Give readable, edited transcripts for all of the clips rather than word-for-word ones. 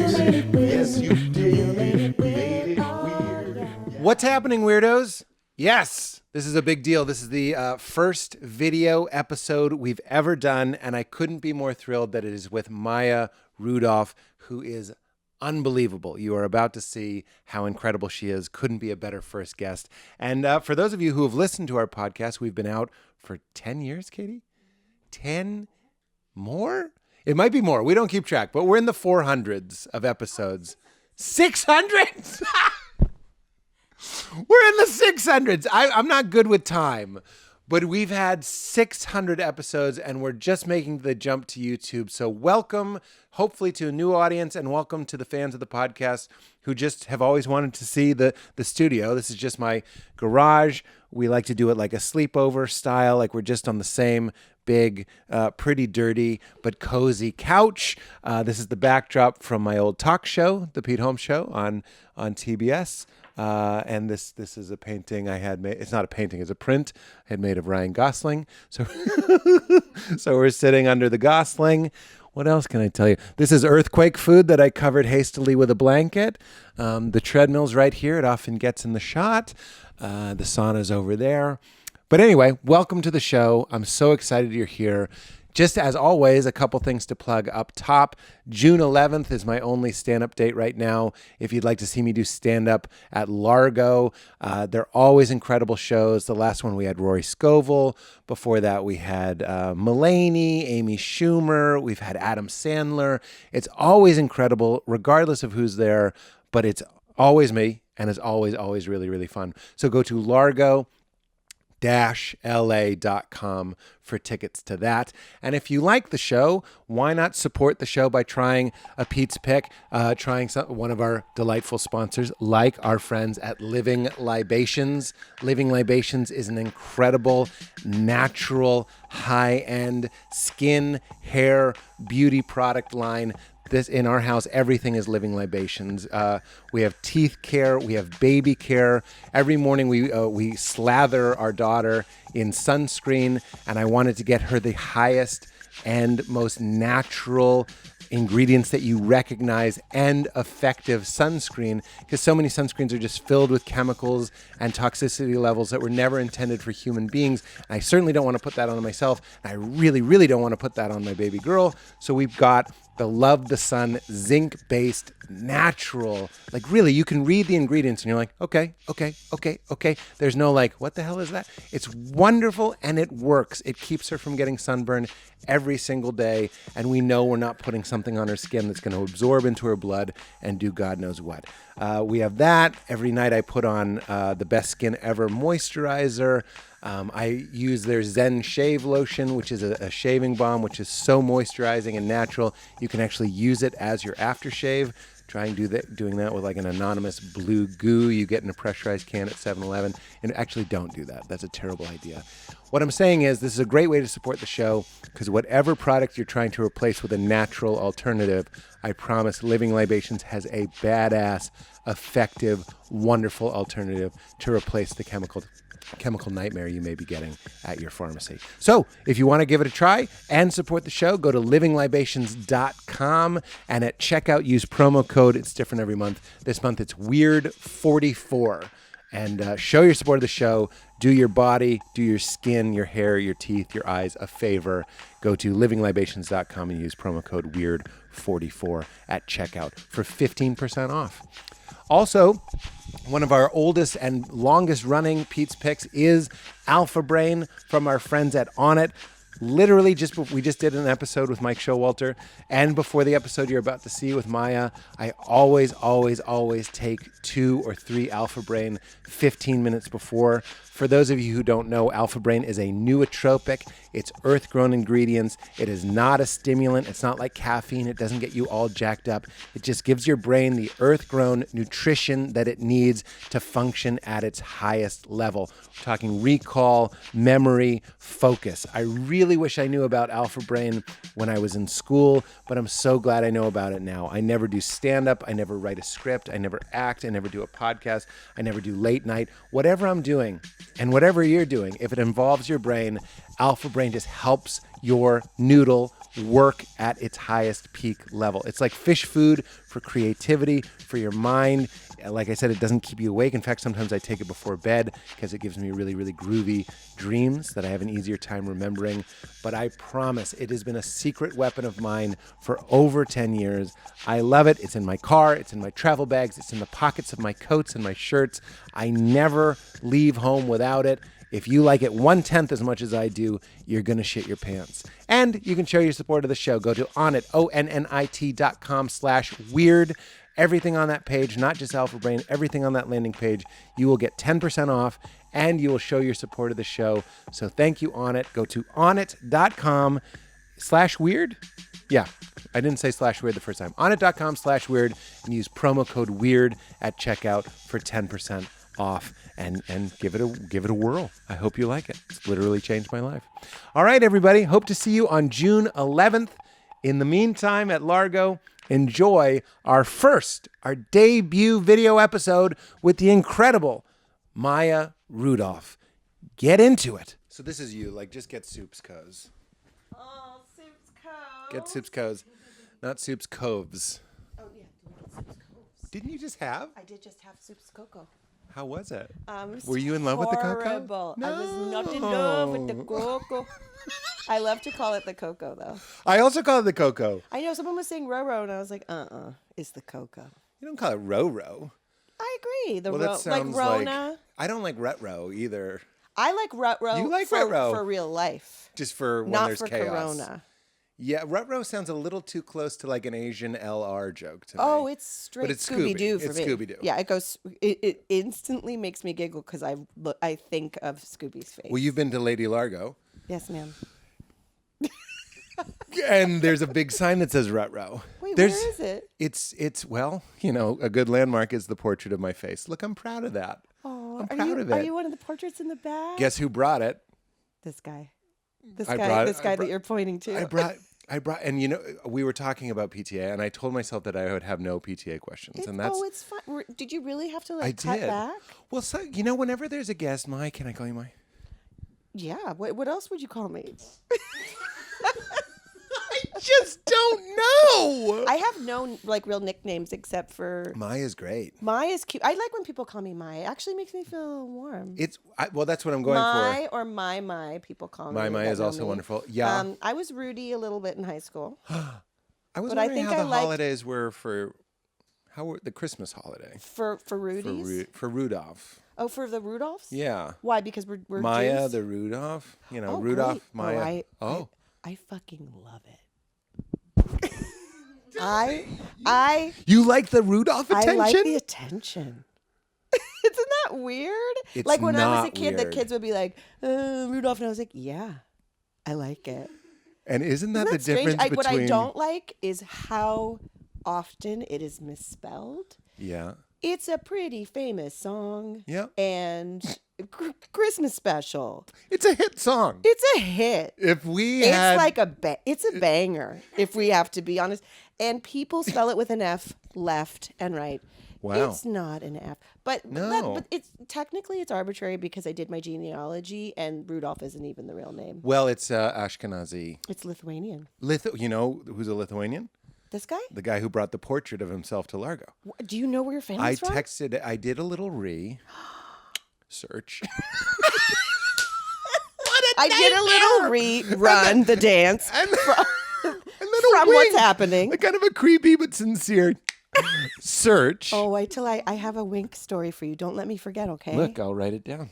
weird. Yes, you did. Made it weird. What's happening, weirdos? Yes, this is a big deal. This is the first video episode we've ever done, and I couldn't be more thrilled that it is with Maya Rudolph, who is unbelievable. You are about to see how incredible she is. Couldn't be a better first guest. And for those of you who have listened to our podcast, we've been out for 10 years, Katie? 10 more? It might be more. We don't keep track, but we're in the 400s of episodes. 600s? We're in the 600s. I'm not good with time, but we've had 600 episodes and we're just making the jump to YouTube. So welcome, hopefully, to a new audience, and welcome to the fans of the podcast who just have always wanted to see the studio. This is just my garage. We like to do it like a sleepover style, like we're just on the same big, pretty dirty, but cozy couch. This is the backdrop from my old talk show, The Pete Holmes Show on TBS. And this is a painting I had made. It's not a painting, it's a print I had made of Ryan Gosling. So, so we're sitting under the Gosling. What else can I tell you? This is earthquake food that I covered hastily with a blanket. The treadmill's right here. It often gets in the shot. The sauna's over there. But anyway, welcome to the show. I'm so excited you're here. Just as always, a couple things to plug up top. June 11th is my only stand-up date right now. If you'd like to see me do stand-up at Largo, they're always incredible shows. The last one we had Rory Scovel. Before that we had Mulaney, Amy Schumer. We've had Adam Sandler. It's always incredible, regardless of who's there. But it's always me, and it's always, always really, really fun. So go to largo-la.com for tickets to that. And if you like the show, why not support the show by trying a Pete's Pick, trying one of our delightful sponsors, like our friends at Living Libations. Living Libations is an incredible, natural, high-end skin, hair, beauty product line. This in our house, everything is Living Libations. We have teeth care, we have baby care. Every morning we slather our daughter in sunscreen, and I wanted to get her the highest and most natural ingredients that you recognize and effective sunscreen, because so many sunscreens are just filled with chemicals and toxicity levels that were never intended for human beings. And I certainly don't want to put that on myself. And I really, really don't want to put that on my baby girl. So we've got the Love the Sun zinc-based natural, like really you can read the ingredients and you're like, okay. There's no like, what the hell is that? It's wonderful and it works. It keeps her from getting sunburn every single day. And we know we're not putting something on her skin that's going to absorb into her blood and do God knows what. We have that. Every night I put on the Best Skin Ever moisturizer. I use their Zen Shave Lotion, which is a shaving balm, which is so moisturizing and natural. You can actually use it as your aftershave. Try doing that with like an anonymous blue goo you get in a pressurized can at 7-Eleven. And actually don't do that. That's a terrible idea. What I'm saying is this is a great way to support the show, because whatever product you're trying to replace with a natural alternative, I promise Living Libations has a badass, effective, wonderful alternative to replace the chemical nightmare you may be getting at your pharmacy. So if you want to give it a try and support the show, go to livinglibations.com, and at checkout use promo code. It's different every month. This month it's WEIRD44. And show your support of the show. Do your body, do your skin, your hair, your teeth, your eyes a favor. Go to livinglibations.com and use promo code WEIRD44 at checkout for 15% off. Also, one of our oldest and longest running Pete's Picks is Alpha Brain from our friends at On It. Literally, we just did an episode with Mike Showalter, and before the episode you're about to see with Maya, I always take 2 or 3 Alpha Brain 15 minutes before. For those of you who don't know, Alpha Brain is a nootropic. It's earth-grown ingredients. It is not a stimulant. It's not like caffeine. It doesn't get you all jacked up. It just gives your brain the earth-grown nutrition that it needs to function at its highest level. We're talking recall, memory, focus. I really wish I knew about Alpha Brain when I was in school, but I'm so glad I know about it now. I never do stand-up. I never write a script. I never act. I never do a podcast. I never do late night. Whatever I'm doing and whatever you're doing, if it involves your brain, Alpha Brain just helps your noodle work at its highest peak level. It's like fish food for creativity, for your mind. Like I said, it doesn't keep you awake. In fact, sometimes I take it before bed because it gives me really, really groovy dreams that I have an easier time remembering. But I promise it has been a secret weapon of mine for over 10 years. I love it. It's in my car. It's in my travel bags. It's in the pockets of my coats and my shirts. I never leave home without it. If you like it 1/10 as much as I do, you're going to shit your pants. And you can show your support of the show. Go to onnit, onnit.com/weird. Everything on that page, not just Alpha Brain, everything on that landing page, you will get 10% off and you will show your support of the show. So thank you, Onnit. Go to onnit.com/weird. Yeah, I didn't say /weird the first time. onnit.com/weird and use promo code weird at checkout for 10% off and give it a whirl. I hope you like it. It's literally changed my life. All right, everybody. Hope to see you on June 11th. In the meantime, at Largo, enjoy our debut video episode with the incredible Maya Rudolph. Get into it. So this is you. Just get Soup's Coves. Oh, Soup's Cove. Get Soup's Coves, not Soup's Coves. Oh, yeah. Soup's Coves. Didn't you just have? I did just have Soup's Cocoa. How was it? Was Were you in love with the cocoa? horrible. No. I was not in love with the cocoa. I love to call it the cocoa, though. I also call it the cocoa. I know someone was saying Roro, and I was like, it's the cocoa. You don't call it Ro-Ro. I agree. Well, that sounds Rona. I don't like Retro either. I like Rutro. You like for, Rutro. for real life, Just for when not there's for chaos. Corona. Yeah, Rutro sounds a little too close to an Asian LR joke to me. Oh, it's straight But it's Scooby Doo Scooby. for It's me. Scooby-Doo. Yeah, it goes. It instantly makes me giggle because I think of Scooby's face. Well, you've been to Lady Largo, Yes, ma'am. and there's a big sign that says Rutro. Wait, where is it? It's a good landmark is the portrait of my face. Look, I'm proud of that. Oh, I'm proud of it. Are you one of the portraits in the back? Guess who brought it? This guy. I brought it. This guy that you're pointing to. I brought, and we were talking about PTA, and I told myself that I would have no PTA questions, and that's. Oh, it's fine. Did you really have to I cut did. back? Well, so whenever there's a guest, can I call you Mai? Yeah. What else would you call me? I just don't know. I have no real nicknames except for Mai is great. Mai is cute. I like when people call me Mai. It actually makes me feel warm. Well, that's what I'm going Mai for. or My. People call me. Mai that is know also me. wonderful. Yeah. I was Rudy a little bit in high school. I was but I wondering think how I the liked- holidays were how were the Christmas holiday For Rudy's? for Rudolph. Oh, for the Rudolphs? Yeah. Why? Because we're Maya, Jews? the Rudolph. Oh, Rudolph, great. Maya. I fucking love it. I You like the Rudolph attention? I like the attention. Isn't that weird? It's like when I was a not kid, the weird. kids would be like, Rudolph, and I was like, yeah, I like it. And isn't that Isn't the that strange? difference between? What I don't like is how often it is misspelled. Yeah. It's a pretty famous song. Yeah. And Christmas special. It's a hit song. It's a hit. If we It's had, like it's a banger, if we have to be honest. And people spell it with an F, left and right. Wow. It's not an F. But No. but it's technically it's arbitrary because I did my genealogy and Rudolph isn't even the real name. well, it's Ashkenazi. It's Lithuanian. You know who's a Lithuanian? This guy? The guy who brought the portrait of himself to Largo. Do you know where your family's from? I did a little search. I did a little run the dance And from what's happening. Kind of a creepy but sincere search. Oh, wait till I have a wink story for you. Don't let me forget, okay? Look, I'll write it down.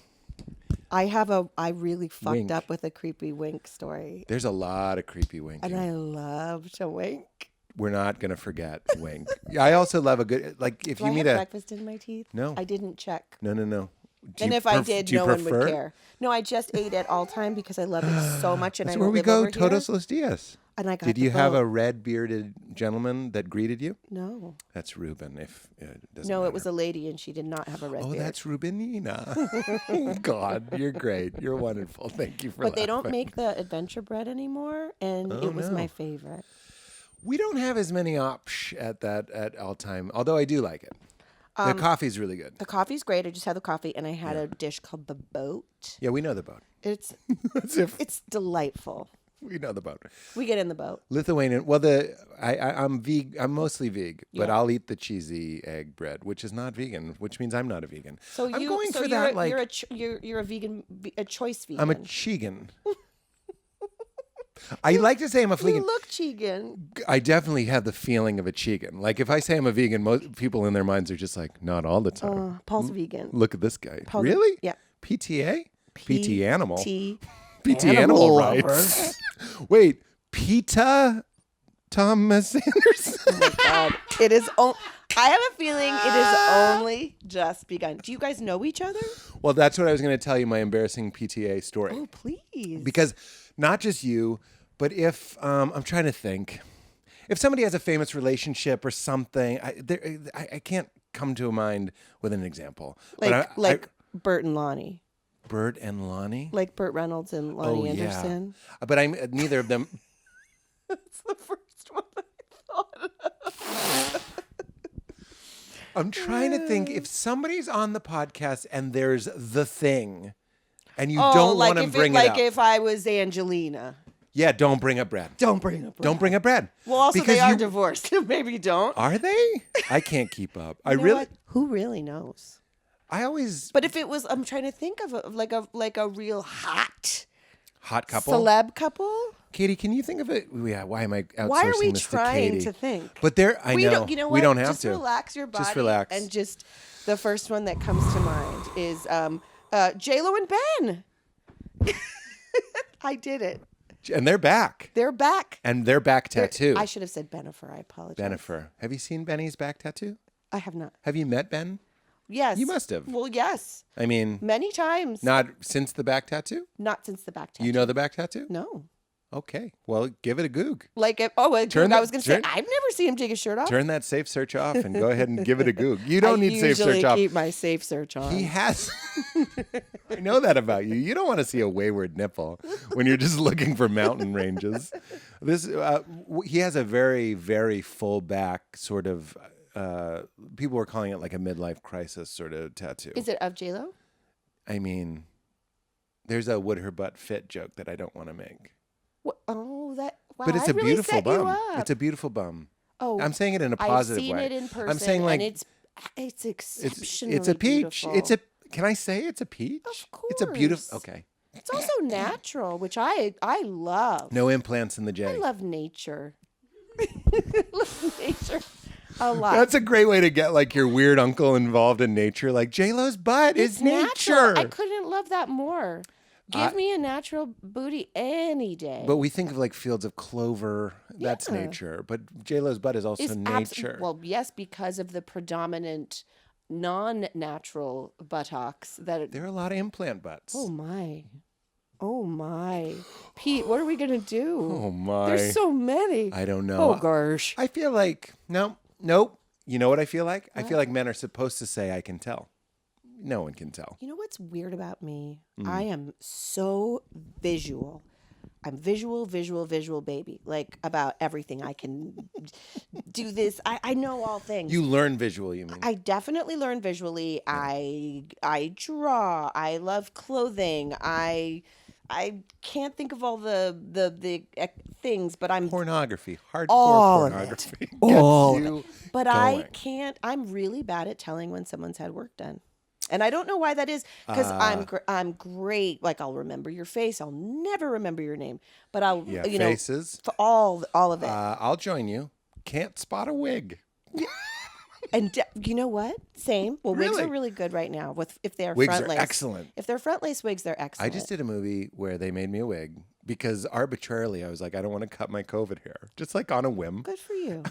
I really fucked Wink. up with a creepy wink story. There's a lot of creepy winking. And I love to wink. We're not going to forget wink. I also love a good, if Do you I meet have breakfast in my teeth? No. I didn't check. No. Do And you if I did, do you no one prefer? would care. No, I just ate at all time because I love it so much. And That's I where don't we live go, over todos here. los dias. And I got Did the you have boat. a red-bearded gentleman that greeted you? No. That's Ruben. If it doesn't No, matter. it was a lady and she did not have a red Oh, beard. that's Rubenina. God, you're great. You're wonderful. Thank you for But they don't laughing. make the adventure bread anymore, and Oh, it was no. my favorite. We don't have as many at all time, although I do like it. The coffee's really good. The coffee's great. I just had the coffee, and I had a dish called the boat. Yeah, we know the boat. It's As if it's delightful. we know the boat. We get in the boat. Lithuanian. Well, I'm I'm mostly vegan, but I'll eat the cheesy egg bread, which is not vegan, which means I'm not a vegan. So I'm going for that. You're a vegan, a choice vegan. I'm a chegan. I like to say I'm a vegan. You look chegan. I definitely have the feeling of a chegan. Like if I say I'm a vegan, most people in their minds are just like, not all the time. Paul's vegan. Look at this guy. Paul's Really? Yeah. PTA? PT animal. PT animal rights. Wait, PETA Thomas Anderson? Oh my God. It is. I have a feeling it is only just begun. Do you guys know each other? Well, that's what I was going to tell you, my embarrassing PTA story. Oh, please. Because not just you, but if I'm trying to think, if somebody has a famous relationship or something, I can't come to a mind with an example. Like Bert and Lonnie. Bert and Lonnie? Like Burt Reynolds and Lonnie Anderson. Yeah. But I'm neither of them. That's the first one I thought of. I'm trying to think if somebody's on the podcast and there's the thing, and you don't want to bring it up. Like if I was Angelina. Yeah, don't bring up Brad. Don't bring up Brad. Don't bring up Brad. Well, also they are divorced. Maybe you don't. Are they? I can't keep up. You know what? Who really knows? I always. But if it was, I'm trying to think of like a real hot couple, celeb couple. Katie, can you think of it? Yeah. Why am I outsourcing Why are we this trying to Katie? to think? But there, I know. You know what? We don't have just to. Relax your body. Just relax. And just the first one that comes to mind is J-Lo and Ben. I did it. And they're back. They're back. And their back tattoo. I should have said Benifer. I apologize. Benifer. Have you seen Benny's back tattoo? I have not. Have you met Ben? Yes. You must have. Well, yes. I mean, many times. not since the back tattoo? Not since the back tattoo. You know the back tattoo? No. Okay. Well, give it a goog. Like, I was going to say, I've never seen him take his shirt off. Turn that safe search off and go ahead and give it a goog. You don't need safe search off. I usually keep my safe search on. He has. I know that about you. You don't want to see a wayward nipple when you're just looking for mountain ranges. This he has a very, very full back sort of. People were calling it like a midlife crisis sort of tattoo. Is it of J-Lo? I mean, there's a would her butt fit joke that I don't want to make. Oh, that. Wow, but it's I a really beautiful set bum. you up. It's a beautiful bum. Oh, I'm saying it in a positive way. I've seen it in person. I'm saying like it's exceptionally it's a peach. beautiful. Can I say it's a peach? Of course. It's a beautiful. Okay. It's also natural, which I love. No implants in the J. I love nature. I love nature a lot. That's a great way to get like your weird uncle involved in nature. Like J-Lo's butt is nature. I couldn't love that more. Give me a natural booty any day. But we think of like fields of clover. That's nature. But J-Lo's butt is also nature. Well, yes, because of the predominant non-natural buttocks that. There are a lot of implant butts. Oh my, Pete, what are we gonna do? Oh my, there's so many. I don't know. Oh gosh, I feel like nope. You know what I feel like? What? I feel like men are supposed to say I can tell. No one can tell. You know what's weird about me? I am so visual. I'm visual baby. Like about everything. I can do this. I know all things. You learn visual, you mean? I definitely learn visually. Yeah. I draw. I love clothing. I can't think of all the things, but I'm pornography, hardcore all pornography. All. But I can't. I'm really bad at telling when someone's had work done. And I don't know why that is, because I'm great. Like I'll remember your face. I'll never remember your name, but I'll faces. For all of it. I'll join you. Can't spot a wig. And you know what? Same. Well, wigs Really? are really good right now. If they're Wigs front are lace, excellent. If they're front lace wigs, they're excellent. I just did a movie where they made me a wig because arbitrarily I was like, I don't want to cut my COVID hair, just like on a whim. Good for you.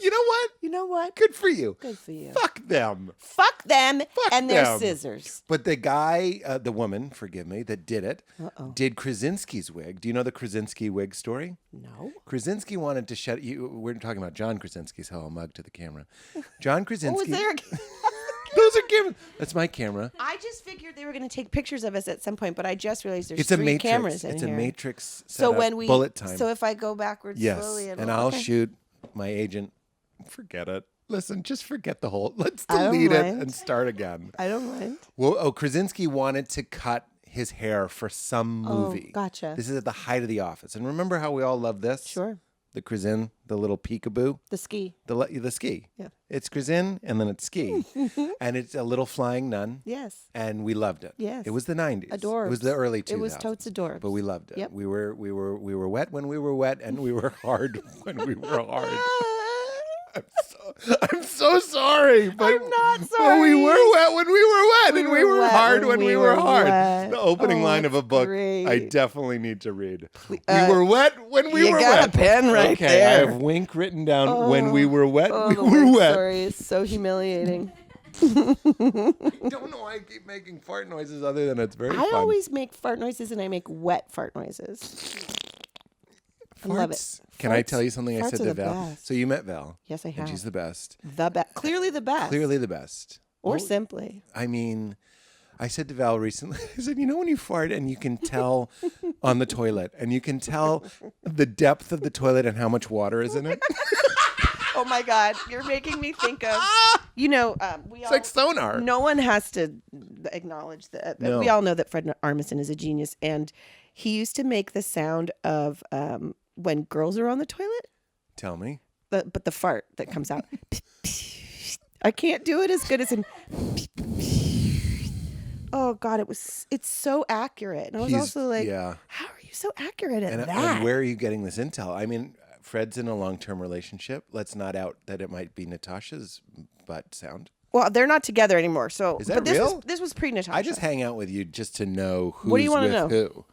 You know what? You know what? Good for you. Good for you. Fuck them. Fuck them Fuck and their them. scissors. But the guy, the woman, forgive me, that did it, did Krasinski's wig. Do you know the Krasinski wig story? No. Krasinski wanted to shut you. We're talking about John Krasinski's. How I'll mug to the camera. John Krasinski. Was there? Those are cameras. That's my camera. I just figured they were going to take pictures of us at some point, but I just realized there's It's a three matrix. cameras in It's here. a matrix. So setup, when we bullet time. So if I go backwards yes, slowly, and I'll shoot my agent. Forget it. Listen, just forget the whole. Let's I don't delete it mind. and start again. I don't mind. Well, Krasinski wanted to cut his hair for some movie. Oh, gotcha. This is at the height of The Office. And remember how we all love this? Sure. The Krasin, the little peekaboo. The ski. The ski. Yeah. It's Krasin and then it's ski. And it's a little flying nun. Yes. And we loved it. Yes. It was the 90s. Adorbs. It was the early 2000s. It was totes adorbs. But we loved it. Yep. We were wet when we were wet and we were hard when we were hard. I'm so sorry, but I'm not but sorry. we were wet when we were wet, and we were wet hard when we were hard. wet. The opening Oh, line of a that's book great. I definitely need to read. We were wet when we you were got wet. a pen right okay, there. I have wink written down. When we were wet, Oh, we the were word wet. story is so humiliating. I don't know why I keep making fart noises other than it's very I fun. always make fart noises, and I make wet fart noises. I love it. Farts. Can I tell you something I farts said are to the Val? best. So you met Val. Yes, I have. And she's the best. The best. Clearly the best. Clearly the best. Or Well, simply. I mean, I said to Val recently, I said, you know when you fart and you can tell on the toilet and you can tell the depth of the toilet and how much water is in it? Oh my God, you're making me think of, we It's all, like sonar. no one has to acknowledge that. No. We all know that Fred Armisen is a genius, and he used to make the sound of when girls are on the toilet, Tell me. but the fart that comes out. I can't do it as good as him. Oh God, it's so accurate, and I was also like, yeah. how are you so accurate at And, that? and where are you getting this intel? I mean, Fred's in a long-term relationship. Let's not out that it might be Natasha's butt sound. Well, they're not together anymore. So, Is that but this real? this was pre-Natasha. I just hang out with you just to know who's What do you wanna with know? who.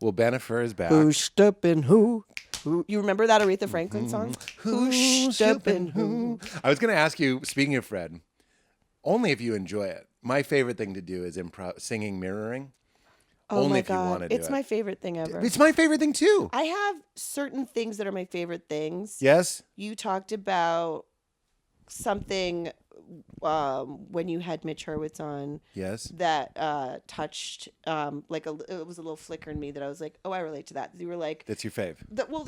Well, Bennifer is back. Who's stepping who? Who? You remember that Aretha Franklin song? Who's stepping who? I was going to ask you, speaking of Fred, only if you enjoy it. My favorite thing to do is improv, singing, mirroring. Oh only my if you want God, to do it's it. my favorite thing ever. It's my favorite thing too. I have certain things that are my favorite things. Yes. You talked about something when you had Mitch Hurwitz on Yes. that touched it was a little flicker in me that I was like, oh, I relate to that. You were like, That's your fave.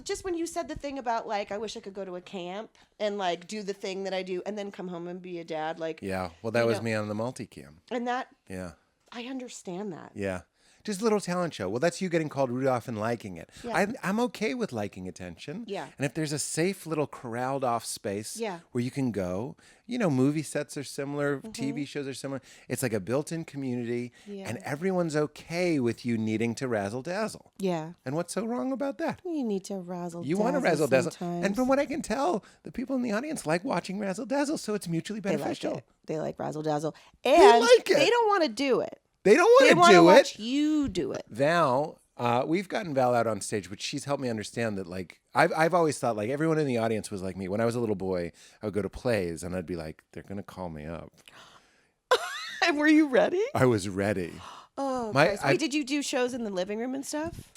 just when you said the thing about like, I wish I could go to a camp and like do the thing that I do and then come home and be a dad. Like, Yeah. Well, that You was know. me on the multicam. and that Yeah. I understand that. Yeah. Just a little talent show. Well, that's you getting called Rudolph and liking it. Yeah. I'm okay with liking attention. Yeah. And if there's a safe little corralled off space Yeah. where you can go, movie sets are similar, Mm-hmm. TV shows are similar. It's like a built-in community, Yeah. and everyone's okay with you needing to razzle dazzle. Yeah. And what's so wrong about that? You need to razzle. You want to razzle dazzle. sometimes. And from what I can tell, the people in the audience like watching razzle dazzle, so it's mutually they like beneficial. it. They like razzle dazzle, and like it. they don't want to do it. They don't They want want to to do watch it. you do it. Val, we've gotten Val out on stage, but she's helped me understand that, like, I've always thought, like, everyone in the audience was like me. When I was a little boy, I would go to plays, and I'd be like, they're going to call me up. And were you ready? I was ready. Oh, My- Christ. I- Wait, did you do shows in the living room and stuff?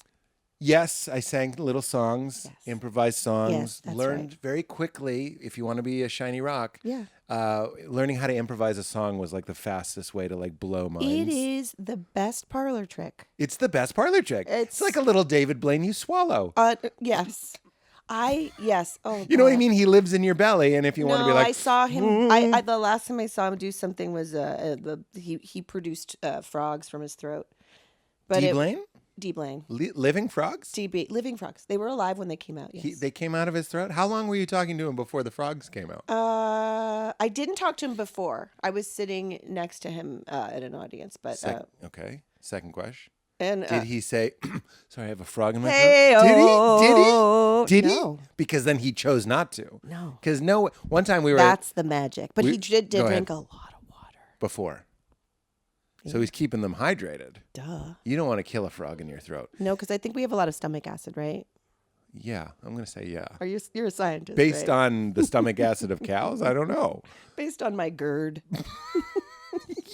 Yes, I sang little songs, Yes. improvised songs, Yes, that's learned right. very quickly, if you want to be a shiny rock. Yeah. Learning how to improvise a song was like the fastest way to like blow minds. It is the best parlor trick. It's the best parlor trick. It's like a little David Blaine you swallow. Yes. Yes. Oh, You know what I God. mean? He lives in your belly, and if you want to be like, I saw him. I the last time I saw him do something was he produced frogs from his throat. D. Blaine? D. Blaine. Living frogs? DB living frogs. They were alive when they came out. Yes. They came out of his throat? How long were you talking to him before the frogs came out? I didn't talk to him before. I was sitting next to him at an audience, but Okay. Second question. and Did he say, sorry, I have a frog in my Hey-o. throat? Did he? No. Because then he chose not to. No. Because one time we were that's the magic. But We- he did go drink ahead. a lot of water. before. So he's keeping them hydrated. Duh. You don't want to kill a frog in your throat. No, because I think we have a lot of stomach acid, right? Yeah, I'm going to say yeah. You're a scientist, Based right? on the stomach acid of cows? I don't know. Based on my GERD,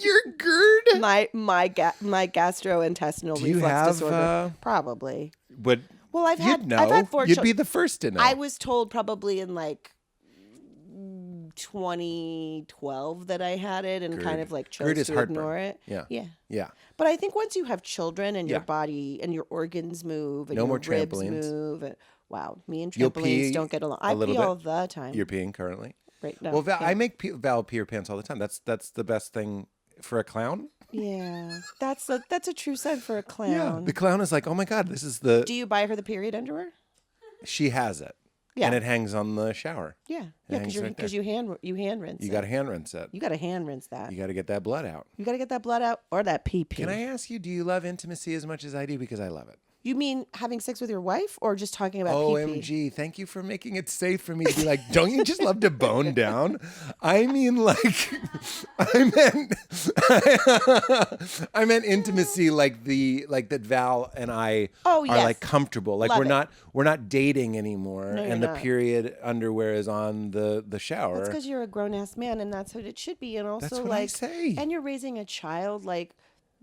Your GERD? my gastrointestinal Do you reflux have, disorder, probably. But Well, I've you'd know. had 4 You'd children. be the first to know. I was told probably in like 2012 that I had it, and kind GERD. of like GERD chose is to heartburn. ignore it. Yeah. Yeah. Yeah. But I think once you have children and your Yeah. body and your organs move and No your more ribs trampolines. move, and, wow, me and You'll trampolines pee don't get along. a I little pee bit? all the time. You're peeing currently? right now. Well, Val, Yeah. I make Val pee her pants all the time. That's the best thing for a clown. Yeah, that's a true sign for a Yeah, clown. the clown is like, oh my god, this is the. Do you buy her the period underwear? She has it. Yeah. And it hangs on the shower. Yeah, It hangs right because there. you hand rinse. You got to hand rinse it. You got to hand rinse that. You got to get that blood out. You got to get that blood out or that pee. Can I ask you, do you love intimacy as much as I do? Because I love it. You mean having sex with your wife or just talking about pee? OMG, thank you for making it safe for me to be like, don't you just love to bone down? I mean, like, I meant intimacy, like that Val and I are like comfortable. Like we're not dating anymore, No, and you're the not. period underwear is on the shower. That's because you're a grown ass man, and that's what it should be. And also, That's what like, I say. and you're raising a child. Like,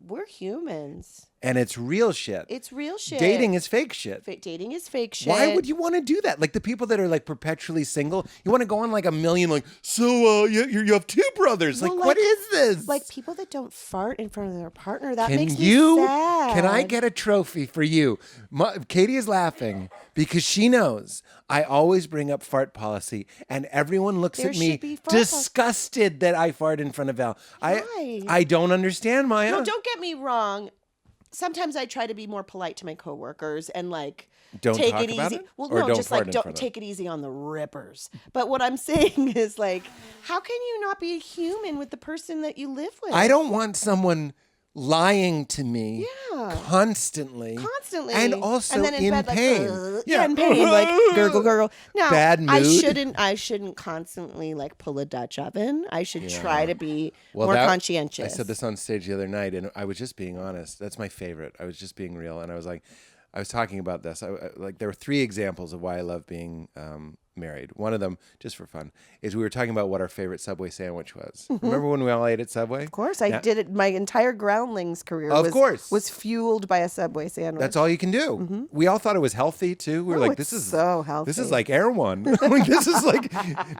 we're humans. And it's real shit. It's real shit. Dating is fake shit. Dating is fake shit. Why would you want to do that? Like the people that are like perpetually single, you want to go on like a million, like, so you have two brothers. Well, like, what is this? Like people that don't fart in front of their partner. That Can makes you? me sad. Can I get a trophy for you? Katie is laughing because she knows I always bring up fart policy, and everyone looks There at should me be fart policy. disgusted that I fart in front of Val. Why? I don't understand, Maya. No, don't get me wrong. Sometimes I try to be more polite to my coworkers and like Don't take talk it about easy. it? Well, Or no, don't just fart like in don't front of take it easy on the rippers. But what I'm saying is like, how can you not be a human with the person that you live with? I don't want someone lying to me Yeah. constantly. And also then in bed, pain. Like, yeah, in pain, like gurgle, gurgle. Now, Bad mood. I shouldn't constantly like pull a Dutch oven. I should try to be more that- conscientious. I said this on stage the other night, and I was just being honest. That's my favorite. I was just being real, and I was like, I was talking about this. Like there were 3 examples of why I love being married. One of them, just for fun, is we were talking about what our favorite Subway sandwich was. Remember when we all ate at Subway? Of course, I did it. My entire groundlings career was fueled by a Subway sandwich. That's all you can do. We all thought it was healthy too. We were like, it's this is so healthy. This is like Air One. Like, this is like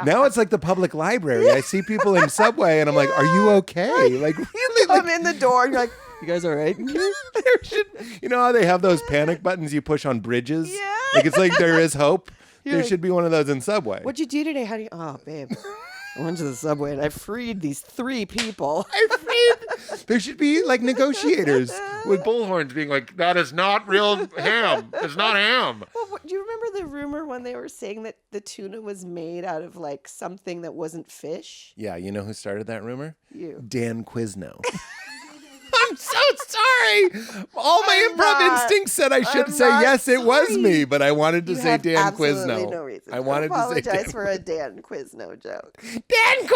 now it's like the public library. I see people in Subway, and I'm like, are you okay? Like really? Come in the door, and you're like, you guys all right? There should, you know how they have those panic buttons you push on bridges? Yeah. Like it's like there is hope. There like, should be one of those in Subway. What'd you do today? How do you? Oh, babe, I went to the Subway and I freed these 3 people. There should be like negotiators with bullhorns being like, that is not real ham. It's not ham. Well, do you remember the rumor when they were saying that the tuna was made out of like something that wasn't fish? Yeah, you know who started that rumor? You. Dan Quizno. I'm so sorry. All my I'm improv not- instincts said I should I'm say not yes, it was sorry. me, but I wanted to You say have Dan absolutely Quizno. no reason I wanted to say apologize Dan. for a Dan Quizno joke. Dan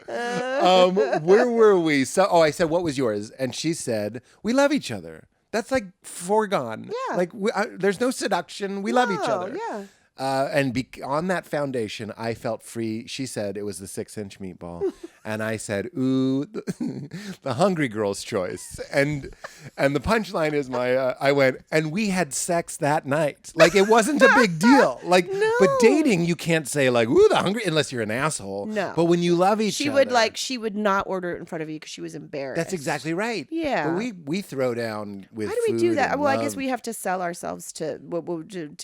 Quizno. Where were we? I said, what was yours? And she said, we love each other. That's like foregone. Yeah. Like there's no seduction. We love each No, other. yeah. And on that foundation, I felt free. She said it was the 6-inch meatball, and I said, "Ooh, the hungry girl's choice." And the punchline is I went, and we had sex that night. Like it wasn't a big deal. Like, but dating, you can't say like, "Ooh, the hungry," unless you're an asshole. No. But when you love each other, she would not order it in front of you because she was embarrassed. that's exactly right. Yeah. But we throw down with. How do we do food that? and Well, I guess love we have to sell ourselves to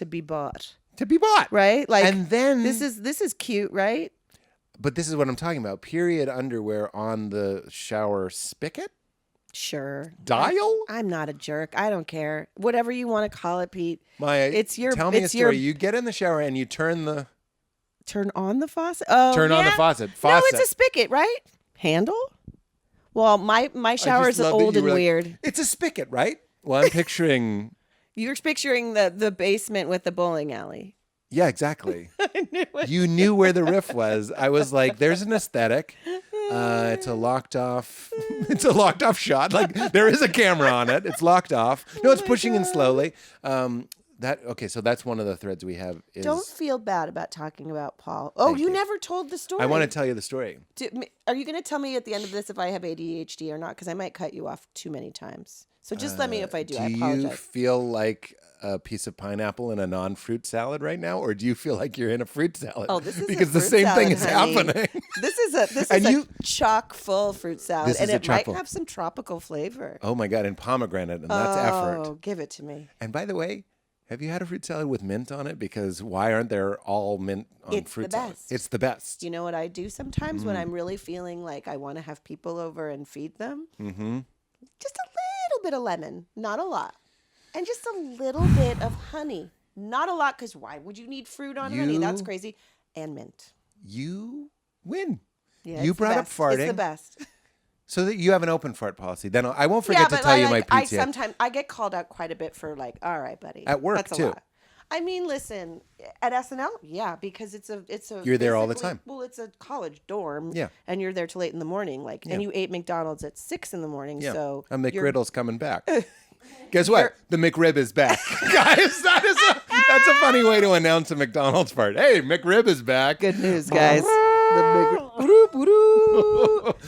be bought. to be bought, Right? Like and then this is cute, right? But this is what I'm talking about. Period underwear on the shower spigot? Sure. Dial? I'm not a jerk. I don't care. Whatever you want to call it, Pete. Maya, It's your tell me a it's story. your You get in the shower and you turn on the faucet. Oh, on the yeah? faucet. No, it's a spigot, right? Handle? Well, my shower is love that old you and were like, weird. It's a spigot, right? Well, I'm picturing. You're picturing the basement with the bowling alley. Yeah, exactly. I knew it. You knew where the riff was. I was like, there's an aesthetic. It's a locked off. It's a locked off shot. Like there is a camera on it. It's locked off. No, it's pushing in slowly. So that's one of the threads we have. Is Don't feel bad about talking about Paul. Oh, Thank you you. never told the story. I want to tell you the story. Are you going to tell me at the end of this if I have ADHD or not? Because I might cut you off too many times. So just let me know if I do. I Do you apologize. feel like a piece of pineapple in a non-fruit salad right now, or do you feel like you're in a fruit salad? Oh, this is because a the fruit same salad, thing is honey. happening. This is And a chock full fruit salad, This and is a it chock might full. have some tropical flavor. Oh my god, and pomegranate, and that's effort. Oh, give it to me. And by the way, Have you had a fruit salad with mint on it? Because why aren't there all mint on It's fruit the salad? best. It's the best. You know what I do sometimes when I'm really feeling like I want to have people over and feed them? Mm-hmm. Just a little bit of lemon, not a lot. And just a little bit of honey. Not a lot, because why would you need fruit on honey? That's crazy. And mint. You win. Yeah, You it's the brought up best. farting. It's the best. So that you have an open fart policy. Then I won't forget to tell you my PTA. Sometimes I get called out quite a bit for like, all right, buddy. At work, That's a too. lot. I mean, listen, at SNL, yeah, because it's a You're there all the basically- time. Well, it's a college dorm. Yeah. And you're there till 8 in the morning, and you ate McDonald's at 6 in the morning. Yeah. So a you're- McGriddle's coming back. Guess what? The McRib is back. Guys, that's a funny way to announce a McDonald's fart. Hey, McRib is back. Good news, guys.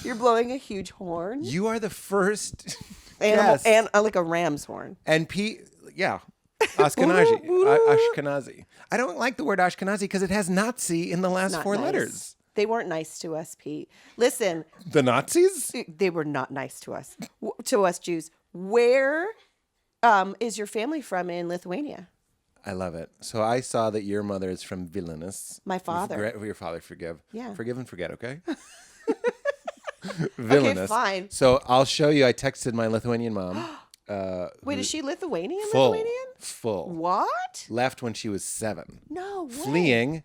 You're blowing a huge horn. You are the first Animal, guest. and like a ram's horn. And yeah. Ashkenazi. I don't like the word Ashkenazi because it has Nazi in the last Not 4 nice. letters. They weren't nice to us, Pete. Listen, The Nazis? they were not nice to us, to us Jews. Where is your family from in Lithuania? I love it. So I saw that your mother is from Vilnius. My father. Your father, forgive. Yeah. Forgive and forget, okay? Vilnius. Okay, fine. So I'll show you. I texted my Lithuanian mom. Wait, is she Lithuanian? Full. Lithuanian? Full. What? Left when she was 7. No way. Fleeing,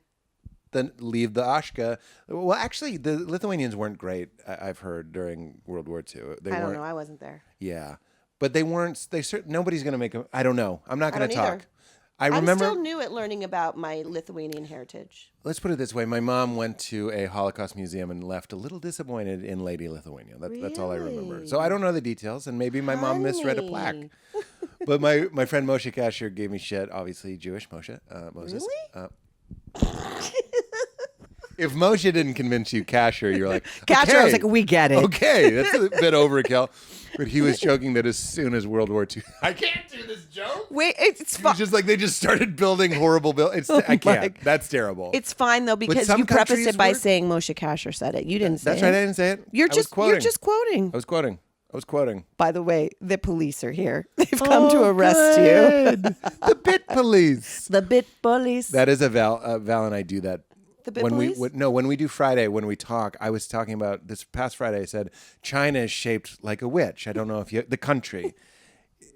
then leave the Ashka. Well, actually, the Lithuanians weren't great, I've heard, during World War II. I don't know. I wasn't there. Yeah. But they weren't, nobody's going to make them, I don't know. I'm not going to talk. either. I remember. I'm still new at learning about my Lithuanian heritage. Let's put it this way. My mom went to a Holocaust museum and left a little disappointed in Lady Lithuania. That's all I remember. Really? So I don't know the details, and maybe my mom misread a plaque. But my friend Moshe Kasher gave me shit, obviously Jewish Moses. Really? If Moshe didn't convince you Kasher, you're like, Catcher, okay, I was like, we get it. okay, that's a bit overkill. But he was joking that as soon as World War II, I can't do this joke. Wait, it's It's fine. just like they just started building horrible buildings. I can't. That's terrible. It's fine though because some you prefaced countries it by work. saying Moshe Kasher said it. You didn't say That's it. right. I didn't say it. You're I was just quoting. quoting. I was quoting. By the way, the police are here. They've come to arrest you. The bit police. The bit police. That is a Val. Val and I do that. The bit when police? when we do Friday, when we talk, I was talking about this past Friday. I said China is shaped like a witch. I don't know if the country,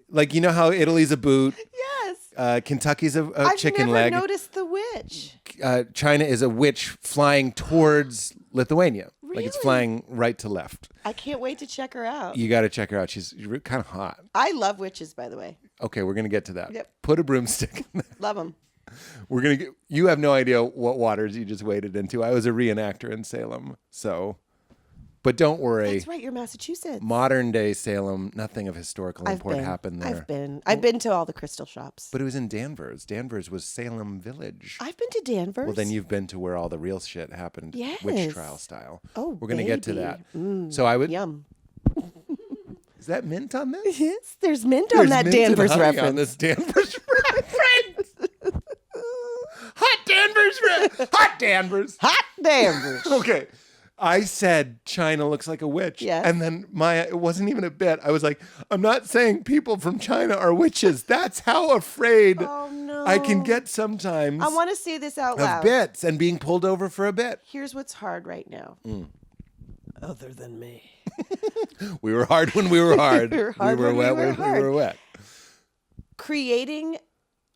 like you know how Italy's a boot, Yes. Kentucky's a I've chicken never leg. noticed the witch. China is a witch flying towards Lithuania, like it's Really? flying right to left. I can't wait to check her out. You got to check her out. She's kind of hot. I love witches, by the way. Okay, we're gonna get to that. Yep. Put a broomstick in there. Love them. We're gonna get. You have no idea what waters you just waded into. I was a reenactor in Salem, so. But don't worry. That's right. You're Massachusetts. Modern day Salem, nothing of historical import happened there. I've been to all the crystal shops. But it was in Danvers. Danvers was Salem Village. I've been to Danvers. Well, then you've been to where all the real shit happened, Yes. witch trial style. Oh, we're gonna get to baby. that. Mm, So I would. Yum. Is that mint on this? Yes, there's mint on that mint and Danvers honey reference. On this Danvers reference. Hot Danvers. Hot Danvers. Hot Danvers. Okay. I said China looks like a witch. Yes. And then it wasn't even a bit. I was like, I'm not saying people from China are witches. That's how afraid Oh, no. I can get sometimes I want to say this out of loud. bits and being pulled over for a bit. Here's what's hard right now. Other than me. We were hard when we were hard. We were hard we were when we wet were when hard. we were wet. Creating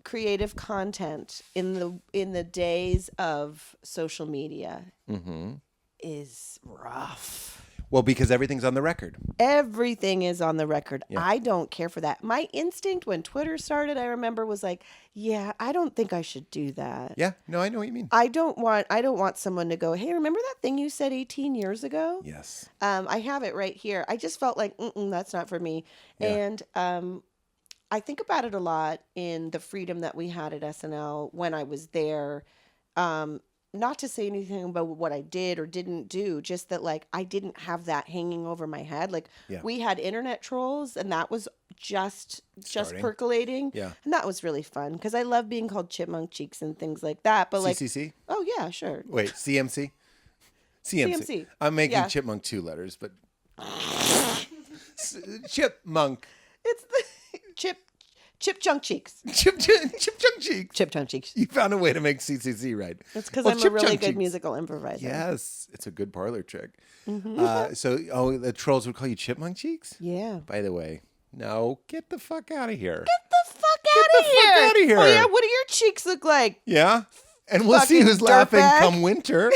creative content in the days of social media is rough. Well, because everything's on the record. Everything is on the record. Yeah. I don't care for that. My instinct when Twitter started, I remember, was like, yeah, I don't think I should do that. Yeah. No, I know what you mean. I don't want someone to go, hey, remember that thing you said 18 years ago? Yes. I have it right here. I just felt like, that's not for me. Yeah. And I think about it a lot in the freedom that we had at SNL when I was there. Not to say anything about what I did or didn't do, just that like I didn't have that hanging over my head. Like we had internet trolls, and that was just percolating. Yeah. And that was really fun because I love being called chipmunk cheeks and things like that. But like, CCC? oh yeah, sure. Wait, CMC? CMC. I'm making Yeah. chipmunk 2 letters, but chipmunk. It's the Chip Chunk Cheeks. Chip Chunk Cheeks. Chip Chunk Cheeks. You found a way to make CCC right. That's because Well, I'm a Chip really Chunk good Cheeks. musical improviser. Yes, it's a good parlor trick. Mm-hmm. So the trolls would call you Chipmunk Cheeks? Yeah. By the way, no, get the fuck out of here. Get the fuck outta here. Oh, yeah. What do your cheeks look like? Yeah? And we'll see Fucking who's laughing dirtbag. come winter.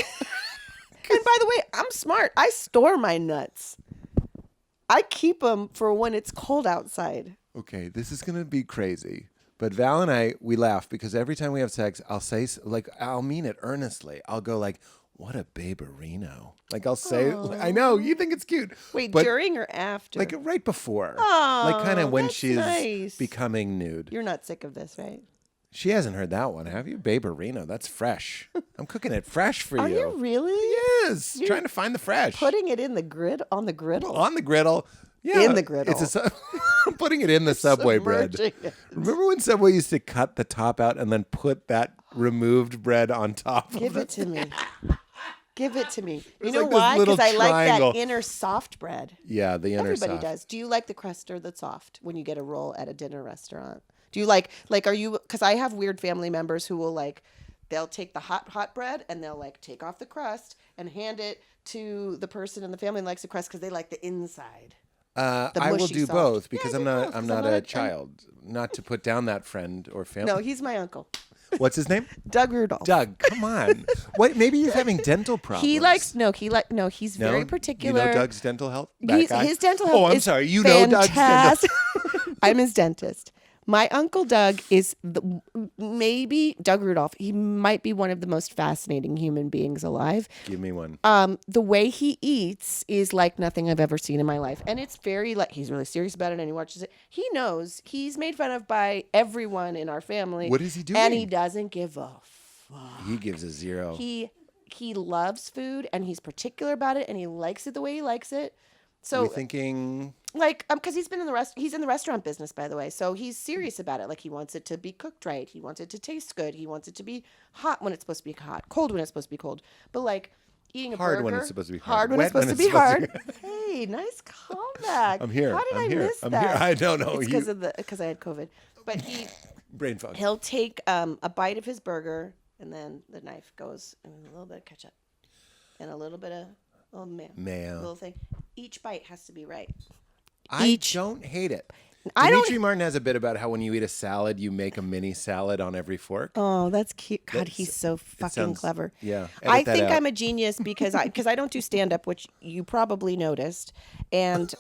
And by the way, I'm smart. I store my nuts. I keep them for when it's cold outside. Okay, this is going to be crazy. But Val and I, we laugh because every time we have sex, I'll say, like, I'll mean it earnestly. I'll go like, what a baberino. Like, I'll say, I know, you think it's cute. Wait, but during or after? like right before. Oh, like kind of when that's she's nice. becoming nude. You're not sick of this, right? She hasn't heard that one, have you? Baberino, that's fresh. I'm cooking it fresh for Are you. you really? Yes, You're trying to find the fresh. Putting it in the grid on the griddle. On the griddle. Yeah, In the griddle. I'm putting it in the Subway bread. Submerging it. Remember when Subway used to cut the top out and then put that removed bread on top of Give it to me. Give it to me. You It's know like this why? little Because I like triangle. that inner soft bread. Yeah, the inner Everybody soft. does. Do you like the crust or the soft when you get a roll at a dinner restaurant? Do you like are you, because I have weird family members who will like, they'll take the hot bread and they'll like take off the crust and hand it to the person in the family who likes the crust because they like the inside. I will mushy do soft. both because Yeah, I'm do not both, 'cause I'm I'm not not a a- child. Not to put down that friend or family. No, he's my uncle. What's his name? Doug Rudolph. Doug. Come on. What? Maybe he's having dental problems. He's No? very You particular. know Doug's dental health. That guy? His dental health Oh, I'm is sorry. You know Doug's dental. fantastic. I'm his dentist. My uncle Doug is maybe Doug Rudolph. He might be one of the most fascinating human beings alive. Give me one. The way he eats is like nothing I've ever seen in my life, and it's very like he's really serious about it, and he watches it. He knows he's made fun of by everyone in our family. What is he doing? And he doesn't give a fuck. He gives a zero. He loves food, and he's particular about it, and he likes it the way he likes it. So We're thinking. like because he's in the restaurant business, by the way, so he's serious about it. Like he wants it to be cooked right, he wants it to taste good, he wants it to be hot when it's supposed to be hot, cold when it's supposed to be cold, but like eating a Hard burger, when it's supposed to be hard hard, when it's wet supposed when to be it's supposed hard. Hey, nice callback. I'm here. How did I'm I here. miss I'm that? here. I don't know. It's because I had COVID, but Brain fog. he'll take a bite of his burger, and then the knife goes in a little bit of ketchup and a little bit of Mayo. little thing. Each bite has to be right. I don't hate it. I don't- Dimitri Martin has a bit about how when you eat a salad, you make a mini salad on every fork. Oh, that's cute. God, That's- he's so fucking sounds- clever. yeah, I edit that think out. I'm a genius because I don't do stand up, which you probably noticed, and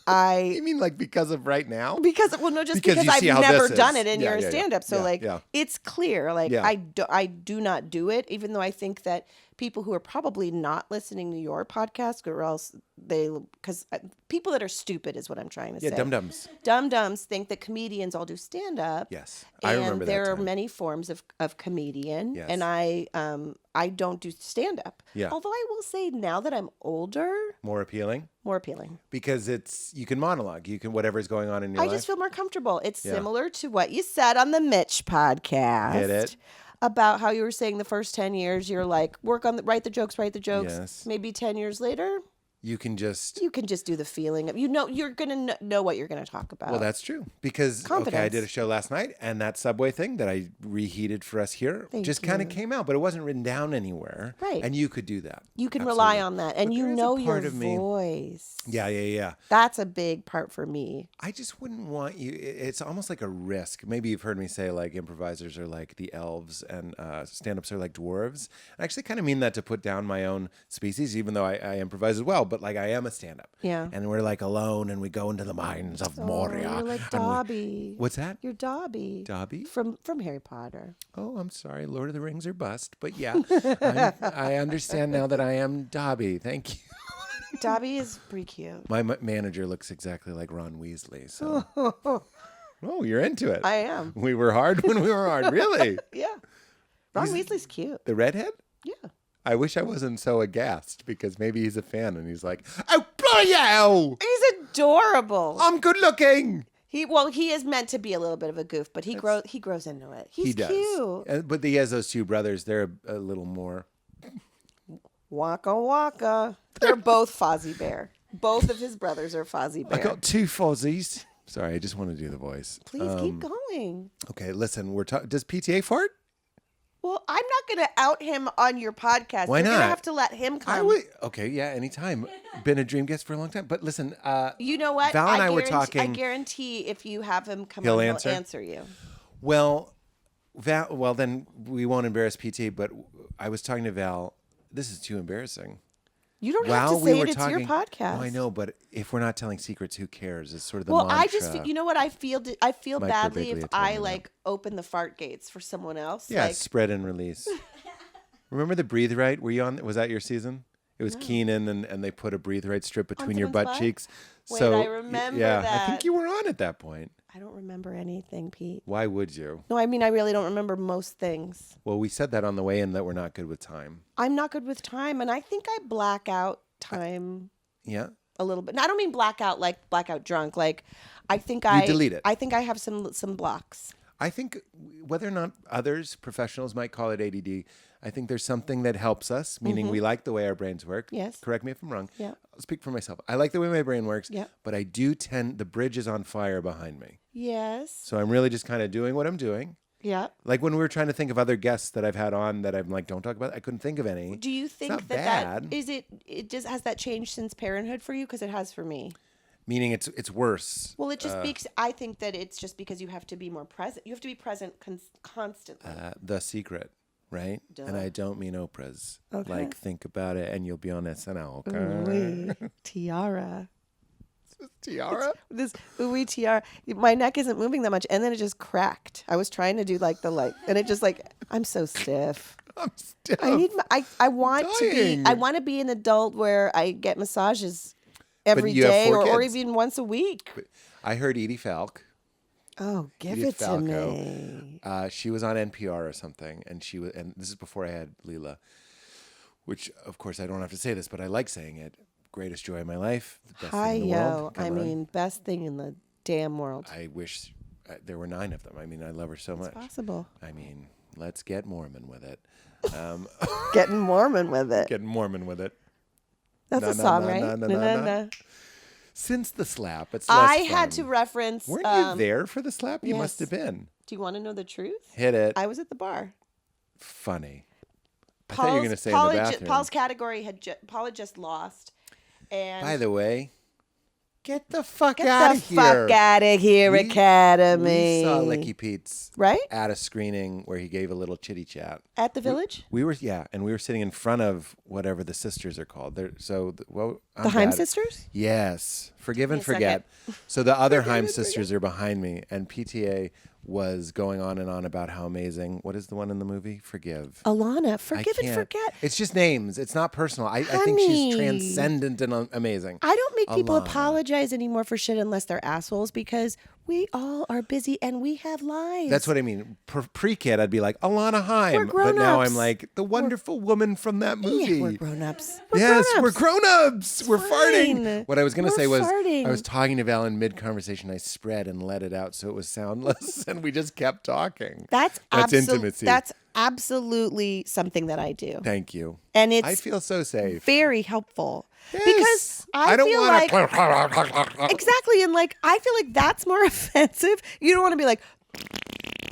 I You mean like because of right now? because Because you I've see how never this done is. it and Yeah, you're yeah, a yeah. stand up, so Yeah, like yeah. it's clear. Like Yeah. I do not do it, even though I think that people who are probably not listening to your podcast, or else because people that are stupid is what I'm trying to Yeah, say. dum-dums. Dum-dums think that comedians all do stand-up. Yes, And I remember that there are time. many forms of comedian. Yes. And I don't do stand-up. Yeah. Although I will say now that I'm older, More appealing more appealing. because you can monologue. You can whatever's going on in your I life. just feel more comfortable. It's Yeah. similar to what you said on the Mitch podcast. Hit it. About how you were saying the first 10 years, you're like, write the jokes. Yes. Maybe 10 years later, You can just. you can just do the feeling of, you're going to know what you're going to talk about. Well, that's true because I Confidence. did a show last night, and that Subway thing that I reheated for us here Thank just kind of you. came out, but it wasn't written down anywhere. Right. And you could do that. You can rely Absolutely. on that, and But you there is a know your part of me- voice. Yeah. That's a big part for me. I just wouldn't want you. It's almost like a risk. Maybe you've heard me say like improvisers are like the elves and stand-ups are like dwarves. I actually kind of mean that to put down my own species, even though I improvise as well. But like I am a stand-up. Yeah. And we're like alone, and we go into the mines of Moria. You're like and we- Dobby. What's that? You're Dobby. Dobby? From Harry Potter. Oh, I'm sorry. Lord of the Rings are bust. But yeah, I understand now that I am Dobby. Thank you. Dobby is pretty cute. My manager looks exactly like Ron Weasley. So. Oh, you're into it. I am. We were hard when we were hard. Really? Yeah. Ron Weasley's cute. The redhead? Yeah. I wish I wasn't so aghast because maybe he's a fan and he's like, oh, bloody hell! He's adorable. I'm good looking. He is meant to be a little bit of a goof, but he grows into it. He's He does. cute. But he has those two brothers. They're a little more. Waka waka. They're both Fozzie Bear. Both of his brothers are Fozzie I Bear. got two Fozzies. Sorry, I just want to do the voice. Please keep going. Okay, listen, does PTA fart? Well, I'm not going to out him on your podcast. Why You're not? going to have to let him come. Okay, yeah, anytime. Been a dream guest for a long time. But listen, you know what? Val and I were talking. I guarantee if you have him come He'll on, answer? he'll answer you. Well, Val, then we won't embarrass PT, but I was talking to Val. This is too embarrassing. You don't have to say it. It's your podcast. Oh, I know, but if we're not telling secrets, who cares? It's sort of the well, mantra. I just, you know what? I feel Mike badly if Birbiglia told I me that. like open the fart gates for someone else. Yeah, like, spread and release. Remember the Breathe Right? Were you on? Was that your season? It was Keenan, and they put a Breathe Right strip between your butt someone's butt? cheeks. Wait, So I remember yeah, I that. think you were on at that point. I don't remember anything, Pete. Why would you? No, I mean I really don't remember most things. Well, we said that on the way in that we're not good with time. I'm not good with time, and I think I black out time Yeah. a little bit. No, I don't mean blackout like blackout drunk. Like I think You delete it. I think I have some blocks. I think whether or not others, professionals, might call it ADD, I think there's something that helps us, meaning we like the way our brains work. Yes. Correct me if I'm wrong. Yeah. I'll speak for myself. I like the way my brain works, Yeah. but I do the bridge is on fire behind me. Yes. So I'm really just kind of doing what I'm doing. Yeah. Like when we were trying to think of other guests that I've had on that I'm like, don't talk about it. I couldn't think of any. Do you think not that bad. is it just has that changed since Parenthood for you? Because it has for me. Meaning it's worse. Well, it just speaks. I think that it's just because you have to be more present. You have to be present constantly. The Secret, right? Duh. And I don't mean Oprah's. Okay. Like, think about it and you'll be on SNL, okay? Ooh-wee. Tiara. Tiara? This ooey tiara. My neck isn't moving that much, and then it just cracked. I was trying to do like the light, and it just like I'm so stiff. I'm stiff. I want to be. Dying. I want to be an adult where I get massages every you have day 4 or kids. even once a week. I heard Edie Falk. Oh, give Edith it to Falco. me. She was on NPR or something, and this is before I had Leela, which of course I don't have to say this, but I like saying it. Greatest joy of my life. The best Hi, thing in the yo. world. Come I on. mean, best thing in the damn world. I wish there were 9 of them. I mean, I love her so much. Possible. I mean, let's get Mormon with it. Getting Mormon with it. Get Mormon with it. That's Na, a na, song, na, right? na, na, Na, na, na, na. na. Since the slap, it's less I had to fun. reference. Weren't you there for the slap? You must yes. have been. Do you want to know the truth? Hit it. I was at the bar. Funny. I thought you were going to say in the bathroom. Paul's category Paul had just lost. And By the way, get the fuck get out the of here. fuck out of here, Academy. We saw Licky Pete's right at a screening where he gave a little chitty chat. at the village. We were and we were sitting in front of whatever the sisters are called. The Heim sisters. Yes, Forgive and Give me a Forget. So the other Heim sisters are behind me, and PTA was going on and on about how amazing. What is the one in the movie? Forgive. Alana, I forgive and can't- forget. It's just names. It's not personal. I think she's Honey. transcendent and amazing. I don't make people Alana. apologize anymore for shit unless they're assholes because we all are busy and we have lives. That's what I mean. Pre-kid, I'd be like, Alana Haim. We're But now grown-ups. I'm like, the wonderful woman from that movie. Yeah, we're grown-ups. Yes, grown-ups. we're grown-ups. We're farting. fine. What I was going to We're say was farting. I was talking to Val in mid-conversation. I spread and let it out so it was soundless, and we just kept talking. That's intimacy. That's absolutely something that I do. Thank you. And it's I feel so safe. very helpul Yes. because I don't feel want like exactly, and like I feel like that's more offensive. You don't want to be like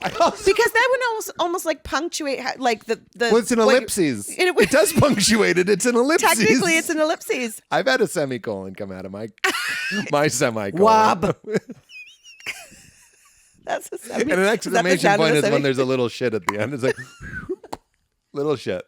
because that would almost like punctuate like the. Well, it's an what you- ellipses. it does punctuate it. It's an ellipses. Technically, it's an ellipses. I've had a semicolon come out of my semicolon. Wob. That's a semi. And an Is that the exclamation sound of point a is when semi? there's a little shit at the end. It's like little shit.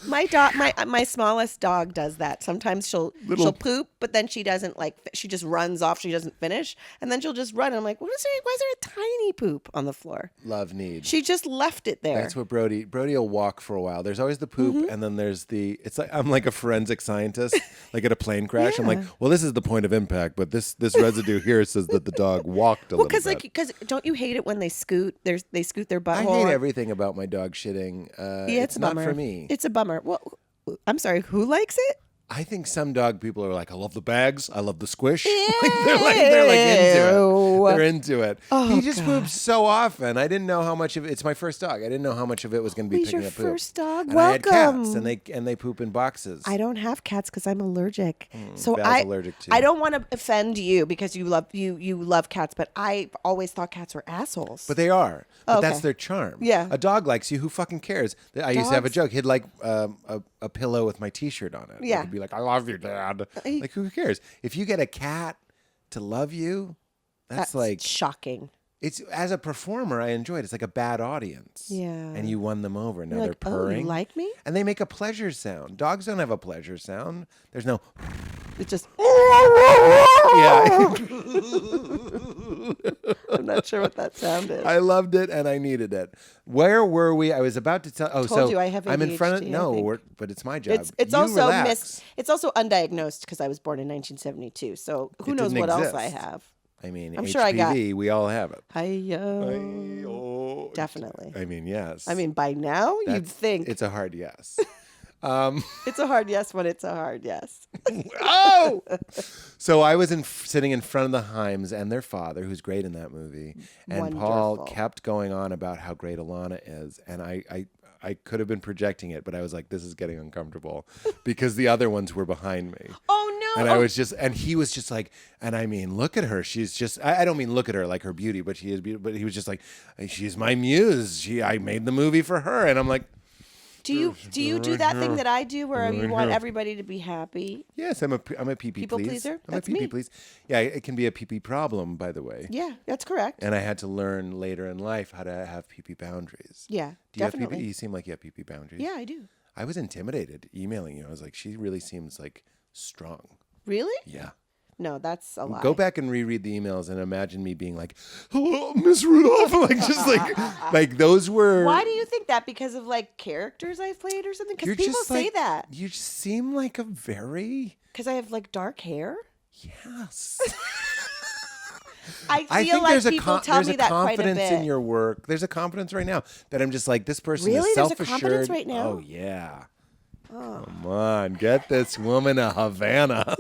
My dog, my smallest dog does that. Sometimes she'll poop, but then she doesn't she just runs off. She doesn't finish, and then she'll just run. And I'm like, why is there a tiny poop on the floor? Love need. She just left it there. That's what Brody will walk for a while. There's always the poop, Mm-hmm. and then there's it's like I'm like a forensic scientist, like at a plane crash. I'm like, Yeah. well, this is the point of impact, but this residue here says that the dog walked a Well, little bit. because don't you hate it when they scoot? They scoot their I butthole. hate everything about my dog shitting. Yeah, it's a not bummer. for me. It's a bummer. Well, I'm sorry. Who likes it? I think some dog people are like, I love the bags, I love the squish. they're like into it. They're into it. He just poops so often. I didn't know how much of it. It's my first dog. I didn't know how much of it was going to be He's picking your up poop. first dog. And Welcome. I had cats, and they poop in boxes. I don't have cats because I'm allergic. So Val's allergic too. I don't want to offend you because you love cats, but I always thought cats were assholes. But they are. But Okay. that's their charm. Yeah. A dog likes you. Who fucking cares? I used to have a joke. He'd like a pillow with my T-shirt on it. Yeah. He'd be like, I love you, Dad. Like, who cares? If you get a cat to love you, that's like shocking. It's as a performer, I enjoy it. It's like a bad audience. Yeah. And you won them over. Now You're they're like, oh, purring. you like me? And they make a pleasure sound. Dogs don't have a pleasure sound. There's no. It's just. Yeah. I'm not sure what that sound is. I loved it and I needed it. Where were we? I was about to tell. Oh, Told so you I have I'm in front of. ADHD, I No, think. but it's my job. It's You also relax. It's also undiagnosed because I was born in 1972. So who It knows didn't what else exist. I have? I mean, I'm HPV, sure I got- we all have it. Hi-yo. Definitely. I mean, yes. I mean, by now you'd That's- think it's a hard yes. it's a hard yes when it's a hard yes. Oh! So I was sitting in front of the Himes and their father, who's great in that movie, and Paul Wonderful. kept going on about how great Alana is, and I could have been projecting it, but I was like, this is getting uncomfortable because the other ones were behind me. Oh no! And I was just, and he was just like, and I mean, look at her. She's just, I don't mean look at her like her beauty, but she is beautiful. But he was just like, she's my muse. I made the movie for her. And I'm like, do you do that thing that I do where you want everybody to be happy? yes, I'm a PP People please. pleaser? I'm That's a PP me. please. Yeah, it can be a PP problem, by the way. Yeah, that's correct. And I had to learn later in life how to have PP boundaries. Yeah, Do you definitely. have PP? You seem like you have PP boundaries. Yeah, I do. I was intimidated emailing you. I was like, she really seems like strong. Really? Yeah. No, that's a lie. Go back and reread the emails and imagine me being like, "Hello, Miss Rudolph," like just like those were. Why do you think that? Because of like characters I've played or something? Because people just say like- that. You just seem like a very Because I have like dark hair. yes. I feel I think like there's people a tell there's me a that quite a confidence bit. in your work. There's a confidence right now that I'm just like, this person Really? is There's a self-assured. confidence right now? Oh yeah. Come on, get this woman a Havana.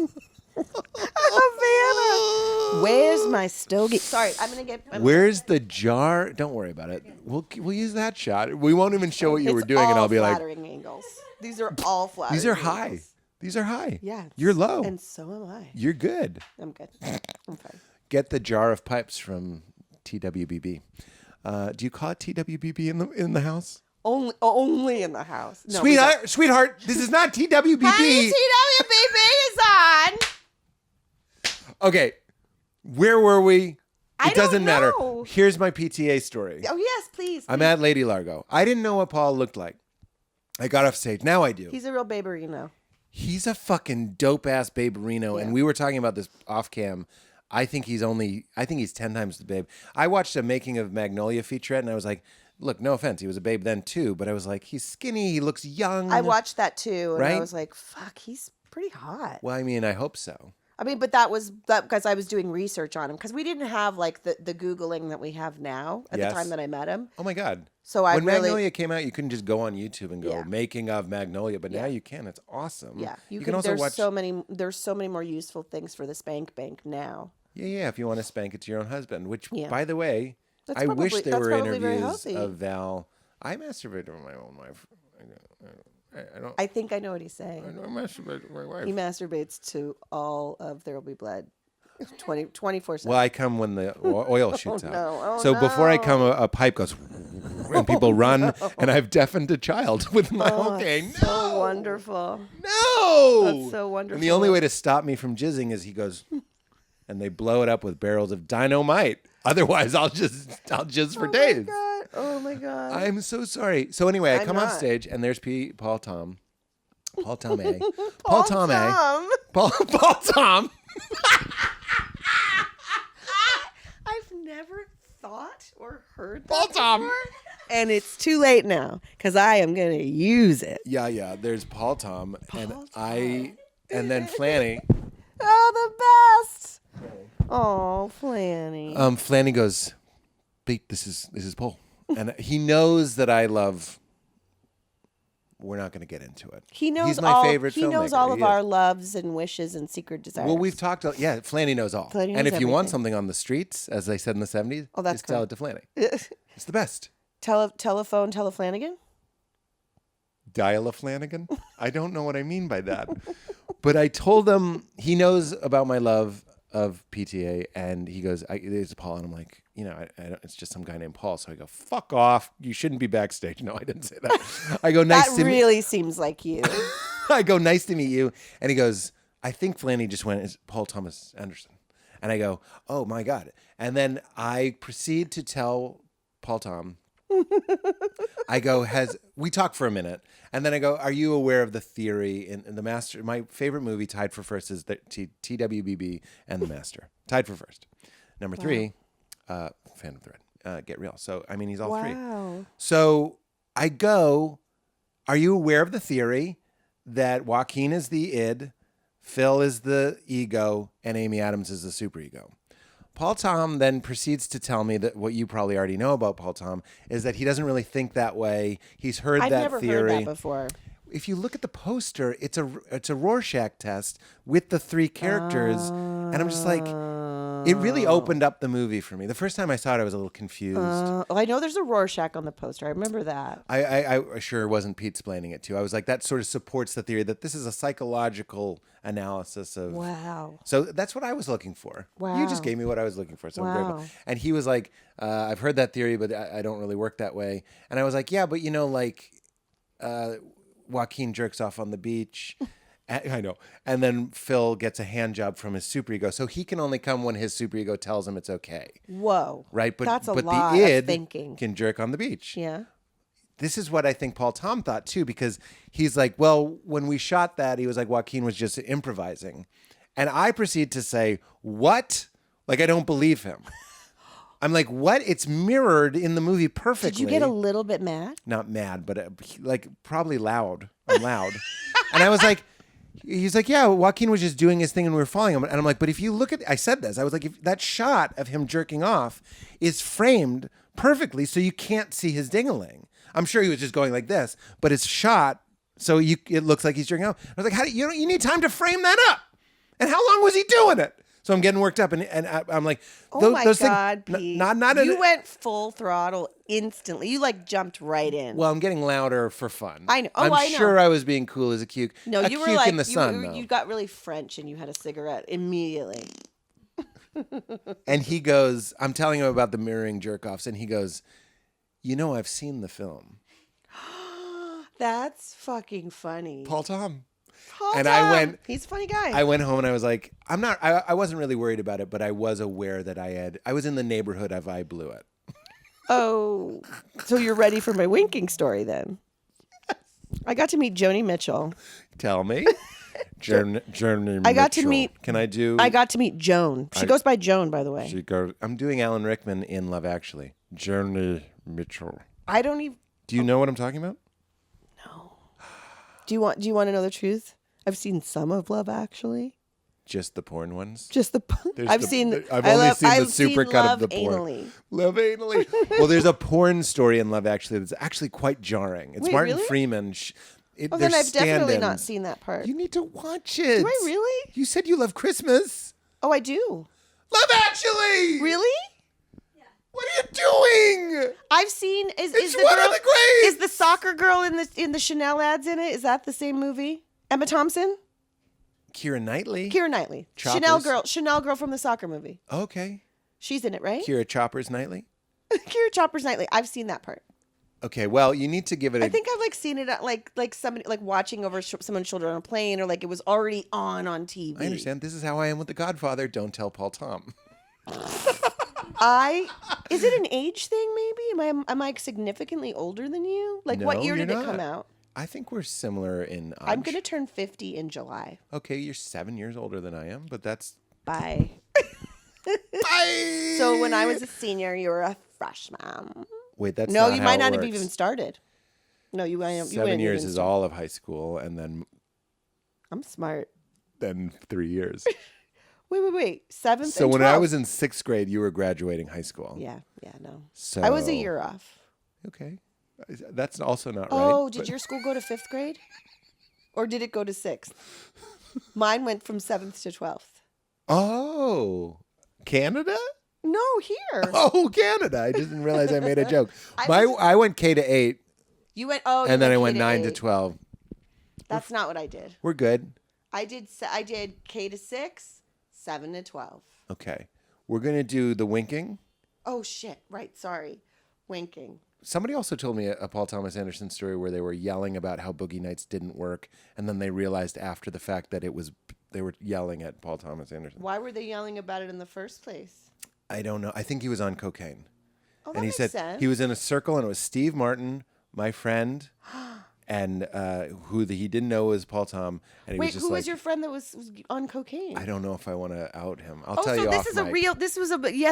Havana. Where's my stogie? Sorry, I'm gonna get. Where's the jar? Don't worry about it. We'll use that shot. We won't even show what you were doing, and I'll be like, flattering angles. These are all flattering. these are high. angles. These are high. Yeah. You're low. And so am I. You're good. I'm good. I'm fine. Get the jar of pipes from TWBB. Do you call it TWBB in the house? Only in the house. No, we don't. Sweetheart, this is not TWBB. Honey, TWBB is on. Okay, where were we? I It doesn't don't matter. know. Here's my PTA story. Oh yes, please. I'm please. at Lady Largo. I didn't know what Paul looked like. I got off stage. Now I do. He's a real baberino. He's a fucking dope ass baberino, and we were talking about this off cam. I think he's 10 times the babe. I watched a making of Magnolia featurette, and I was like, look, no offense, he was a babe then too, but I was like, he's skinny, he looks young. I watched that too, and Right? I was like, "Fuck, he's pretty hot." Well, I mean, I hope so. I mean, but that was because I was doing research on him because we didn't have like the Googling that we have now at Yes. the time that I met him. Oh my God. So I when really, Magnolia came out, you couldn't just go on YouTube and go Yeah. making of Magnolia, but now Yeah. you can. It's awesome. yeah, you can can. also There's watch. there's so many more useful things for the spank bank now. Yeah. If you want to spank it to your own husband, which, Yeah. by the way, That's I wish probably- there that's were probably very interviews healthy. of Val. I masturbate to my own wife. I don't. I think I know what he's I saying. don't masturbate to my wife. He masturbates to all of There Will Be Blood, 24/7. Well, I come when the oil shoots out. no. Oh, so before I no. come, a pipe goes, and people run, and I've deafened a child with my. Okay, no, So wonderful. no. That's so wonderful. And the only way to stop me from jizzing is he goes, and they blow it up with barrels of dynamite. Otherwise, I'll jizz for days. Oh my god. I'm so sorry. So anyway, I I'm come off not. stage, and there's Paul Tom. Paul Tom. Paul Tom. Tom. Tom. I've never thought or heard that Paul Tom. before, and it's too late now because I am gonna use it. Yeah. There's Paul Tom, and Paul and then Flanny. Oh, the best. Oh, Flanny. Flanny goes, "Pete, this is Paul," and he knows that I love we're not going to get into it. He knows He's my all. favorite He knows filmmaker. all of He is. our loves and wishes and secret desires. Well, we've talked. Yeah, Flanny knows all. Flanny And knows if you want everything. something on the streets, as they said in the 70s, Oh, that's just tell it to Flanny. It's the best. Telephone, Flanagan. Dial a Flanagan? I don't know what I mean by that. But I told him he knows about my love of PTA, and he goes, "It's Paul," and I'm like, it's just some guy named Paul. So I go, "Fuck off! You shouldn't be backstage." No, I didn't say that. I go, "Nice That to meet." really seems like you. I go, "Nice to meet you," and he goes, "I think Flanny just went as Paul Thomas Anderson," and I go, "Oh my God!" And then I proceed to tell Paul Tom. I go, we talk for a minute, and then I go, "Are you aware of the theory in The Master?" My favorite movie tied for first is the TWBB and The Master. Tied for first. Number 3, Phantom Thread, Get Real. So, I mean, he's all 3. Wow. So I go, "Are you aware of the theory that Joaquin is the id, Phil is the ego, and Amy Adams is the superego?" Paul Tom then proceeds to tell me that what you probably already know about Paul Tom is that he doesn't really think that way. He's heard I've that never theory. heard that before. If you look at the poster, it's a Rorschach test with the 3 characters, and I'm just like, it really opened up the movie for me. The first time I saw it, I was a little confused. I know there's a Rorschach on the poster. I remember that. I sure wasn't Pete explaining it too. I was like, that sort of supports the theory that this is a psychological analysis of. Wow. So that's what I was looking for. Wow. You just gave me what I was looking for. So I'm Wow. grateful. And he was like, I've heard that theory, but I don't really work that way. And I was like, yeah, but Joaquin jerks off on the beach. I know. And then Phil gets a hand job from his superego. So he can only come when his superego tells him it's okay. Whoa. Right? But That's a but lot the of id thinking. can jerk on the beach. Yeah. This is what I think Paul Tom thought too, because he's like, well, when we shot that, he was like, Joaquin was just improvising. And I proceed to say, what? Like, I don't believe him. I'm like, what? It's mirrored in the movie perfectly. Did you get a little bit mad? Not mad, but like probably loud. I'm loud. And I was like, he's like, yeah, Joaquin was just doing his thing and we were following him. And I'm like, but if you look at, I said this, I was like, if that shot of him jerking off is framed perfectly so you can't see his ding-a-ling. I'm sure he was just going like this, but it's shot so it looks like he's jerking off. I was like, how do you need time to frame that up? And how long was he doing it? So I'm getting worked up, and I'm like, Oh my those God, things, Pete. not You went full throttle instantly. You like jumped right in. Well, I'm getting louder for fun. I know. Oh, I'm I know. sure I was being cool as a cuke. No, a you were cuke like in the sun, though. you got really French and you had a cigarette immediately. And he goes, I'm telling him about the mirroring jerk-offs, and he goes, I've seen the film. That's fucking funny. Paul Tom. Paul and Tom. I went. He's a funny guy. I went home and I was like, I wasn't really worried about it, but I was aware that I was in the neighborhood of I blew it. Oh, so you're ready for my winking story then? I got to meet Joni Mitchell. Tell me. Journey I got to Mitchell. meet- Can I do? I got to meet Joan. She goes by Joan, by the way. I'm doing Alan Rickman in Love Actually. Journey Mitchell. I don't even. Do you know what I'm talking about? Do you want to know the truth? I've seen some of Love Actually. Just the porn ones. Just the. There's I've the- seen. I've I only love, seen the I've super seen cut Love of the porn. Anally. Love anally. Well, there's a porn story in Love Actually that's actually quite jarring. It's Wait, Martin really? Freeman. Oh, then I've definitely stand-ins. not seen that part. You need to watch it. Do I really? You said you love Christmas. Oh, I do. Love Actually. Really? What are you doing? I've seen. Is It's the one girl, of the greats. Is the soccer girl in the Chanel ads in it? Is that the same movie? Emma Thompson, Keira Knightley. Keira Knightley, Choppers. Chanel girl from the soccer movie. Okay. She's in it, right? Keira Choppers Knightley. Keira Choppers Knightley. I've seen that part. Okay. Well, you need to give it a. I think I've seen it at like somebody like watching over someone's shoulder on a plane, or like it was already on TV. I understand. This is how I am with The Godfather. Don't tell Paul Tom. Is it an age thing? Maybe am I significantly older than you? Like what No, year you're did it not. come out? I think we're similar in age. I'm gonna turn 50 in July. Okay, you're 7 years older than I am, but that's. Bye. Bye. So when I was a senior, you were a freshman. Wait, that's No, not you how might it not have works. even started. No, you might have. 7 years is all of high school, and I'm smart. then 3 years. Wait. 7th. So and when I 12th. was in 6th grade, you were graduating high school. Yeah, no. So I was a year off. Okay. That's also not right. Oh, did your school go to 5th grade? Or did it go to 6th? Mine went from 7th to 12th. Oh, Canada? No, here. Oh, Canada. I just didn't realize I made a joke. I went K to 8. You went, and then I went K 9 to 8. 12. That's not what I did. We're good. I did K to 6, 7 to 12. Okay. We're going to do the winking. Oh, shit. Right. Sorry. Winking. Somebody also told me a Paul Thomas Anderson story where they were yelling about how Boogie Nights didn't work. And then they realized after the fact that they were yelling at Paul Thomas Anderson. Why were they yelling about it in the first place? I don't know. I think he was on cocaine. Oh, that and he makes said sense. he was in a circle and it was Steve Martin, my friend, and he didn't know was Paul Tom. And he Wait, was just who like, was your friend that was on cocaine? I don't know if I want to out him. I'll Oh, tell so you this off is mic.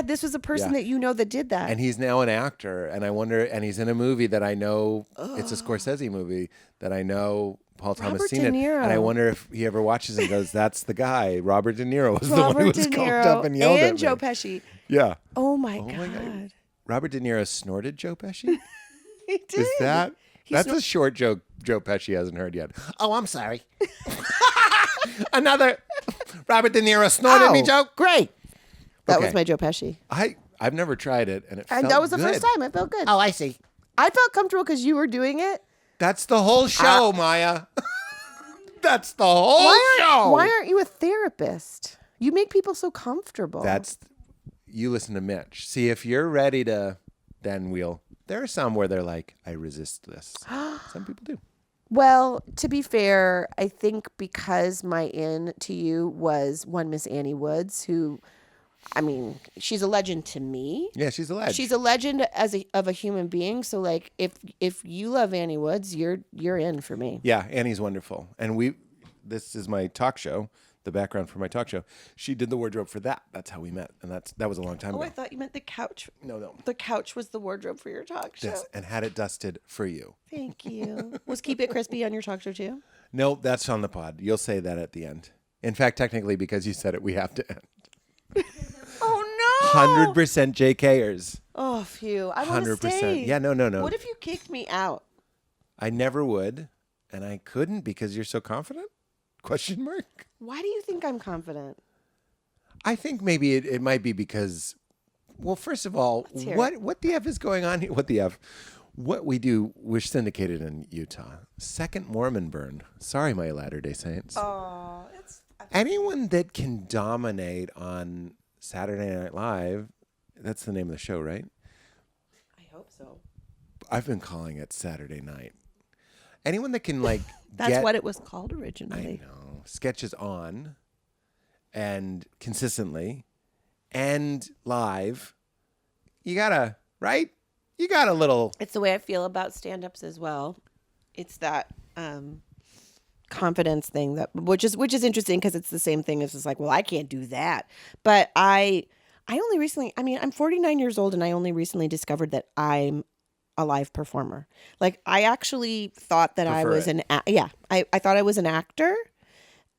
this was a person Yeah. that you know that did that. And he's now an actor, and I wonder, and he's in a movie that I know, it's a Scorsese movie that I know Paul Thomas Robert seen De it, Niro. and I wonder if he ever watches and goes, "That's the guy." Robert De Niro was the one who Robert was De coked Niro up and yelled at and me. Joe Pesci. Yeah. Oh my my god. God. Robert De Niro snorted Joe Pesci. He did. Is that? He That's snor- a short joke Joe Pesci hasn't heard yet. Oh, I'm sorry. Another Robert De Niro snorted me joke. Great. That Okay. was my Joe Pesci. I've never tried it, and it felt And that was the good. first time. It felt good. Oh, I see. I felt comfortable because you were doing it. That's the whole show, Maya. That's the whole show. Why aren't you a therapist? You make people so comfortable. You listen to Mitch. See, if you're ready to, then there are some where they're like, I resist this. Some people do. Well, to be fair, I think because my in to you was one Miss Annie Woods, who, I mean, she's a legend to me. Yeah, she's a legend. She's a legend of a human being. So, like, if you love Annie Woods, you're in for me. Yeah, Annie's wonderful. And this is my talk show, the background for my talk show. She did the wardrobe for that. That's how we met. And that was a long time Oh, ago. I thought you meant the couch. No. The couch was the wardrobe for your talk show. Yes, and had it dusted for you. Thank you. Was Keep It Crispy on your talk show too? No, that's on the pod. You'll say that at the end. In fact, technically, because you said it, we have to end. Oh no! 100% JKers. Oh, phew! I want to 100%. stay. Yeah, no. What if you kicked me out? I never would, and I couldn't because you're so confident? Question mark? Why do you think I'm confident? I think maybe it might be because, well, first of all, Let's hear what the F is going on here? What the F? What we do, we're syndicated in Utah. Second Mormon burn. Sorry, my Latter-day Saints. Oh, it's. Anyone that can dominate on Saturday Night Live, that's the name of the show, right? I hope so. I've been calling it Saturday Night. Anyone that can That's what it was called originally. I know. Sketches on and consistently and live. You gotta, right? You got a little. It's the way I feel about stand-ups as well. It's that confidence thing which is interesting because it's the same thing as it's like, well, I can't do that. But I only recently, I'm 49 years old and I only recently discovered that I'm a live performer. Like I actually thought that I was I thought I was an actor,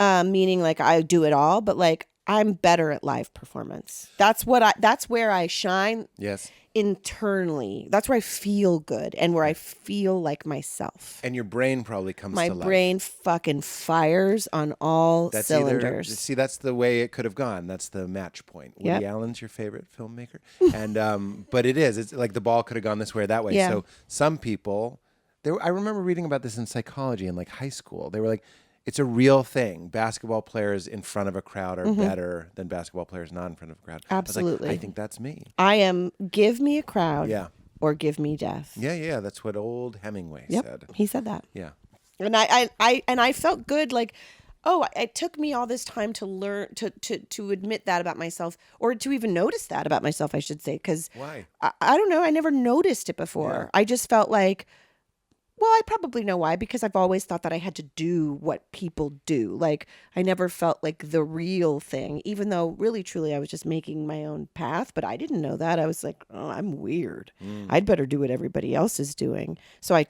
meaning like I do it all, but like I'm better at live performance. That's where I shine. Yes. Internally. That's where I feel good and where I feel like myself. And your brain probably comes to life. My brain fucking fires on all cylinders. See, that's the way it could have gone. That's the match point. Yep. Woody Allen's your favorite filmmaker. And but it's like the ball could have gone this way or that way. Yeah. So some people I remember reading about this in psychology in like high school. They were like, it's a real thing. Basketball players in front of a crowd are better than basketball players not in front of a crowd. Absolutely. I think that's me. I am give me a crowd or give me death. Yeah. That's what old Hemingway Yep. said. He said that. Yeah. And I felt good, like, oh, it took me all this time to learn to admit that about myself, or to even notice that about myself, I should say. Because why? I don't know. I never noticed it before. Yeah. I just felt like, well, I probably know why, because I've always thought that I had to do what people do. Like, I never felt like the real thing, even though really, truly, I was just making my own path. But I didn't know that. I was like, oh, I'm weird. I'd better do what everybody else is doing. So I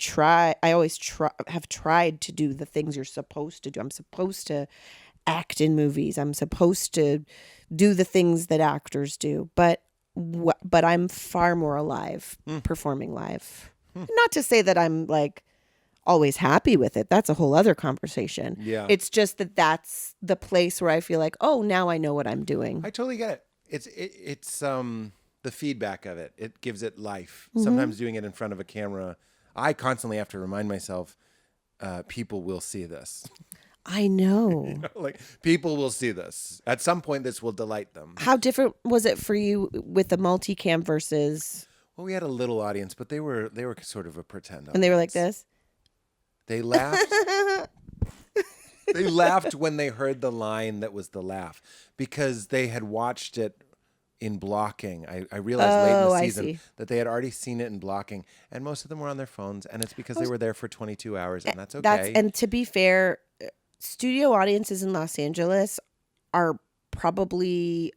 always have tried to do the things you're supposed to do. I'm supposed to act in movies. I'm supposed to do the things that actors do. But I'm far more alive performing live. Not to say that I'm like always happy with it. That's a whole other conversation. Yeah. It's just that that's the place where I feel like, oh, now I know what I'm doing. I totally get it. It's the feedback of it. It gives it life. Sometimes doing it in front of a camera, I constantly have to remind myself, people will see this. I know. Like people will see this. At some point, this will delight them. How different was it for you with the multicam versus? Well, we had a little audience, but they were sort of a pretend audience. And they were like this? They laughed. They laughed when they heard the line that was the laugh because they had watched it in blocking. I realized late in the season that they had already seen it in blocking, and most of them were on their phones, and it's because they were there for 22 hours, and that's okay. And to be fair, studio audiences in Los Angeles are probably,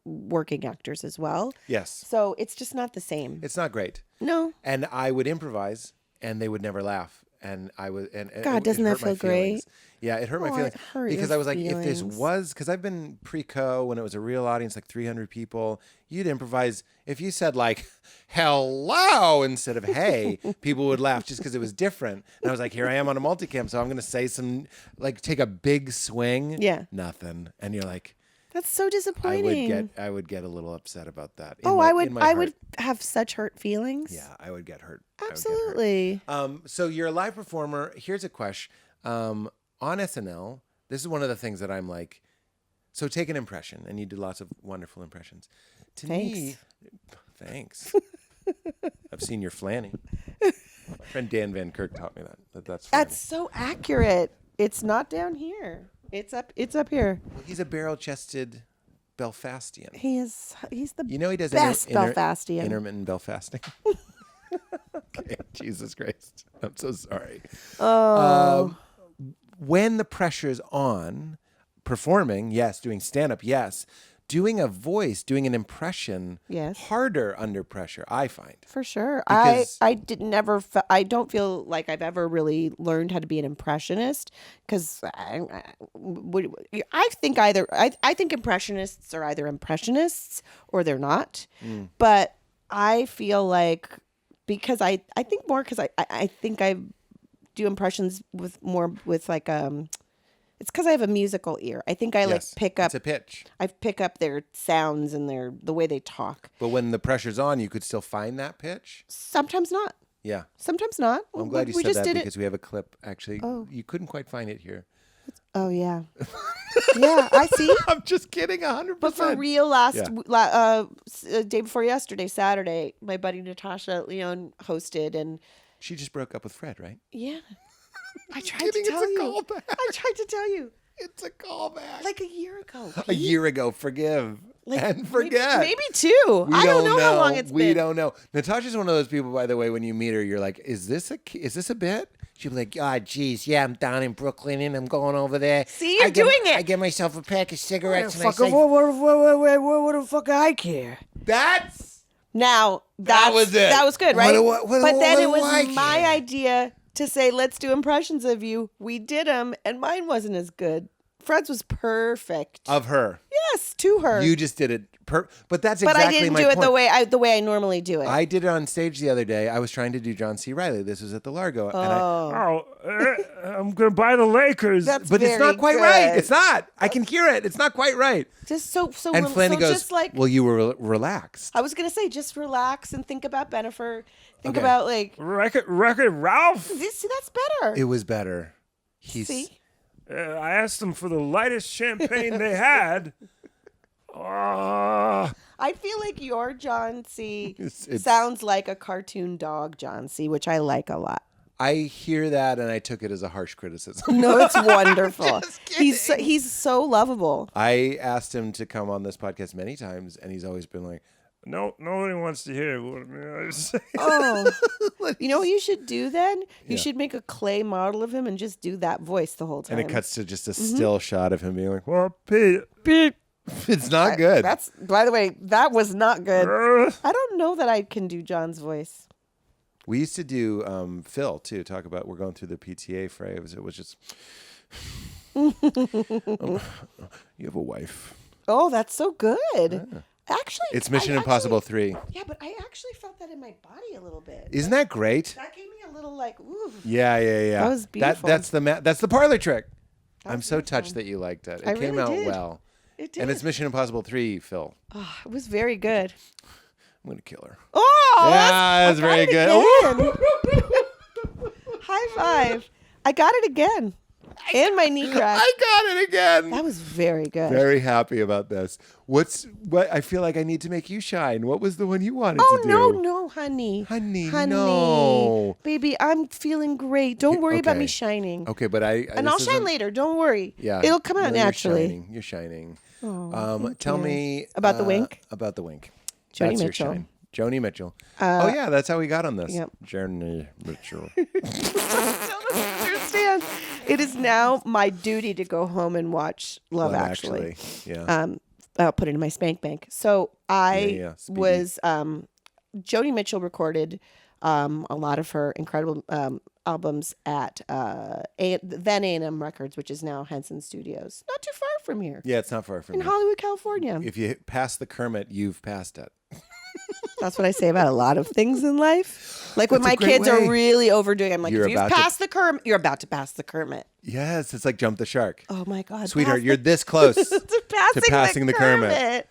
working actors as well. Yes. So it's just not the same. It's not great. No. And I would improvise, and they would never laugh. And I was, and God, doesn't that feel great? Yeah, it hurt my feelings because I was like, if this was, because I've been pre-co when it was a real audience, like 300 people, you'd improvise. If you said like, hello, instead of hey, people would laugh just because it was different. And I was like, here I am on a multicam, so I'm going to say some, like take a big swing. Yeah. Nothing. And you're like, that's so disappointing. I would get a little upset about that. I would have such hurt feelings. Yeah, I would get hurt. Absolutely. So you're a live performer. Here's a question. On SNL, this is one of the things that I'm like, so take an impression, and you do lots of wonderful impressions. To me, thanks. I've seen your flanny. My friend Dan Van Kirk taught me that. That's funny. That's so accurate. It's not down here. It's up here. Well, he's a barrel-chested Belfastian. He's the he does best Belfastian. Intermittent Belfasting. Okay, Jesus Christ. I'm so sorry. Oh. When the pressure's on, performing, yes. Doing stand-up, yes. Doing a voice, doing an impression, yes. Harder under pressure, I find. For sure. Because I don't feel like I've ever really learned how to be an impressionist because I think impressionists are either impressionists or they're not. But I feel like because I think more because I think I do impressions with like it's because I have a musical ear. I think I like pick up. It's a pitch. I pick up their sounds and the way they talk. But when the pressure's on, you could still find that pitch? Sometimes not. Yeah. Sometimes not. Well, I'm glad you said that because we have a clip. Actually, you couldn't quite find it here. Oh, yeah. Yeah, I see. I'm just kidding, 100%. But for real, day before yesterday, Saturday, my buddy Natasha Leon hosted and... She just broke up with Fred, right? Yeah. I tried to tell you. I tried to tell you. It's a callback. Like a year ago. A year ago. Forgive and forget. Maybe two. I don't know how long it's been. We don't know. Natasha's one of those people, by the way, when you meet her, you're like, is this a bit? She'll be like, oh, geez, yeah, I'm down in Brooklyn and I'm going over there. See, you're doing it. I get myself a pack of cigarettes and what the fuck I care? Now, that was it. That was good, right? But then it was my my idea to say, let's do impressions of you. We did them, and mine wasn't as good. Fred's was perfect. Of her. Yes, to her. You just did it. But that's exactly But I didn't do it point. the way I normally do it. I did it on stage the other day. I was trying to do John C. Reilly. This was at the Largo. I'm going to buy the Lakers. But it's not quite right. It's not. I can hear it. It's not quite right. Just so and Flanny goes, just like, well, you were relaxed. I was going to say, just relax and think about Bennifer. Think about like... Record Ralph. See, that's better. It was better. See? I asked them for the lightest champagne they had. I feel like your John C. sounds like a cartoon dog John C., which I like a lot. I hear that and I took it as a harsh criticism. No, it's wonderful. He's so lovable. I asked him to come on this podcast many times and he's always been like, no, nobody wants to hear what I say. Oh, you know what you should do then? You should make a clay model of him and just do that voice the whole time. And it cuts to just a still shot of him being like, well, Pete. It's not good. By the way, that was not good. I don't know that I can do John's voice. We used to do Phil too. Talk about we're going through the PTA phrase. It was just, you have a wife. Oh, that's so good. Yeah. Actually, It's Mission Impossible 3. Yeah, but I actually felt that in my body a little bit. Isn't that great? That gave me a little like, ooh. Yeah. That was beautiful. That's the parlor trick. I'm was so beautiful. touched that you liked it. It I came really out did. well. It did. And it's Mission Impossible 3, Phil. Oh, it was very good. I'm going to kill her. Oh, Yeah, that's very good. High five. I got it again. And my knee cracked. I got it again. That was very good. Very happy about this. What I feel like I need to make you shine. What was the one you wanted Oh, to do? no, honey. Honey, no. Baby, I'm feeling great. Don't worry about me Okay. shining. Okay, but And I'll shine later. Don't worry. Yeah. It'll come out No, naturally. You're shining. Oh, Tell you. me About the wink? About the wink. Joni That's your Mitchell. shine. Joni Mitchell. Oh yeah, that's how we got on this. Yep. Joni Mitchell. Don't understand. It is now my duty to go home and watch Love Actually. Yeah. I'll put it in my spank bank. So I Yeah, speedy. was Joni Mitchell recorded a lot of her incredible albums at then A&M Records, which is now Henson Studios, not too far from here Yeah, it's not far from in here. Hollywood, California. If you pass the Kermit, you've passed it. That's what I say about a lot of things in life. Like when That's a my great kids way. are really overdoing it, I'm like, You're if you've about to- passed the Kermit, you're about to pass the Kermit. Yes, it's like jump the shark. Oh my God. Sweetheart, pass you're this close. to passing the Kermit.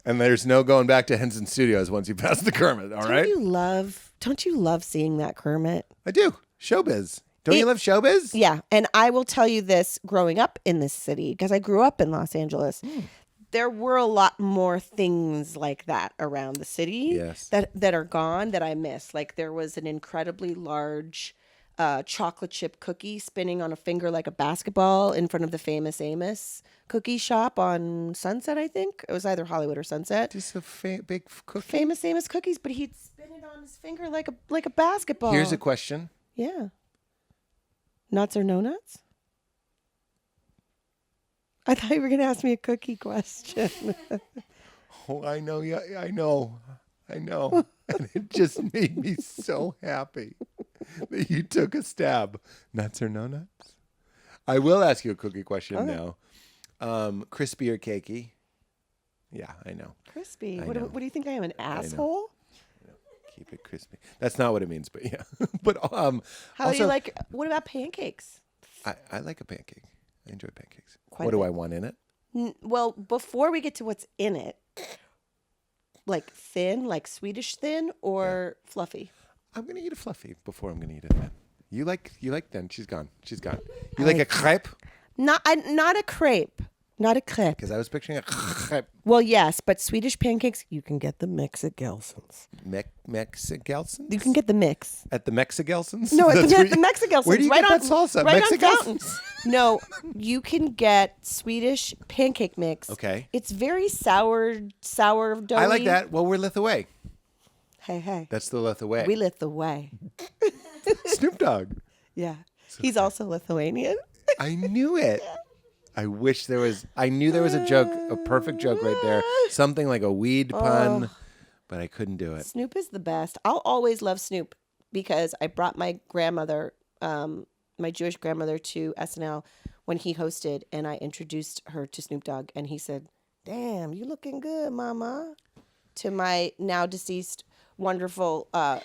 And there's no going back to Henson Studios once you pass the Kermit, all right? Don't you love seeing that Kermit? I do. Showbiz. Don't you love showbiz? Yeah. And I will tell you this, growing up in this city, because I grew up in Los Angeles, there were a lot more things like that around the city Yes. that are gone that I miss. Like there was an incredibly large chocolate chip cookie spinning on a finger like a basketball in front of the Famous Amos cookie shop on Sunset, I think. It was either Hollywood or Sunset. Just a big cookie. Famous Amos cookies, but he'd spin it on his finger like a basketball. Here's a question. Yeah. Nuts or no nuts? I thought you were going to ask me a cookie question. Oh, I know. Yeah, I know. And it just made me so happy that you took a stab. Nuts or no nuts? I will ask you a cookie question now. Crispy or cakey? Yeah, I know. Crispy. I What know. do you think I am, an asshole? Keep it crispy. That's not what it means, but yeah. But How do also, you like, what about pancakes? I like a pancake. I enjoy pancakes. Quite What a do bit. I want in it? Well, before we get to what's in it, like thin, like Swedish thin or fluffy? I'm gonna eat a fluffy before I'm gonna eat it. You like then? She's gone. You like a crepe? Not a crepe. Not a crepe. Because I was picturing a crepe. Well, yes, but Swedish pancakes, you can get the mix at Gelson's. Mexigelsons? You can get the mix. At the Mexigelsons? No, at That's the where you- Mexigelsons. Where do you right get on, that salsa? Right on Mexigelsons? Fountains. No, you can get Swedish pancake mix. Okay. It's very sour doughy. I like that. Well, we're Lithuania. Hey. That's the Lithuania. We lit the way. Snoop Dogg. Yeah. He's also Lithuanian. I knew it. I knew there was a joke, a perfect joke right there. Something like a weed pun, but I couldn't do it. Snoop is the best. I'll always love Snoop because I brought my grandmother, my Jewish grandmother, to SNL when he hosted, and I introduced her to Snoop Dogg, and he said, "Damn, you looking good, mama," to my now deceased wonderful Well,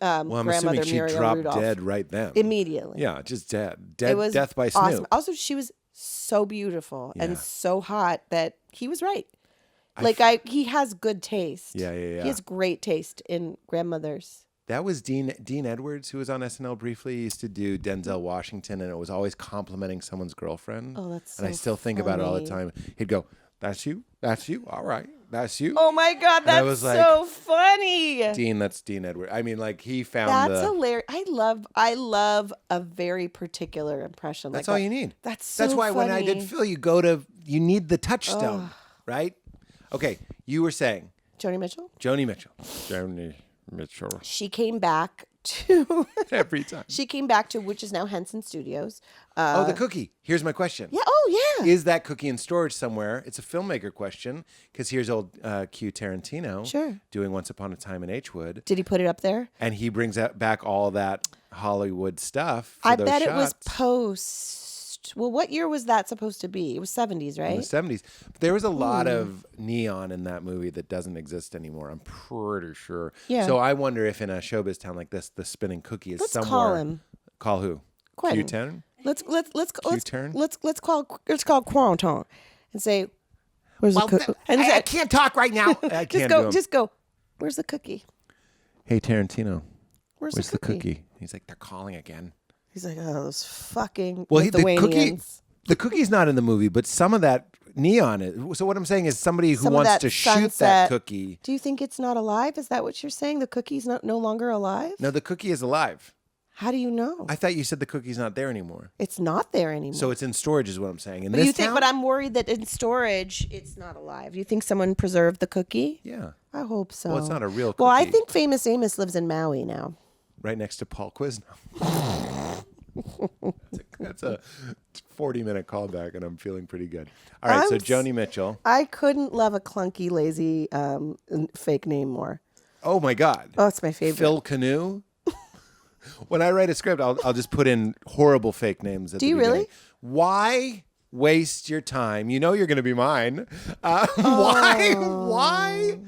I'm grandmother assuming she Muriel dropped Rudolph. dead right then. Immediately. Yeah, just dead. It was Death by Snoop. awesome. Also, she was so beautiful Yeah. and so hot that he was right. He has good taste. Yeah. He has great taste in grandmothers. That was Dean Edwards, who was on SNL briefly. He used to do Denzel Washington, and it was always complimenting someone's girlfriend. Oh, that's And I so still think about it all the funny. time. He'd go, "That's you? That's you? All right. That's you?" Oh my God, I that's was like, so funny. Dean, that's Dean Edwards. I mean, like, he found That's hilarious. I love a very particular impression. That's like all that. you need. That's so That's why when I did funny. Phil, you need the touchstone, right? Okay, you were saying Joni Mitchell. Joni Mitchell. Joni Mitchell. She came back to Every time. which is now Henson Studios. Oh, the cookie. Here's my question. Yeah. Oh yeah. Is that cookie in storage somewhere? It's a filmmaker question because here's old Q Tarantino Sure. doing Once Upon a Time in H-Wood. Did he put it up there? And he brings back all that Hollywood stuff. For I those bet it was shots. post watched. Well, what year was that supposed to be? It was 70s, right? In the 70s. There was a lot of neon in that movie that doesn't exist anymore. I'm pretty sure. Yeah. So I wonder if in a showbiz town like this, the spinning cookie is Let's somewhere. call him. Call who? Quentin. Q10? Let's Q-turn? call Quentin and say, "Where's the cookie?" And I can't talk right now. I can't just go. Where's the cookie? Hey, Tarantino. Where's the cookie? He's like, they're calling again. He's like, oh, those fucking Well, Lithuanians. the cookie's not in the movie, but some of that neon is. So what I'm saying is somebody who Some of wants that to shoot that sunset. cookie. Do you think it's not alive? Is that what you're saying? The cookie's no longer alive? No, the cookie is alive. How do you know? I thought you said the cookie's not there anymore. It's not there anymore. So it's in storage is what I'm saying. In but this you think, town? but I'm worried that in storage it's not alive. You think someone preserved the cookie? Yeah. I hope so. Well, it's not a real cookie. Well, I think Famous Amos lives in Maui now. Right next to Paul Quizno. That's a 40-minute callback, and I'm feeling pretty good. All right, so Joni Mitchell. I couldn't love a clunky, lazy fake name more. Oh, my God. Oh, it's my favorite. Phil Canoe. When I write a script, I'll just put in horrible fake names at the beginning. Do you really? Why waste your time? You know you're going to be mine. Why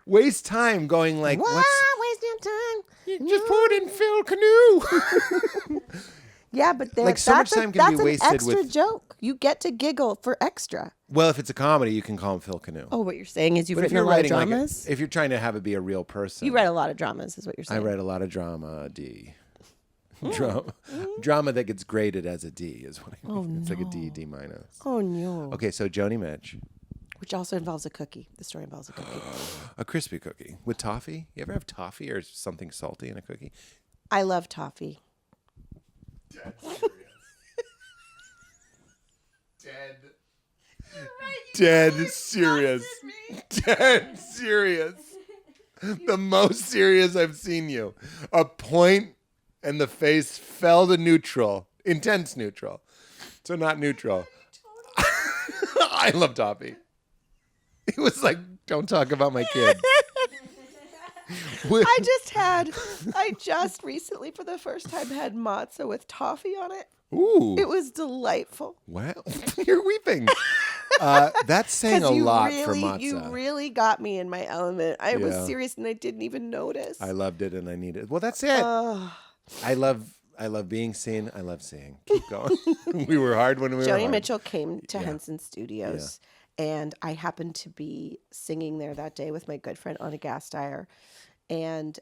waste time going like, Why what's... waste your time? You just put in Phil Canoe. Yeah, but Like, so much time can be wasted that's an extra with- joke. You get to giggle for extra. Well, if it's a comedy, you can call him Phil Canoe. Oh, what you're saying is you've But if written you're a lot of writing like dramas? if you're trying to have it be a real person, You write a lot of dramas, is what you're I saying. write a lot of drama. D. Drama that gets graded as a D is what I mean. It's like a D minus. Oh, no. Okay, so Joni Mitch, Which also involves a cookie. The story involves a cookie. a crispy cookie with toffee. You ever have toffee or something salty in a cookie? I love toffee. Dead serious. Dead serious. The most serious I've seen you. A point and the face fell to neutral. Intense neutral. So not neutral. I love toffee. It was like, don't talk about my kid. I just recently, for the first time, had matzo with toffee on it. Ooh. It was delightful. Wow. You're weeping. That's saying a lot for matzah. You really got me in my element. I was Yeah. serious and I didn't even notice. I loved it and I needed it. Well, that's it. I love being seen. I love seeing. Keep going. We were hard when we were Joni hard. Mitchell came to Henson Studios, and I happened to be singing there that day with my good friend Anna Gasteyer, and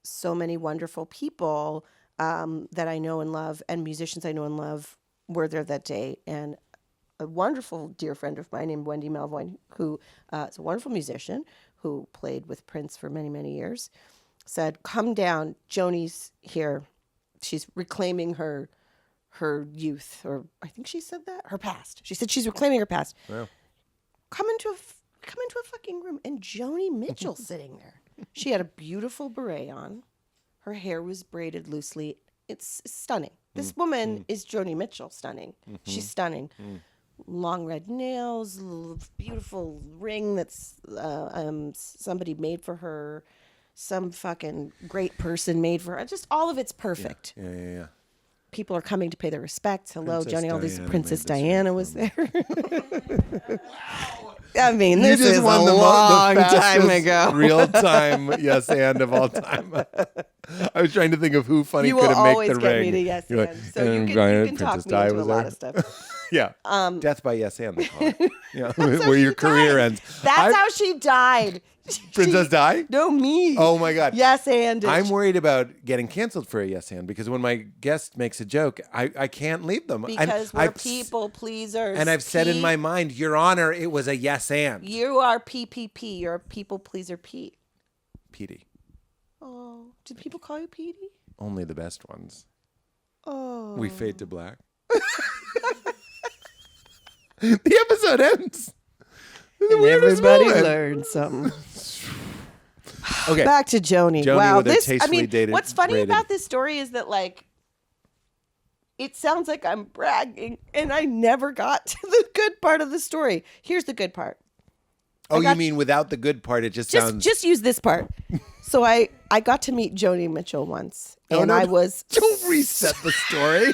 so many wonderful people that I know and love, and musicians I know and love, were there that day. And a wonderful dear friend of mine named Wendy Melvoin, who is a wonderful musician who played with Prince for many, many years, said, "Come down, Joni's here. She's reclaiming her youth," or I think she said that, her past. She said she's reclaiming her past. Wow. Come into a fucking room, and Joni Mitchell's sitting there. She had a beautiful beret on. Her hair was braided loosely. It's stunning. This woman is Joni Mitchell, stunning. She's stunning. Long red nails, beautiful ring that's somebody made for her. Some fucking great person made for her. Just all of it's perfect. Yeah. People are coming to pay their respects. Hello, Princess Joni. All these Diana Princess made this Diana ring was for me. there. I mean, this You just is a won the long time fastest ago. real time yes and of all time. I was trying to think of who funny You could will have made always the get ring. me to yes You're and. like, So you can talk Princess me Di into a was lot there. of stuff. Yeah. Death by yes and they call it. Yeah. That's how Where your she career died. ends. That's how she died. Princess Di? No, me. Oh my God. Yes, and I'm worried about getting canceled for a yes and because when my guest makes a joke, I can't leave them. because we're people pleasers. And I've said in my mind, Your Honor, it was a yes and. You are PPP. You're a people pleaser, Pete. Petey. Oh, did people call you Petey? Only the best ones. Oh, We fade to black. The episode ends. The weirdest everybody moment. learned something. Okay. Back to Joni. Joni Wow, with her this. I tastefully mean, dated- what's funny rated. about this story is that like, it sounds like I'm bragging, and I never got to the good part of the story. Here's the good part. Oh, you got- mean without the good part, it just sounds... Just use this part. So I got to meet Joni Mitchell once, Oh, and no, I was Don't reset the story.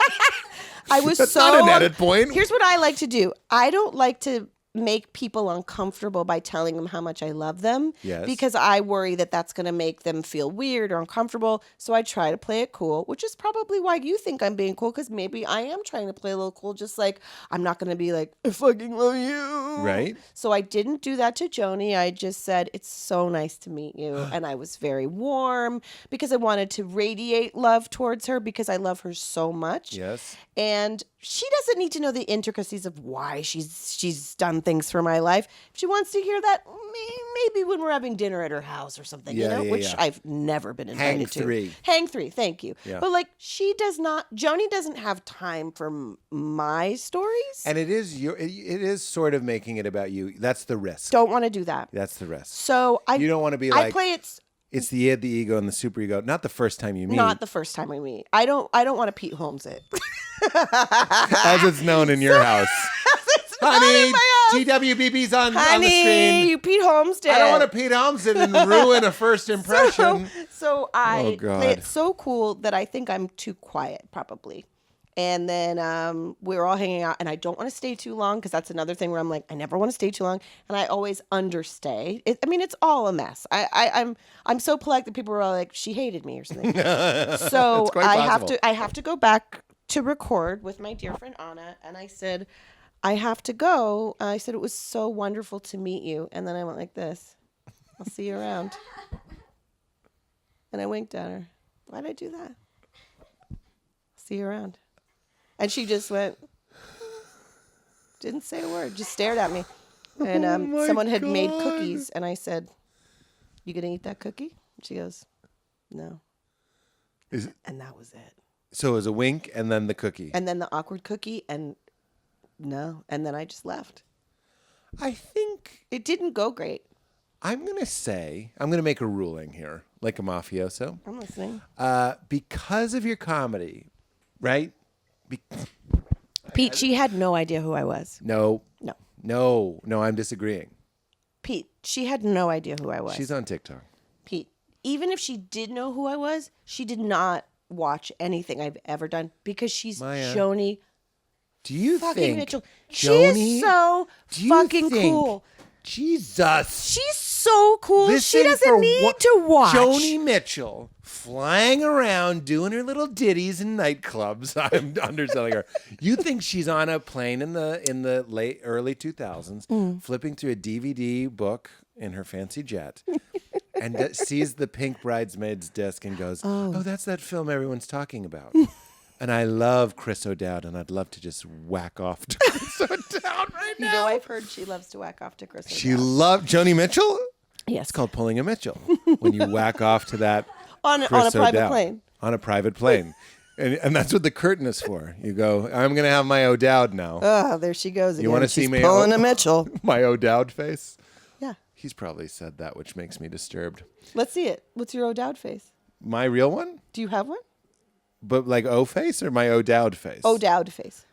I was That's so not an edit point. Here's what I like to do. I don't like to make people uncomfortable by telling them how much I love them. Yes. Because I worry that that's going to make them feel weird or uncomfortable. So I try to play it cool, which is probably why you think I'm being cool, because maybe I am trying to play a little cool, just like I'm not going to be like, I fucking love you. Right. So I didn't do that to Joni. I just said, it's so nice to meet you. And I was very warm because I wanted to radiate love towards her because I love her so much. Yes. And she doesn't need to know the intricacies of why she's done things for my life. If she wants to hear that, maybe when we're having dinner at her house or something, which I've never been invited to. Hang three, thank you. Yeah. But like, Joni doesn't have time for my stories. And it is sort of making it about you. That's the risk. Don't want to do that. That's the risk. So you don't want to be I like, play it. it's the id, the ego, and the superego. Not the first time you meet. Not the first time we meet. I don't want to Pete Holmes it. As it's known in your house. Honey, TWBB's on the screen. You Pete Holmes did. I don't want to Pete Holmes it and ruin a first impression. So I God. play it so cool that I think I'm too quiet, probably. And then we were all hanging out, and I don't want to stay too long because that's another thing where I'm like, I never want to stay too long, and I always understay. It's all a mess. I'm so polite that people were all like, she hated me or something. So I have to go back to record with my dear friend Anna, and I said, I have to go. I said, it was so wonderful to meet you. And then I went like this. I'll see you around. And I winked at her. Why'd I do that? See you around. And she just went, didn't say a word, just stared at me. And someone had made cookies. And I said, you going to eat that cookie? And she goes, no. And that was it. So it was a wink and then the cookie. And then the awkward cookie and no. And then I just left. I think it didn't go great. I'm going to make a ruling here, like a mafioso. I'm listening. Because of your comedy, right? Pete, she had no idea who I was. No, I'm disagreeing. Pete, she had no idea who I was. She's on TikTok. Pete, even if she did know who I was, she did not watch anything I've ever done because she's Joni. Do you fucking think Mitchell? Joni, she is so fucking cool. Jesus. She's so cool. Listen, she doesn't need to watch. Joni Mitchell flying around doing her little ditties in nightclubs. I'm underselling her. You think she's on a plane in the early 2000s, flipping through a DVD book in her fancy jet, and sees the pink Bridesmaids disc and goes, "Oh, that's that film everyone's talking about." And I love Chris O'Dowd, and I'd love to just whack off to Chris O'Dowd right now. You know, I've heard she loves to whack off to Chris O'Dowd. She loved Joni Mitchell? Yes. It's called pulling a Mitchell. When you whack off to that on a private O'Dowd. plane. On a private plane. And that's what the curtain is for. You go, I'm going to have my O'Dowd now. Oh, there she goes again. You want to see me pulling a Mitchell. My O'Dowd face? Yeah. He's probably said that, which makes me disturbed. Let's see it. What's your O'Dowd face? My real one? Do you have one? But like O face or my O'Dowd face? O'Dowd face.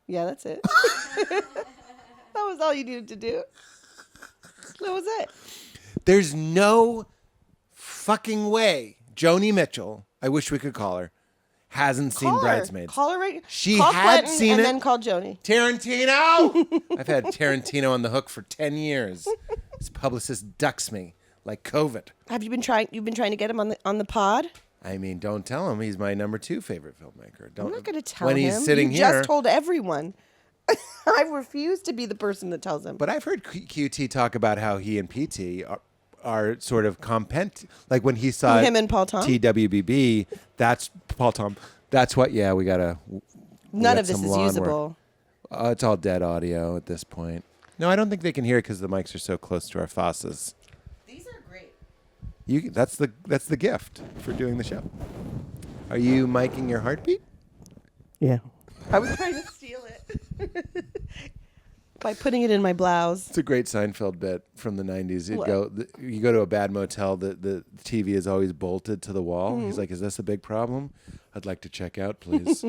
Yeah, that's it. That was all you needed to do. That was it. There's no fucking way Joni Mitchell, I wish we could call her, hasn't seen Bridesmaids. Call her right. She call had Quentin seen and it. then call Joni. Tarantino! I've had Tarantino on the hook for 10 years. His publicist ducks me like COVID. Have you been trying? You've been trying to get him on the pod? I mean, don't tell him he's my number 2 favorite filmmaker. I'm not going to tell when him. He's sitting you here. just told everyone. I refuse to be the person that tells him. But I've heard QT talk about how he and PT are sort of like when he saw him and Paul Tom? TWBB, that's Paul Tom. That's what, we got to. None of this is usable. It's all dead audio at this point. No, I don't think they can hear it because the mics are so close to our faces. These are great. That's the gift for doing the show. Are you miking your heartbeat? Yeah. I was trying to steal it by putting it in my blouse. It's a great Seinfeld bit from the 90s. You go to a bad motel, the TV is always bolted to the wall. Mm-hmm. He's like, "Is this a big problem? I'd like to check out, please."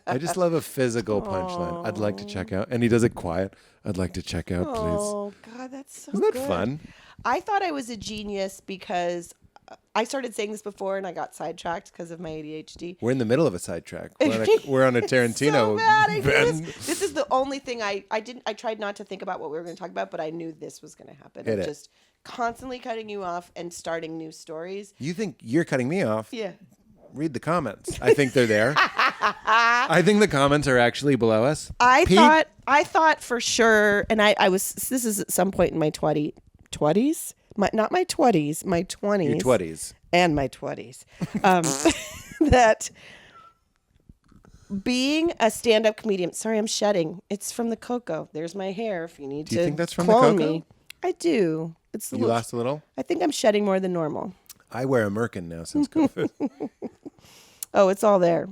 I just love a physical punchline. "I'd like to check out." And he does it quiet. "I'd like to check out, please." Oh, God, that's so Isn't that good. fun? I thought I was a genius because I started saying this before and I got sidetracked because of my ADHD. We're in the middle of a sidetrack. We're on a Tarantino. So bad. I knew bend. this is the only thing I tried not to think about what we were going to talk about, but I knew this was going to happen. Hit I'm it. just constantly cutting you off and starting new stories. You think you're cutting me off? Yeah. Read the comments. I think they're there. I think the comments are actually below us. I thought for sure, and this is at some point in my 20s, not my 20s, my 20s. Your 20s. And my 20s. That being a stand-up comedian, sorry, I'm shedding. It's from the cocoa. There's my hair if you need to. Do you think that's from the clone cocoa? me. I do. It's You lost a little? I think I'm shedding more than normal. I wear a merkin now since COVID. Oh, it's all there.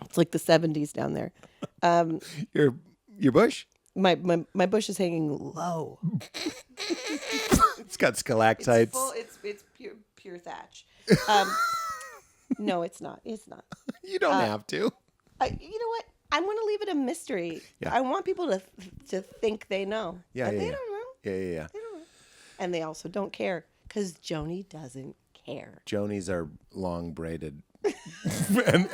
It's like the 70s down there. Your bush? My bush is hanging low. It's got stalactites. It's pure thatch. No, it's not. It's not. You don't have to. You know what? I'm going to leave it a mystery. Yeah. I want people to think they know. Yeah, But yeah, they yeah. don't know. Yeah. They don't know. And they also don't care because Joni doesn't care. Joni's are long braided.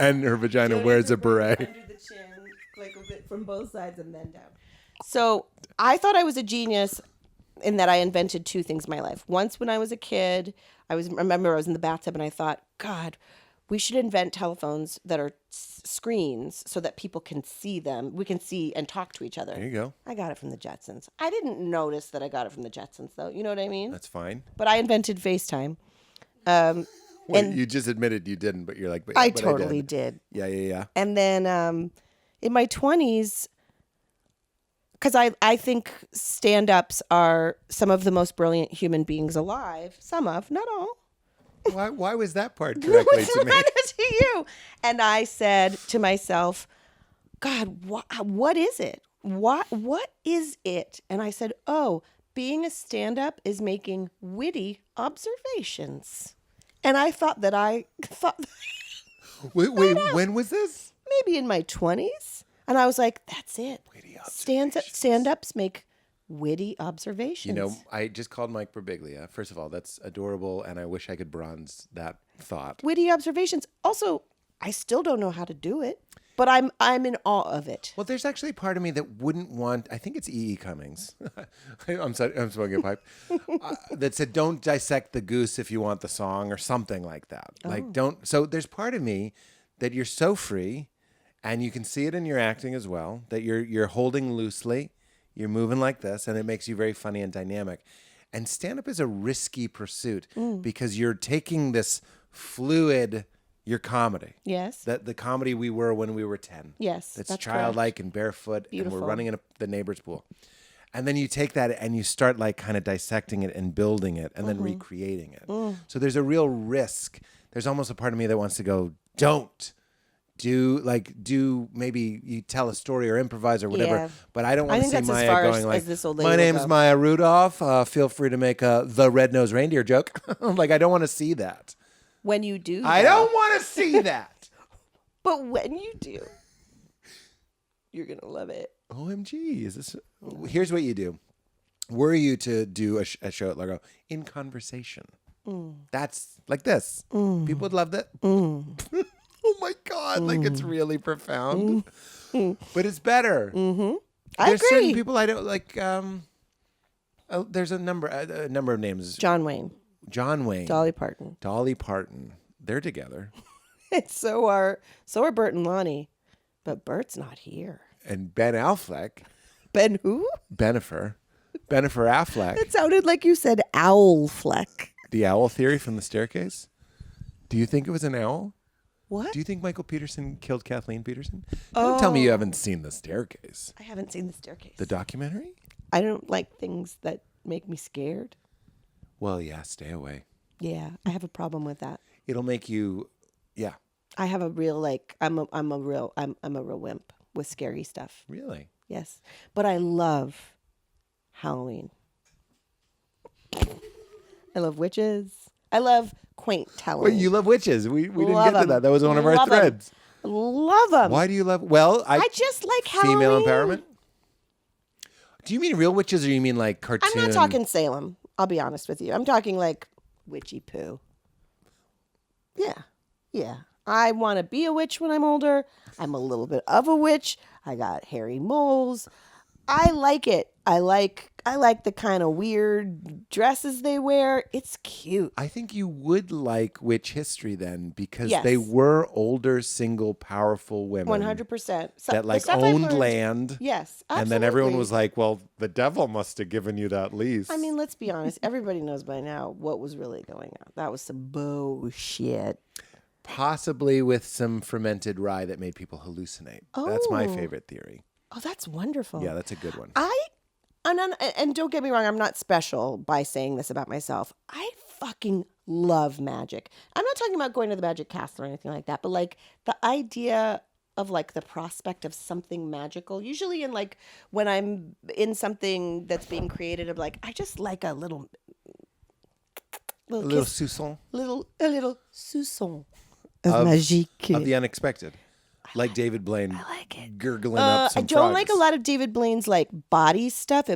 and her vagina wears a beret. Under the chin, like a bit from both sides and then down. So I thought I was a genius in that I invented two things in my life. Once when I was a kid, I remember I was in the bathtub and I thought, God, we should invent telephones that are screens so that people can see them. We can see and talk to each other. There you go. I got it from the Jetsons. I didn't notice that I got it from the Jetsons, though. You know what I mean? That's fine. But I invented FaceTime. Wait, And- you just admitted you didn't, but you're like, but I but totally did. did. Yeah. And then in my 20s, because I think stand-ups are some of the most brilliant human beings alive. Some of, not all. Why was that part directly to me? To you. And I said to myself, God, what is it? What is it? And I said, oh, being a stand-up is making witty observations. And I thought. Wait, when was this? Maybe in my 20s. And I was like, that's it. Witty Stand-ups make witty observations. You know, I just called Mike Birbiglia. First of all, that's adorable, and I wish I could bronze that thought. Witty observations. Also, I still don't know how to do it, but I'm in awe of it. Well, there's actually part of me that wouldn't want. I think it's E.E. Cummings. I'm smoking a pipe. That said, "Don't dissect the goose if you want the song," or something like that. Like, don't. So there's part of me that you're so free, and you can see it in your acting as well. That you're holding loosely, you're moving like this, and it makes you very funny and dynamic. And stand-up is a risky pursuit because you're taking this fluid. Your comedy. Yes. The comedy we were when we were 10. Yes, That's that's childlike and barefoot, Beautiful. and we're running in the neighbor's pool. And then you take that and you start like kind of dissecting it and building it and then recreating it. So there's a real risk. There's almost a part of me that wants to go, don't. Do maybe you tell a story or improvise or whatever, Yeah. but I don't want to think see that's as Maya far going as like, this old lady my will name's go. Maya Rudolph. Feel free to make the red-nosed reindeer joke. Like, I don't want to see that. When you do, I though. don't want to see that. But when you do, you're gonna love it. OMG, is this? Here's what you do. Were you to do a show at Largo in conversation? That's like this. People would love that. Oh my God, like it's really profound. But it's better. I There's certain agree. people I don't like. There's a number of names. John Wayne, John Wayne, Dolly Parton. Dolly Parton. They're together. so are Bert and Lonnie, but Bert's not here. And Ben Affleck, Ben who? Bennifer Affleck. It sounded like you said owl fleck. The owl theory from The Staircase. Do you think it was an owl? What? Do you think Michael Peterson killed Kathleen Peterson? Don't tell me you haven't seen The Staircase. I haven't seen The Staircase. The documentary? I don't like things that make me scared. Well, yeah, stay away. Yeah, I have a problem with that. It'll make you, yeah. I have a real I'm a real wimp with scary stuff. Really? Yes, but I love Halloween. I love witches. I love quaint telling. Wait, you love witches. We didn't Love get to 'em. that. That was one of our Love 'em. threads. Love them. Why do you love, well, I just like Halloween. female empowerment? Do you mean real witches or you mean like cartoon? I'm not talking Salem. I'll be honest with you. I'm talking like witchy poo. Yeah. I want to be a witch when I'm older. I'm a little bit of a witch. I got hairy moles. I like it. I like the kind of weird dresses they wear. It's cute. I think you would like witch history then, because Yes. they were older, single, powerful women 100%. that like owned land. Yes, absolutely. And then everyone was like, well, the devil must have given you that lease. I mean, let's be honest. Everybody knows by now what was really going on. That was some bullshit. Possibly with some fermented rye that made people hallucinate. That's my Oh. favorite theory. Oh, that's wonderful. Yeah, that's a good one. And don't get me wrong, I'm not special by saying this about myself. I fucking love magic. I'm not talking about going to the magic castle or anything like that, but like the idea of like the prospect of something magical. Usually in like when I'm in something that's being created, I'm like, I just like a little A little kiss, soupçon a little soupçon of magique. of the unexpected. Like David Blaine I like it. gurgling up some I don't like a frogs. lot of David Blaine's like body stuff.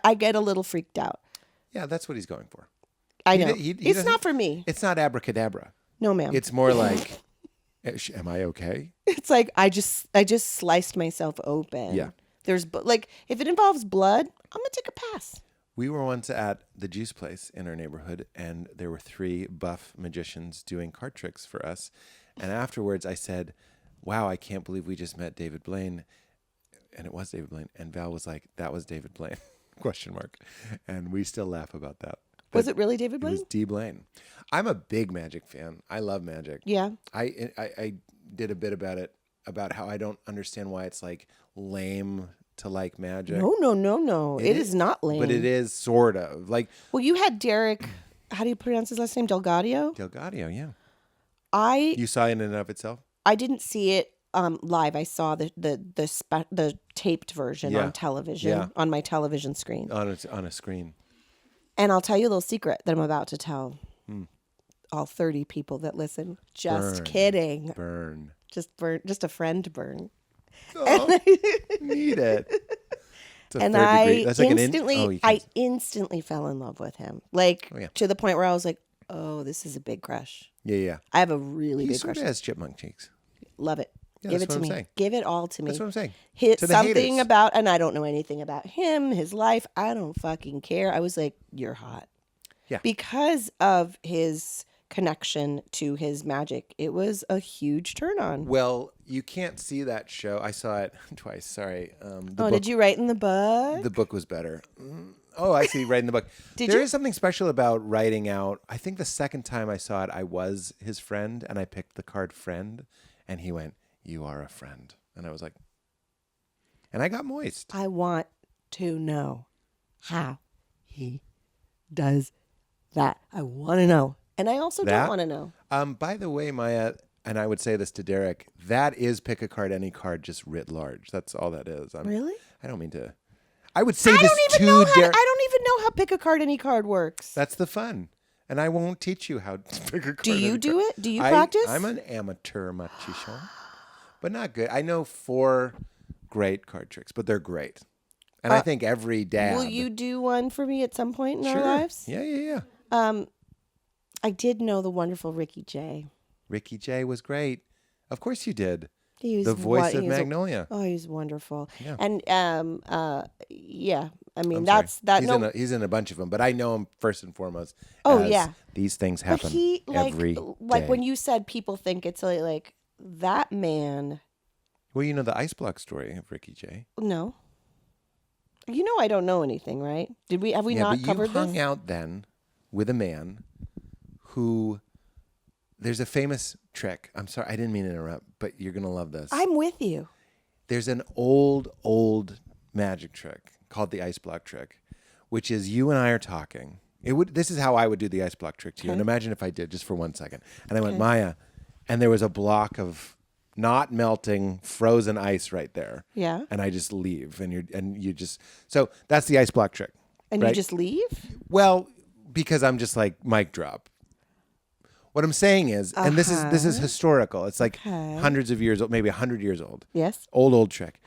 I get a little freaked out. Yeah, that's what he's going for. I know. He It's doesn't- not for me. It's not abracadabra. No, ma'am. It's more like, am I okay? It's like I just sliced myself open. Yeah. There's like if it involves blood, I'm gonna take a pass. We were once at the juice place in our neighborhood, and there were 3 buff magicians doing card tricks for us. And afterwards I said, wow, I can't believe we just met David Blaine. And it was David Blaine. And Val was like, that was David Blaine, ? And we still laugh about that. Was it really David It Blaine? was D. Blaine. I'm a big magic fan. I love magic. Yeah. I did a bit about it, about how I don't understand why it's like lame to like magic. No. It is not lame. But it is sort of. Like Well, you had Derek. How do you pronounce his last name? Delgadio. Delgadio, yeah. I You saw it in and of itself? I didn't see it live. I saw the taped version Yeah. on television Yeah. on my television screen. On a screen. And I'll tell you a little secret that I'm about to tell Hmm. all 30 people that listen. Just Burn. kidding. Burn. Just a friend burn. Oh, need it. It's a And third I degree. That's like an instantly fell in love with him. Like Oh, yeah. to the point where I was like, oh, this is a big crush. Yeah. I have a really He big sort crush. of has chipmunk cheeks. Love it. Yeah, Give that's it to what I'm me. saying. Give it all to me. That's what I'm saying. Hit To the something haters. about, and I don't know anything about him, his life. I don't fucking care. I was like, you're hot. Yeah. Because of his connection to his magic, it was a huge turn on. Well, you can't see that show. I saw it twice. Sorry. Did you write in the book? The book was better. Oh, I see. Right in the book. Did There you? is something special about writing out. I think the second time I saw it, I was his friend, and I picked the card friend, and he went, "You are a friend," and I was like, and I got moist. I want to know how he does that. I want to know. And I also That? don't want to know. By the way, Maya, and I would say this to Derek, that is pick a card, any card, just writ large. That's all that is. Really? I don't mean to. I would say I this don't even know to how Derek. I don't even know how pick a card any card works. That's the fun. And I won't teach you how to pick a card. Do you any do card. it? Do you practice? I'm an amateur magician, but not good. I know 4 great card tricks, but they're great. And I think every dad. Will you do one for me at some point in Sure. our lives? Yeah. I did know the wonderful Ricky Jay. Ricky Jay was great. Of course you did. He was The voice of he was Magnolia. he was wonderful. Yeah. And yeah. I mean, I'm that's sorry. that. He's, No, he's in a bunch of them, but I know him first and foremost. Oh, as yeah. These things but happen he every like day. when you said people think it's like that man. Well, you know the ice block story of Ricky Jay. No. You know I don't know anything, right? Have we not but covered you hung this? out then with a man who. There's a famous trick. I'm sorry, I didn't mean to interrupt, but you're gonna love this. I'm with you. There's an old magic trick called the ice block trick, which is you and I are talking. This is how I would do the ice block trick to you. And imagine if I did just for 1 second. And I went, Maya, and there was a block of not melting frozen ice right there. Yeah. And I just leave, and you just so that's the ice block trick. And right? you just leave? Well, because I'm just like mic drop. What I'm saying is, and this is historical. It's like hundreds of years old, maybe 100 years old. Yes. Old trick.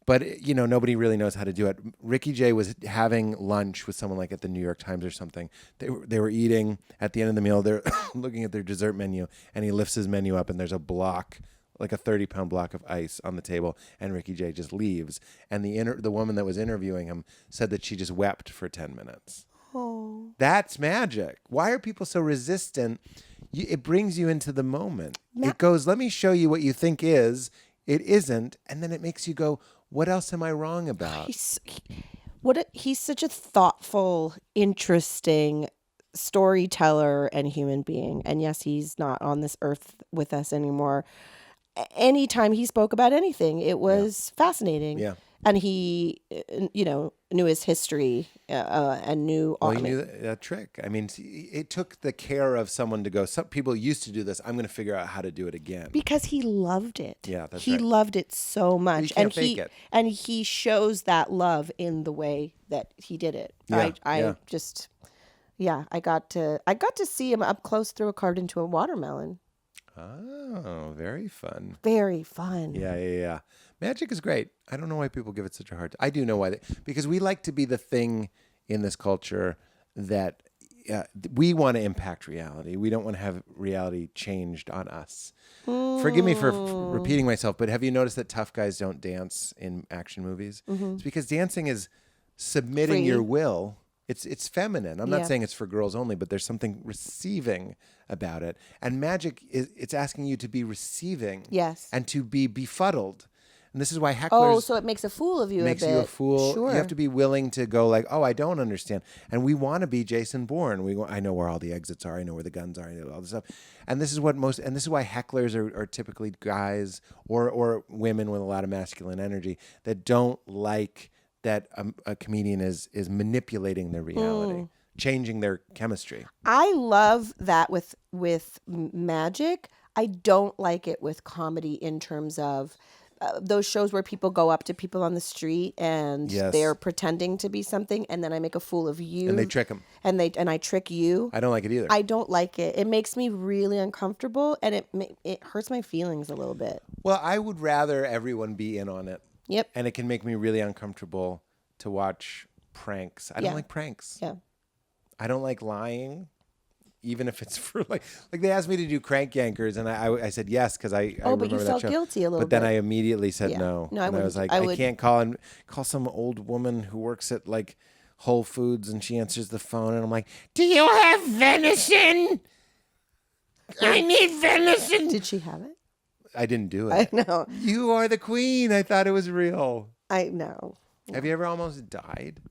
But, you know, nobody really knows how to do it. Ricky Jay was having lunch with someone like at the New York Times or something. They were eating at the end of the meal. They're looking at their dessert menu, and he lifts his menu up, and there's a block, like a 30-pound block of ice on the table, and Ricky Jay just leaves. And the woman that was interviewing him said that she just wept for 10 minutes. Oh. That's magic. Why are people so resistant? It brings you into the moment. It goes, let me show you what you think is. It isn't. And then it makes you go, what else am I wrong about? He's such a thoughtful, interesting storyteller and human being. And yes, he's not on this earth with us anymore. Anytime he spoke about anything, it was fascinating. Yeah. And he, you know, knew his history and knew all. Well, he knew that trick. I mean, it took the care of someone to go, some people used to do this. I'm going to figure out how to do it again. Because he loved it. Yeah, that's he right. loved it so much. You can't fake it. And he shows that love in the way that he did it. Yeah, I got to see him up close throw a card into a watermelon. Oh, very fun. Very fun. Yeah. Magic is great. I don't know why people give it such a hard time. I do know why. Because we like to be the thing in this culture that we want to impact reality. We don't want to have reality changed on us. Forgive me for repeating myself, but have you noticed that tough guys don't dance in action movies? Mm-hmm. It's because dancing is submitting your will. It's feminine. I'm not saying it's for girls only, but there's something receiving about it. And magic it's asking you to be receiving. Yes. And to be befuddled. And this is why hecklers... Oh, so it makes a fool of you makes a bit. you a fool. Sure. You have to be willing to go like, oh, I don't understand. And we want to be Jason Bourne. I know where all the exits are. I know where the guns are. I know all this stuff. And this is why hecklers are typically guys or women with a lot of masculine energy that don't like that a comedian is manipulating their reality, changing their chemistry. I love that with magic. I don't like it with comedy in terms of those shows where people go up to people on the street and they're pretending to be something, and then I make a fool of you, and they trick them, and I trick you. I don't like it either. I don't like it. It makes me really uncomfortable, and it hurts my feelings a little bit. Well, I would rather everyone be in on it. Yep. And it can make me really uncomfortable to watch pranks. I don't like pranks. Yeah. I don't like lying. Even if it's for like they asked me to do Crank Yankers, and I said yes because I remember but you that felt show. guilty a little But then bit. I immediately said no. No, I was like, I can't call some old woman who works at like Whole Foods, and she answers the phone, and I'm like, do you have venison? I need venison. Did she have it? I didn't do I it. know. You are the queen. I thought it was real. I know. Have you ever almost died?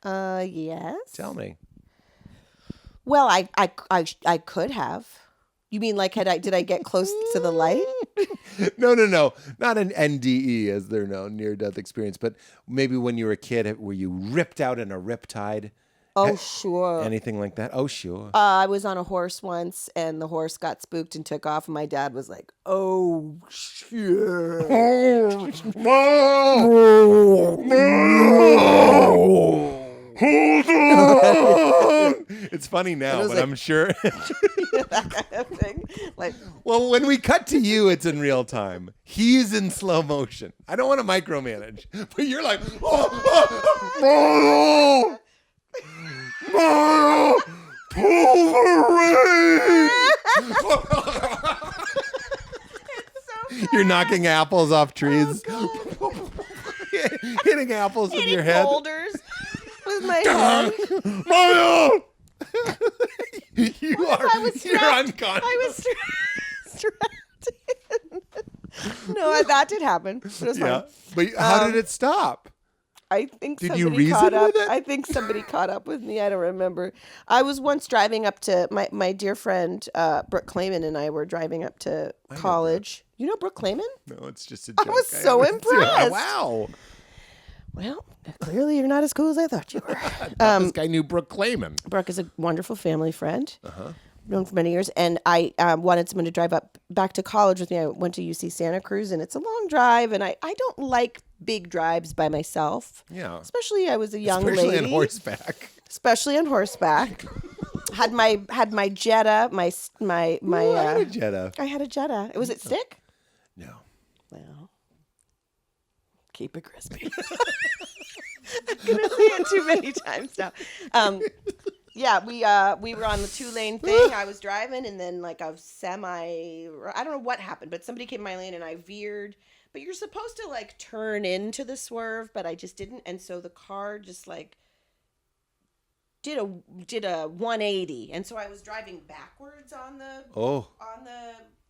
Yes. Tell me. Well, I could have. You mean like did I get close to the light? No. Not an NDE, as they're known, near-death experience. But maybe when you were a kid, were you ripped out in a riptide? Oh, sure. Anything like that? Oh, sure. I was on a horse once, and the horse got spooked and took off. And my dad was like, "Oh, shit." Hold on! It's funny now, but like- I'm sure. That kind of thing. Like, Well, when we cut to you, it's in real time. He's in slow motion. I don't want to micromanage, but you're like, Mario! Mario! Pull the ring! you're knocking apples off trees, hitting apples with your head. boulders with my head. Mario! You're unconscious. I was strapped in. No, that did happen. But it was Yeah, fine. but how did it stop? I think Did you somebody reason caught up. with it? I think somebody caught up with me. I don't remember. I was once driving up to my dear friend Brooke Clayman and I were driving up to college. You know Brooke Clayman? No, it's just a I joke. was so impressed. Wow. Well, clearly you're not as cool as I thought you were. This guy knew Brooke Clayman. Brooke is a wonderful family friend. Known for many years, and I wanted someone to drive back to college with me. I went to UC Santa Cruz, and it's a long drive, and I don't like big drives by myself. Yeah. Especially I was a young Especially lady. on horseback. Especially on horseback. had my Jetta, my Ooh, I had a Jetta. I had a Jetta. Was it stick? No. Well, keep it crispy. I'm gonna say it too many times now. Yeah, we were on the 2-lane thing. I was driving, and then like a semi. I don't know what happened, but somebody came in my lane, and I veered. But you're supposed to like turn into the swerve, but I just didn't, and so the car just like did a 180, and so I was driving backwards on the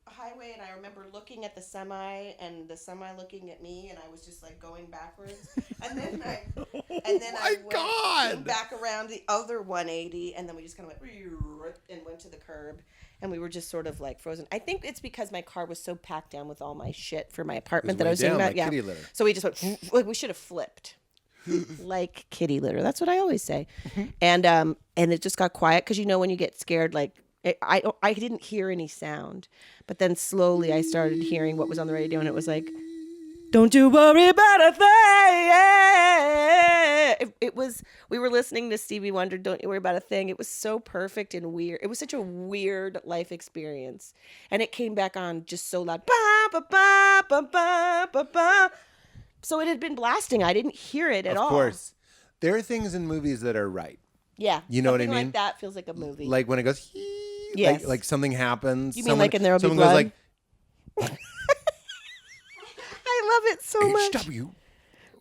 highway, and I remember looking at the semi and the semi looking at me, and I was just like going backwards, and then I went back around the other 180, and then we just kind of went and went to the curb, and we were just sort of like frozen. I think it's because my car was so packed down with all my shit for my apartment that I was thinking about. Like kitty litter. So we just went like we should have flipped. Like kitty litter. That's what I always say. And it just got quiet because when you get scared, like I didn't hear any sound, but then slowly I started hearing what was on the radio, and it was like, "Don't you worry about a thing." We were listening to Stevie Wonder. Don't you worry about a thing. It was so perfect and weird. It was such a weird life experience, and it came back on just so loud. Ba ba ba ba ba ba ba. So it had been blasting. I didn't hear it at all. Of course. There are things in movies that are right. Yeah. You know what I Something mean? like that feels like a movie. Like when it goes, yes. like something happens. You mean like in There Will Be someone Blood? goes like, I love it so much. HW.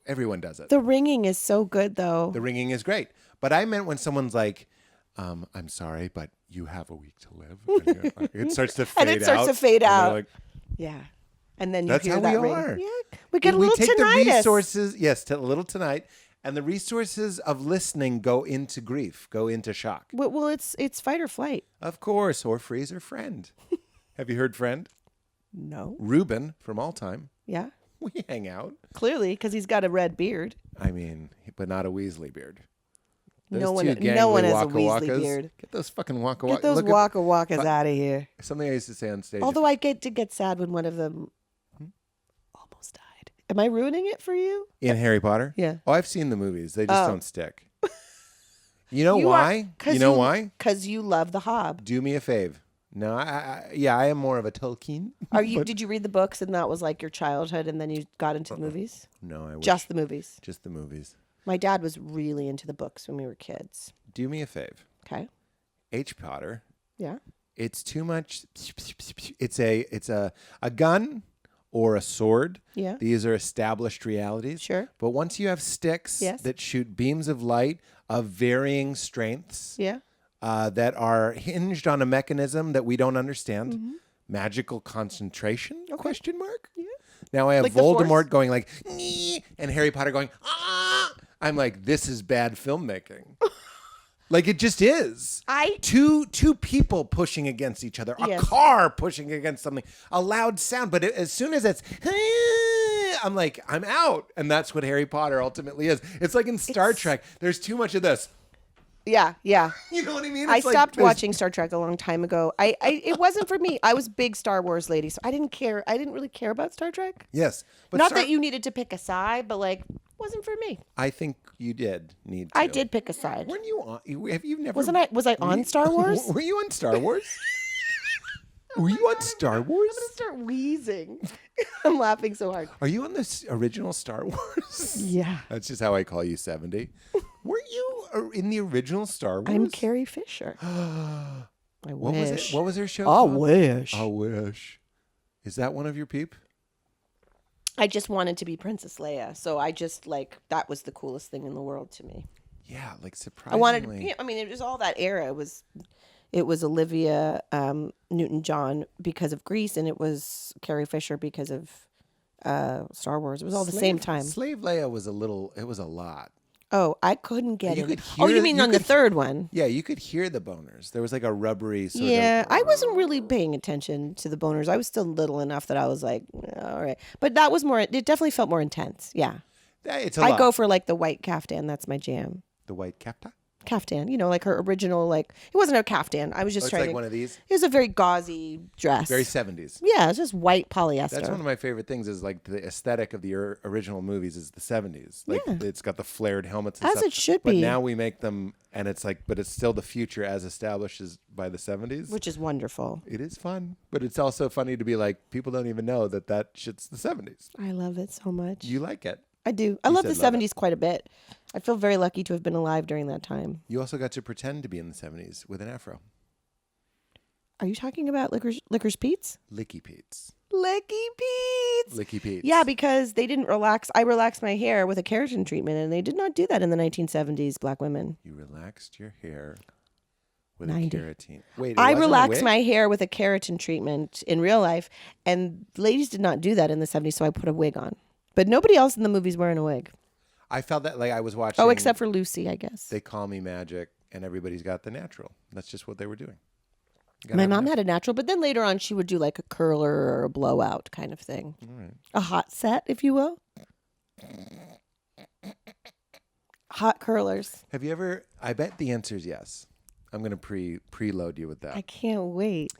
Everyone does it. The ringing is so good, though. The ringing is great. But I meant when someone's like, I'm sorry, but you have a week to live. And it starts to fade out. And it starts to fade out. Like, yeah. And then you that's hear how that we ring. are. Yeah. We get a little take tinnitus. the resources, yes, a little tonight. And the resources of listening go into grief, go into shock. Well, it's fight or flight. Of course, or freeze or friend. Have you heard friend? No. Reuben from All Time. Yeah. We hang out. Clearly, because he's got a red beard. I mean, but not a Weasley beard. No one has a Weasley beard. Get those fucking Waka Wakas. Get those Waka Wakas out of here. Something I used to say on stage. Although I get sad when one of them almost died. Am I ruining it for you? In Harry Potter? Yeah. Oh, I've seen the movies. They just don't stick. You know why? Why? Because you love the Hob. Do me a fave. No, I am more of a Tolkien. Did you read the books and that was like your childhood and then you got into the movies? No, I wish. Just the movies. Just the movies. My dad was really into the books when we were kids. Do me a fave. Okay. H. Potter. Yeah. It's too much. It's a gun or a sword. Yeah. These are established realities. Sure. But once you have sticks that shoot beams of light of varying strengths. Yeah. That are hinged on a mechanism that we don't understand. Magical concentration? Question mark? Yeah. Now I have Like the Voldemort Force? going like, "Nee," and Harry Potter going, "Ah." I'm like, this is bad filmmaking. Like it just is. Two people pushing against each other, a car pushing against something, a loud sound. But as soon as it's, I'm like, I'm out. And that's what Harry Potter ultimately is. It's like in Star Trek, there's too much of this. Yeah, yeah. You know what I mean? I stopped watching Star Trek a long time ago. It wasn't for me. I was a big Star Wars lady, so I didn't care. I didn't really care about Star Trek. Yes. But Not that you needed to pick a side, but like, wasn't for me. I think you did need to. I did pick a side. Weren't you on? Have you never? Was I on Star Wars? Were you on Star Wars? Were you on Star Wars? I'm gonna start wheezing. I'm laughing so hard. Are you on the original Star Wars? Yeah. That's just how I call you 70. Were you in the original Star Wars? I'm Carrie Fisher. I what wish. was it? What was her show? I called? wish. I wish. Is that one of your peep? I just wanted to be Princess Leia, so I just that was the coolest thing in the world to me. Yeah, like surprisingly. I wanted. I mean, it was all that era. It was Olivia Newton-John because of Grease, and it was Carrie Fisher because of Star Wars. It was all the same time. Slave Leia was it was a lot. Oh, I couldn't get You it. could Oh, hear- you mean you on the could- third one? Yeah, you could hear the boners. There was like a rubbery sort of. Yeah, I wasn't really paying attention to the boners. I was still little enough that I was like, all right. But that was more, it definitely felt more intense. Yeah. It's a lot. I go for like the white caftan. That's my jam. The white capta? Caftan, like her original, it wasn't a caftan. I was just It's trying like to. one of these. It was a very gauzy dress. Very 70s. Yeah, it's just white polyester. That's one of my favorite things is like the aesthetic of the original movies is the 70s. Like it's got the flared helmets and As stuff. it should But be. now we make them and it's like, but it's still the future as established as by the 70s. Which is wonderful. It is fun. But it's also funny to be like, people don't even know that shit's the 70s. I love it so much. You like it. I do. I love the said love 70s quite a bit. I feel very lucky to have been alive during that time. You also got to pretend to be in the 70s with an afro. Are you talking about Licorice Pete's? Licky Pete's. Licky Pete's. Licky Pete's. Yeah, because they didn't relax. I relaxed my hair with a keratin treatment, and they did not do that in the 1970s, black women. You relaxed your hair with 90. a keratin. Wait, I relaxed my hair with a keratin treatment in real life, and ladies did not do that in the 70s, so I put a wig on. But nobody else in the movie's wearing a wig. I felt that like I was watching. Oh, except for Lucy, I guess. They Call Me Magic, and everybody's got the natural. That's just what they were doing. My mom had a natural, but then later on she would do like a curler or a blowout kind of thing. Right. A hot set, if you will. Hot curlers. Have you ever? I bet the answer is yes. I'm going to preload you with that. I can't wait.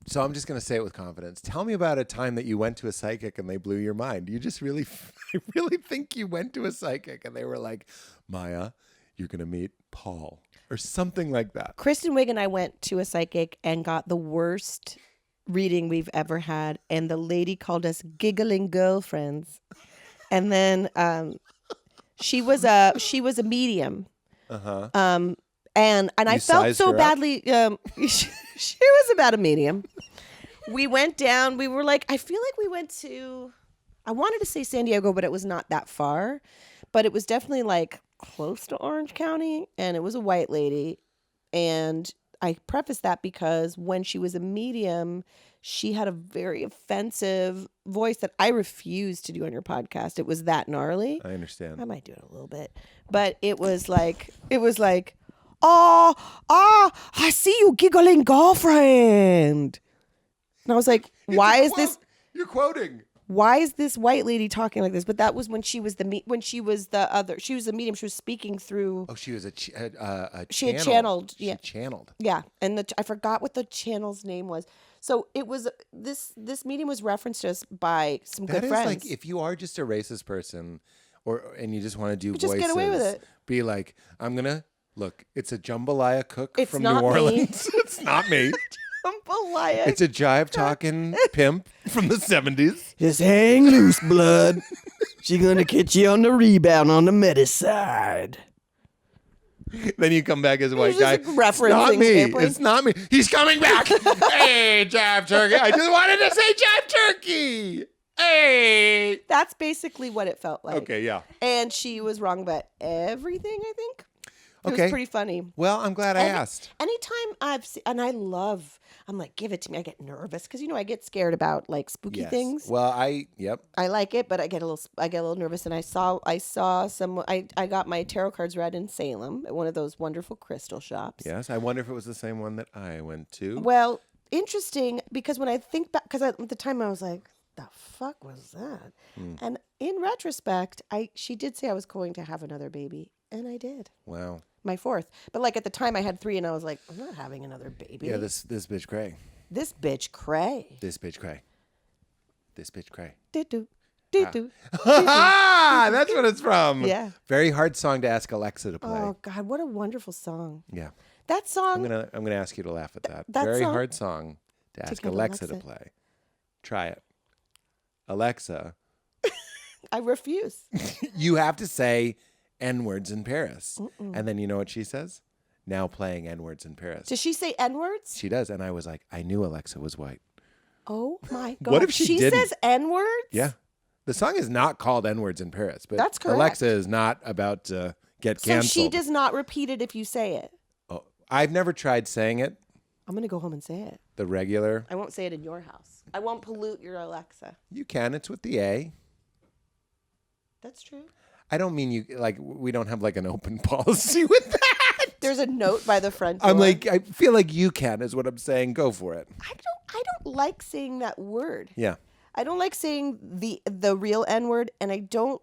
So I'm just going to say it with confidence. Tell me about a time that you went to a psychic and they blew your mind. You just really, I really think you went to a psychic and they were like, Maya, you're going to meet Paul or something like that. Kristen Wiig and I went to a psychic and got the worst reading we've ever had. And the lady called us giggling girlfriends. And then she was a medium. Uh-huh. And I felt so badly. She was about a medium. We went down. We were like, I feel like we went to, I wanted to say San Diego, but it was not that far. But it was definitely like close to Orange County. And it was a white lady. And I preface that because when she was a medium, she had a very offensive voice that I refused to do on your podcast. It was that gnarly. I understand. I might do it a little bit. But it was like, I see you giggling girlfriend. And I was like, why is this? You're quoting. Why is this white lady talking like this? But that was when she was she was a medium. She was speaking through. Oh, she was a She had channeled. She channeled. Yeah. And I forgot what the channel's name was. So it was, this medium was referenced to us by some good friends. That is like, if you are just a racist person and you just want to do voices. Just get away with it. Be like, I'm going to, look, it's a jambalaya cook It's from not New me. Orleans. It's not me. Jambalaya. It's a jive talking pimp from the 70s. Just hang loose, blood. She gonna catch you on the rebound on the meta side. Then you come back as a white He's guy. just referencing It's not me. sampling. It's not me. He's coming back. Hey, jive turkey. I just wanted to say jive turkey. Hey. That's basically what it felt like. Okay, yeah. And she was wrong about everything, I think. It Okay. was pretty funny. Well, I'm glad I asked. Anytime I've seen, and I'm like, give it to me. I get nervous because I get scared about like spooky things. Well, yep. I like it, but I get a little nervous. And I saw someone. I got my tarot cards read in Salem at one of those wonderful crystal shops. Yes, I wonder if it was the same one that I went to. Well, interesting because when I think back, because at the time I was like, the fuck was that? And in retrospect, she did say I was going to have another baby, and I did. Wow. My fourth. But like at the time I had 3 and I was like, I'm not having another baby. Yeah, this bitch cray. This bitch cray. This bitch cray. This bitch cray. Do-do. Do-do. Ah, that's what it's from. Yeah. Very hard song to ask Alexa to play. Oh God, what a wonderful song. Yeah. That song. I'm gonna ask you to laugh at that. That Very song- hard song to ask get Alexa to Alexa. play. Try it. Alexa, I refuse. you have to say N-words in Paris. And then you know what she says? Now playing N-words in Paris. Does she say N-words? She does. And I was like, I knew Alexa was white. Oh my God. What if she didn't? says N-words? Yeah. The song is not called N-words in Paris, but That's correct. Alexa is not about to get So canceled. she does not repeat it if you say it. Oh, I've never tried saying it, I'm going to go home and say it. the regular. I won't say it in your house. I won't pollute your Alexa. You can. It's with the A. That's true. I don't mean you, like, we don't have like an open policy with that. There's a note by the front door. I'm like, I feel like you can is what I'm saying. Go for it. I don't like saying that word. Yeah. I don't like saying the real N word, and I don't.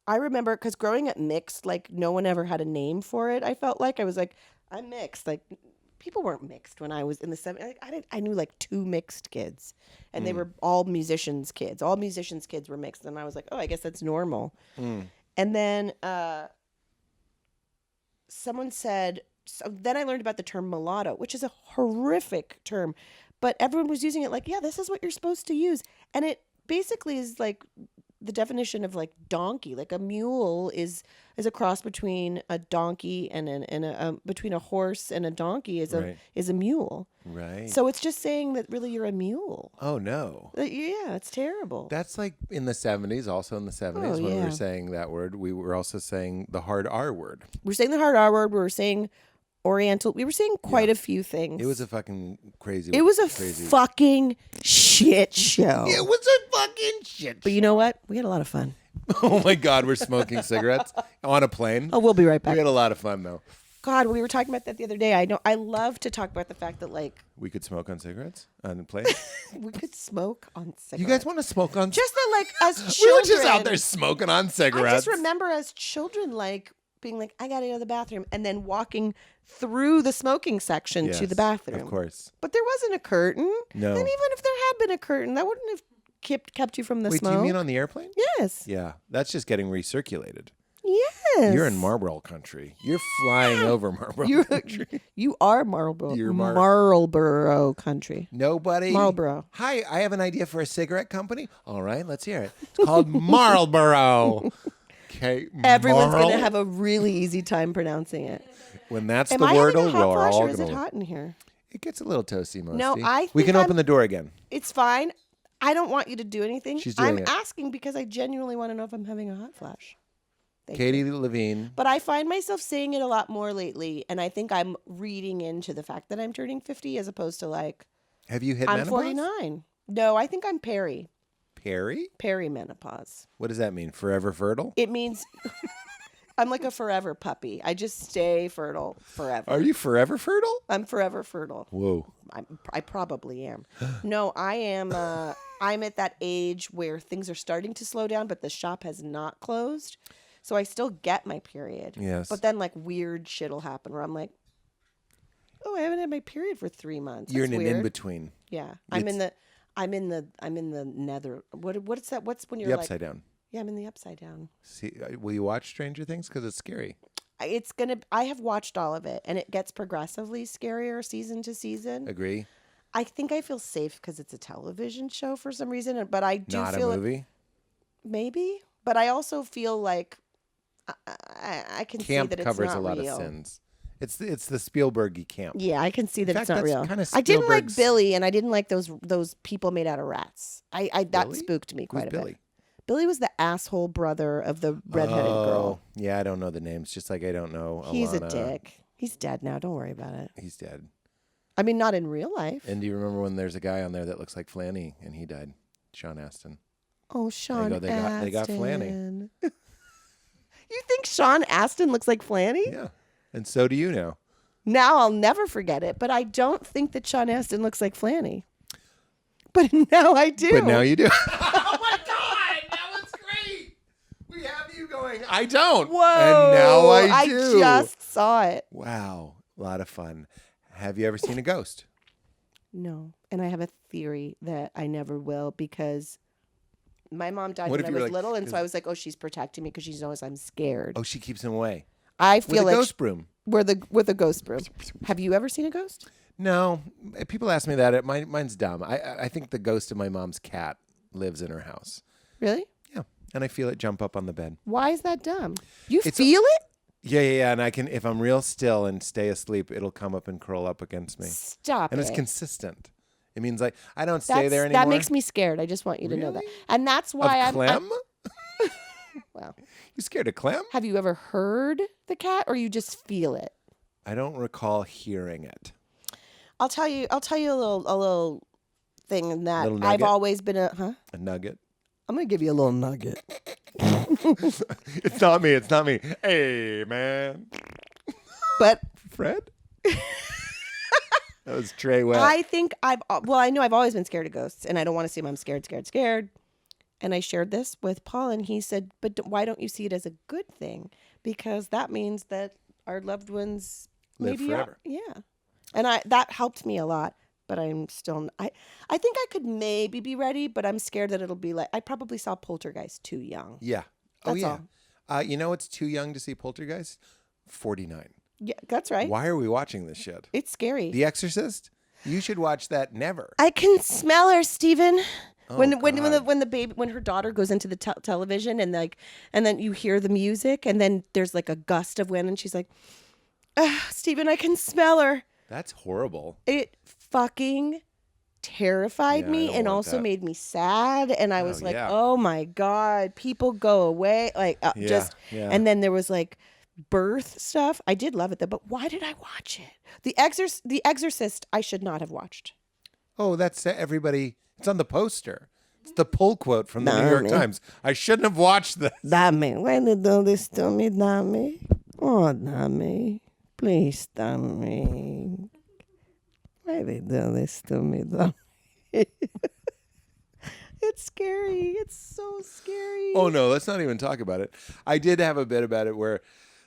I remember because growing up mixed, like no one ever had a name for it. I felt like I was like, I'm mixed. Like people weren't mixed when I was in the 70s. I knew like 2 mixed kids, and they were all musicians' kids. All musicians' kids were mixed, and I was like, oh, I guess that's normal. And then someone said. So then I learned about the term mulatto, which is a horrific term, but everyone was using it like, yeah, this is what you're supposed to use. And it basically is like the definition of like donkey. Like a mule is a cross between a donkey and between a horse and a donkey is a mule. Right. So it's just saying that really you're a mule. Oh no. Yeah, it's terrible. That's like in the 70s, also in the 70s when we were saying that word, we were also saying the hard R word. We're saying the hard R word. We were saying Oriental. We were saying quite a few things. It was a fucking crazy. It was a fucking shit show. It was a fucking shit. But you know what? We had a lot of fun. Oh my God, we're smoking cigarettes on a plane. Oh, we'll be right back. We had a lot of fun though. God, we were talking about that the other day. I love to talk about the fact that like we could smoke on cigarettes on the plane. we could smoke on cigarettes. You guys want to smoke on? Just that, like as children, we were just out there smoking on cigarettes. I just remember as children, like being like, I gotta go to the bathroom, and then walking through the smoking section to the bathroom. Of course. But there wasn't a curtain. No. And even if there had been a curtain, that wouldn't have kept you from the Wait, smoke. do you mean on the airplane? Yes. Yeah, that's just getting recirculated. Yes. You're in Marlboro country. You're flying over Marlboro country. You are Marlboro. You're Marlboro country. Nobody. Marlboro. Hi, I have an idea for a cigarette company. All right, let's hear it. It's called Marlboro. Okay. Everyone's going to have a really easy time pronouncing it. When that's Am the I word, having a hot we're flash all or is it gonna. hot in here? It gets a little toasty, mostly. No, I we think can open the door again. It's fine. I don't want you to do anything. She's doing I'm it. asking because I genuinely want to know if I'm having a hot flash. Thank Katie you. Levine. But I find myself saying it a lot more lately, and I think I'm reading into the fact that I'm turning 50 as opposed to like Have you hit I'm menopause? 49. No, I think I'm peri. Perry? Perimenopause. What does that mean? Forever fertile? It means I'm like a forever puppy. I just stay fertile forever. Are you forever fertile? I'm forever fertile. Whoa. I probably am. No, I am. I'm at that age where things are starting to slow down, but the shop has not closed. So I still get my period. Yes. But then like weird shit will happen where I'm like, oh, I haven't had my period for 3 months. You're That's in an weird. in-between. Yeah. I'm in the nether. What's that? What's when you're The like upside down. Yeah, I'm in the upside down. See, will you watch Stranger Things? Because it's scary. I have watched all of it, and it gets progressively scarier season to season. Agree? I think I feel safe because it's a television show for some reason, but I do Not feel a movie? Maybe, but I also feel like I can Camp see that covers it's not a lot real. of sins. It's the Spielbergy camp. Yeah, I can see that In it's fact, not that's real. kinda I didn't like Spielberg's- Billy, and I didn't like those people made out of rats. That Billy? spooked me quite Who's a Billy? bit. Billy was the asshole brother of the redheaded girl. Yeah, I don't know the names. Just like I don't know. He's a Alana. dick. He's dead now. Don't worry about it. He's dead. I mean, not in real life. And do you remember when there's a guy on there that looks like Flanny and he died? Sean Astin. Oh, Sean They got Flanny. Astin. You think Sean Astin looks like Flanny? Yeah. And so do you now. Now I'll never forget it, but I don't think that Sean Astin looks like Flanny. But now I do. But now you do. Oh my God! That was great. We have you going. I don't. Whoa. And now I do. I just saw it. Wow. A lot of fun. Have you ever seen a ghost? No. And I have a theory that I never will because my mom died What when if I you were was like- little. And so I was like, oh, she's protecting me because she knows I'm scared. Oh, she keeps him away. I With feel a like ghost broom. with a ghost broom. Have you ever seen a ghost? No. People ask me that. Mine's dumb. I think the ghost of my mom's cat lives in her house. Really? Yeah. And I feel it jump up on the bed. Why is that dumb? You It's- feel it? Yeah. And I can, if I'm real still and stay asleep, it'll come up and curl up against me. Stop And it. it's consistent. It means like I don't stay there anymore. That makes me scared. I just want you to know that. Really? And that's why Of Clem? Well, You scared of Clem? have you ever heard the cat or you just feel it? I don't recall hearing it. I'll tell you a little thing that Little I've nugget? always been A nugget. I'm gonna give you a little nugget. It's not me. Hey, man. but Fred? That was Trey West. I think I know I've always been scared of ghosts and I don't want to see them. I'm scared. And I shared this with Paul and he said, but why don't you see it as a good thing? Because that means that our loved ones Live maybe forever. Yeah. And that helped me a lot, but I'm still I think I could maybe be ready, but I'm scared that it'll be like I probably saw Poltergeist too young. Yeah. That's yeah. You know it's too young to see Poltergeist? 49. Yeah, that's right. Why are we watching this shit? It's scary. The Exorcist? You should watch that never. I can smell her, Steven. when the baby, when her daughter goes into the television and then you hear the music and then there's like a gust of wind and she's like, Stephen, I can smell her. That's horrible. It fucking terrified me and also made me sad. And I was like, oh my God, people go away. Like and then there was like birth stuff. I did love it though, but why did I watch it? The Exorcist, I should not have watched. Oh, that's everybody. It's on the poster. It's the pull quote from the New York Times. I shouldn't have watched this. Dame, why did you do this to me, Dame? Oh, Dame. Please, Dame. Why did you do this to me, Dame? It's scary. It's so scary. Oh, no, let's not even talk about it. I did have a bit about it where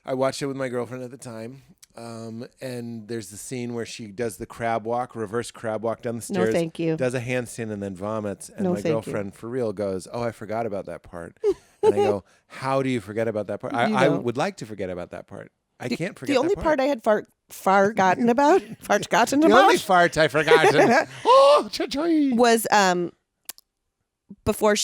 I watched it with my girlfriend at the time. And there's the scene where she does the crab walk, reverse crab walk down the stairs. No, thank you. Does a handstand and then vomits. And my girlfriend, for real, goes, oh, I forgot about that part. And I go, how do you forget about that part? I would like to forget about that part. I can't forget the only that part. I had forgotten about the only fart I forgotten was before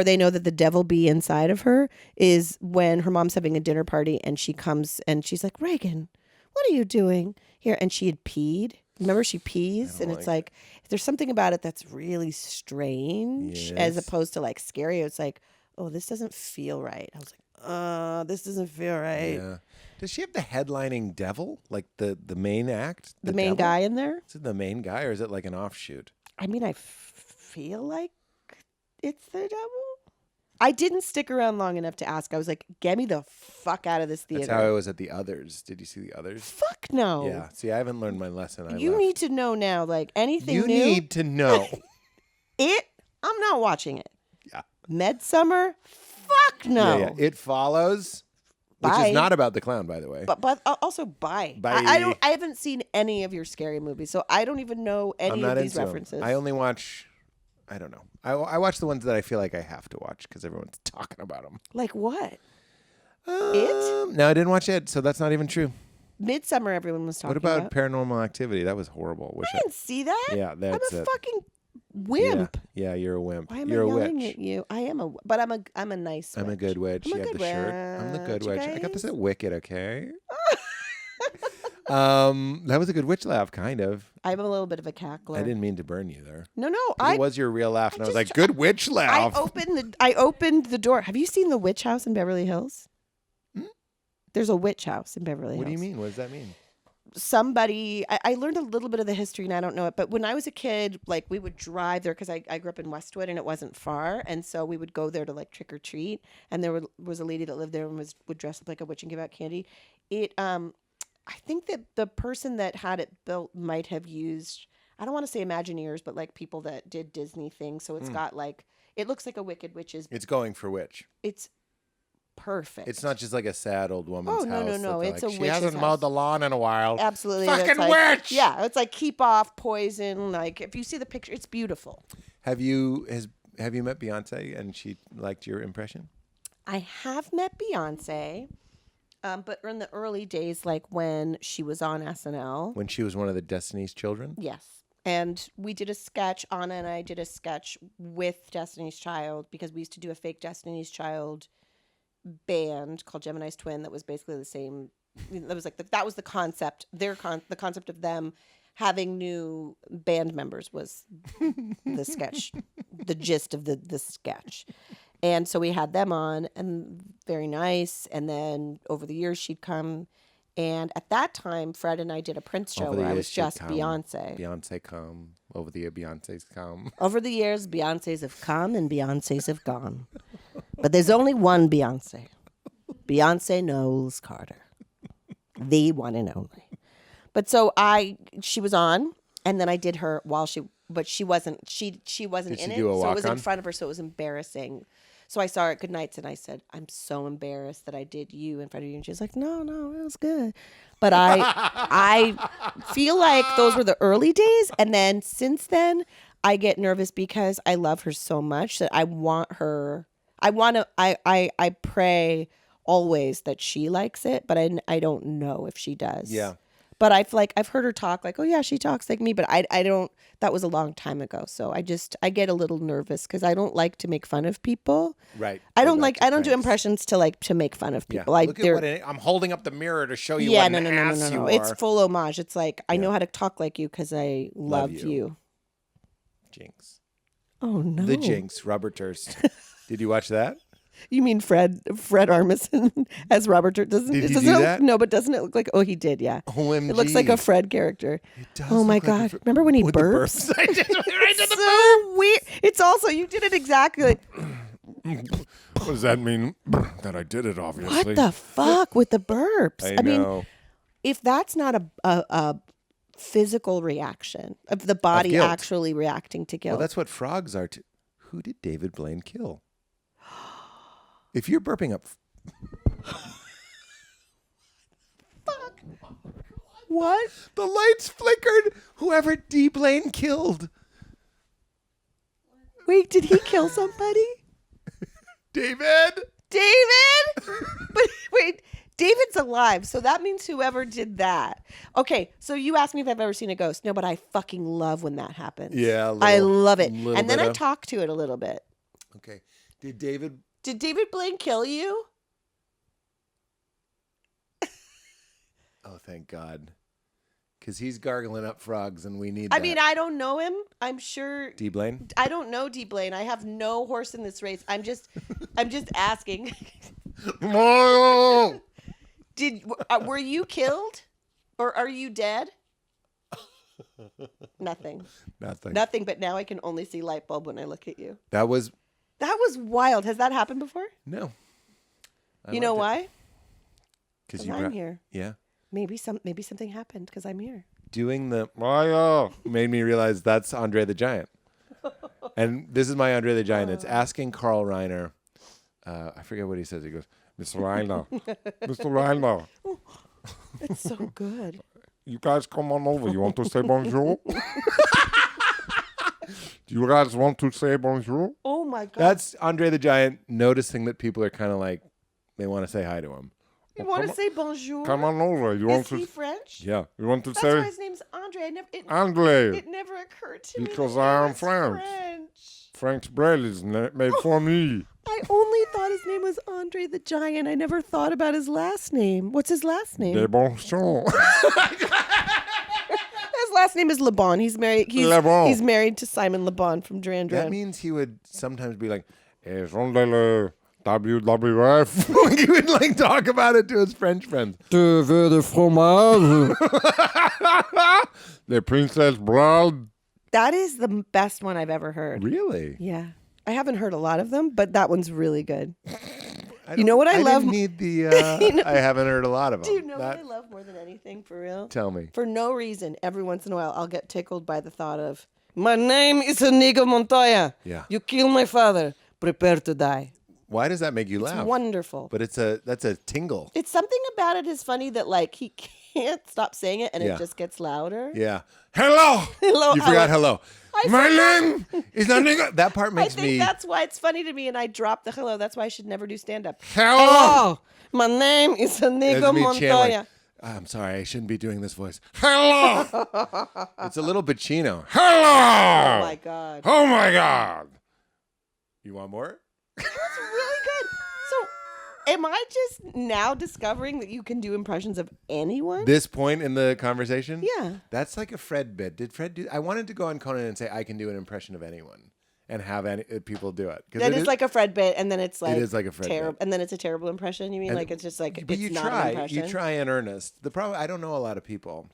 they know that the devil be inside of her is when her mom's having a dinner party and she comes and she's like, Reagan, what are you doing here? And she had peed. Remember, she pees and it's like there's something about it that's really strange as opposed to like scary. It's like, oh, this doesn't feel right. I was like, this doesn't feel right. Yeah. Does she have the headlining devil, like the main act? The main guy in there? Is it the main guy or is it like an offshoot? I mean, I feel like it's the devil. I didn't stick around long enough to ask. I was like, get me the fuck out of this theater. That's how I was at The Others. Did you see The Others? Fuck no. Yeah. See, I haven't learned my lesson. You need to know now, like anything new. You need to know. I'm not watching it. Yeah. Midsummer? Fuck no. Yeah. It Follows. Which is not about the clown, by the way. But also bye. Bye. I haven't seen any of your scary movies, so I don't even know any of these references. I only watch, I don't know. I watch the ones that I feel like I have to watch because everyone's talking about them. Like what? It? No, I didn't watch it, so that's not even true. Midsummer, everyone was talking about. What about Paranormal Activity? That was horrible. I didn't see that. Yeah, that's I'm a fucking wimp. Yeah, you're a wimp. Why am you're I a yelling witch. at you? I'm a nice witch. I'm a good witch. You have the shirt. I'm the good witch. I got this at Wicked, okay? That was a good witch laugh, kind of. I'm a little bit of a cackler. I didn't mean to burn you there. No. It was your real laugh, and I was like, good witch laugh. I opened the door. Have you seen the witch house in Beverly Hills? There's a witch house in Beverly Hills. What do you mean? What does that mean? Somebody, I learned a little bit of the history and I don't know it, but when I was a kid, like we would drive there because I grew up in Westwood and it wasn't far. And so we would go there to like trick or treat. And there was a lady that lived there and would dress up like a witch and give out candy. I think that the person that had it built might have used, I don't want to say Imagineers, but like people that did Disney things. So it's got like, it looks like a Wicked Witch's. It's going for witch. It's perfect. It's not just like a sad old woman's house. Oh, no. It's like, a she witch's hasn't house. mowed the lawn in a while. Absolutely. Fucking like, witch! Yeah, it's like keep off, poison. Like if you see the picture, it's beautiful. Have you met Beyonce and she liked your impression? I have met Beyonce, but in the early days, like when she was on SNL. When she was one of the Destiny's Children? Yes. And we did a sketch, Anna and I did a sketch with Destiny's Child because we used to do a fake Destiny's Child band called Gemini's Twin that was basically the same. That was like that was the concept. The concept of them having new band members was the sketch, the gist of the sketch. And so we had them on and very nice. And then over the years she'd come. And at that time, Fred and I did a Prince show where I was just Beyonce. Beyonce come. Over the year, Beyonce's come. Over the years, Beyonces have come and Beyonces have gone. But there's only one Beyonce. Beyonce Knowles Carter. The one and only. But so she was on, and then I did her but she wasn't in it. So it was in front of her, so it was embarrassing. So I saw her at Good Nights and I said, I'm so embarrassed that I did you in front of you. And she's like, no, it was good. But I feel like those were the early days. And then since then, I get nervous because I love her so much that I want her. I pray always that she likes it, but I don't know if she does. Yeah. But I've heard her talk like, oh yeah, she talks like me, but I don't. That was a long time ago, so I get a little nervous because I don't like to make fun of people. Right. I don't do impressions to make fun of people. Yeah. Look at what I'm holding up the mirror to show you. Yeah, what an ass you are. It's full homage. It's like I know how to talk like you because I love you. Jinx. Oh no. The Jinx, Robert Durst. Did you watch that? You mean Fred Armisen as Robert Durst? Did he do that? No, but doesn't it look like? Oh, he did. Yeah. OMG. It looks like a Fred character. It does. Oh my look like God! Remember when he with the burps? I did right to the So weird. It's also you did it exactly. What does that mean? That I did it, obviously. What the fuck with the burps? I mean, know. if that's not a physical reaction of the body guilt. actually reacting to guilt. Well, that's what frogs are. Who did David Blaine kill? If you're burping up. Fuck. What? The lights flickered. Whoever D. Blaine killed. Wait, did he kill somebody? David? But wait, David's alive, so that means whoever did that. Okay, so you asked me if I've ever seen a ghost. No, but I fucking love when that happens. Yeah, I love it. And then I talk to it a little bit. Okay. Did David Blaine kill you? Oh, thank God. Because he's gargling up frogs and we need I that. mean, I don't know him. I'm sure. D. Blaine? I don't know D. Blaine. I have no horse in this race. I'm just asking. Were you killed? Or are you dead? Nothing. Nothing, but now I can only see light bulb when I look at you. That was wild. Has that happened before? No. You know why? Because I'm here. Yeah. Maybe something happened because I'm here. Doing the made me realize that's Andre the Giant. And this is my Andre the Giant. It's asking Carl Reiner. I forget what he says. He goes, Mr. Reiner. Mr. Reiner. It's so good. You guys come on over. You want to say bonjour? Do you guys want to say bonjour? Oh my God. That's Andre the Giant noticing that people are kind of like, they want to say hi to him. You want to say bonjour? Come on over. Is he French? Yeah. You want to That's say? why his name's Andre. Andre. It never occurred to me. Because that I am was French. French. French bread is made for me. I only thought his name was Andre the Giant. I never thought about his last name. What's his last name? De bonjour. His last name is Le Bon. He's married. He's married to Simon Le Bon from Duran Duran. That means he would sometimes be like, Es un de la WWF. he would like talk about it to his French friends. Tu veux de fromage? Le Princess Bride. That is the best one I've ever heard. Really? Yeah. I haven't heard a lot of them, but that one's really good. You know what I love? Didn't need the. I haven't heard a lot of them. Do you know what I love more than anything, for real? Tell me. For no reason, every once in a while, I'll get tickled by the thought of, my name is Inigo Montoya. Yeah. You kill my father. Prepare to die. Why does that make you laugh? It's wonderful. But that's a tingle. It's something about it is funny that like he can't stop saying it and it just gets louder. Yeah. Hello. Hello. You forgot hello. My name is Inigo. That part makes I think that's why it's funny to me, and I dropped the hello. That's why I should never do stand up. Hello. My name is Inigo Montoya. I'm sorry, I shouldn't be doing this voice. Hello. It's a little Pacino. Hello. Oh my God. Oh my God. You want more? That's really good. So, am I just now discovering that you can do impressions of anyone? This point in the conversation? Yeah. That's like a Fred bit. Did Fred do? I wanted to go on Conan and say I can do an impression of anyone and have people do it. That is like a Fred bit, and then it's like it is like a Fred bit. and then it's a terrible impression. You mean like it's just like but it's you not try, an impression? you try in earnest. The problem I don't know a lot of people,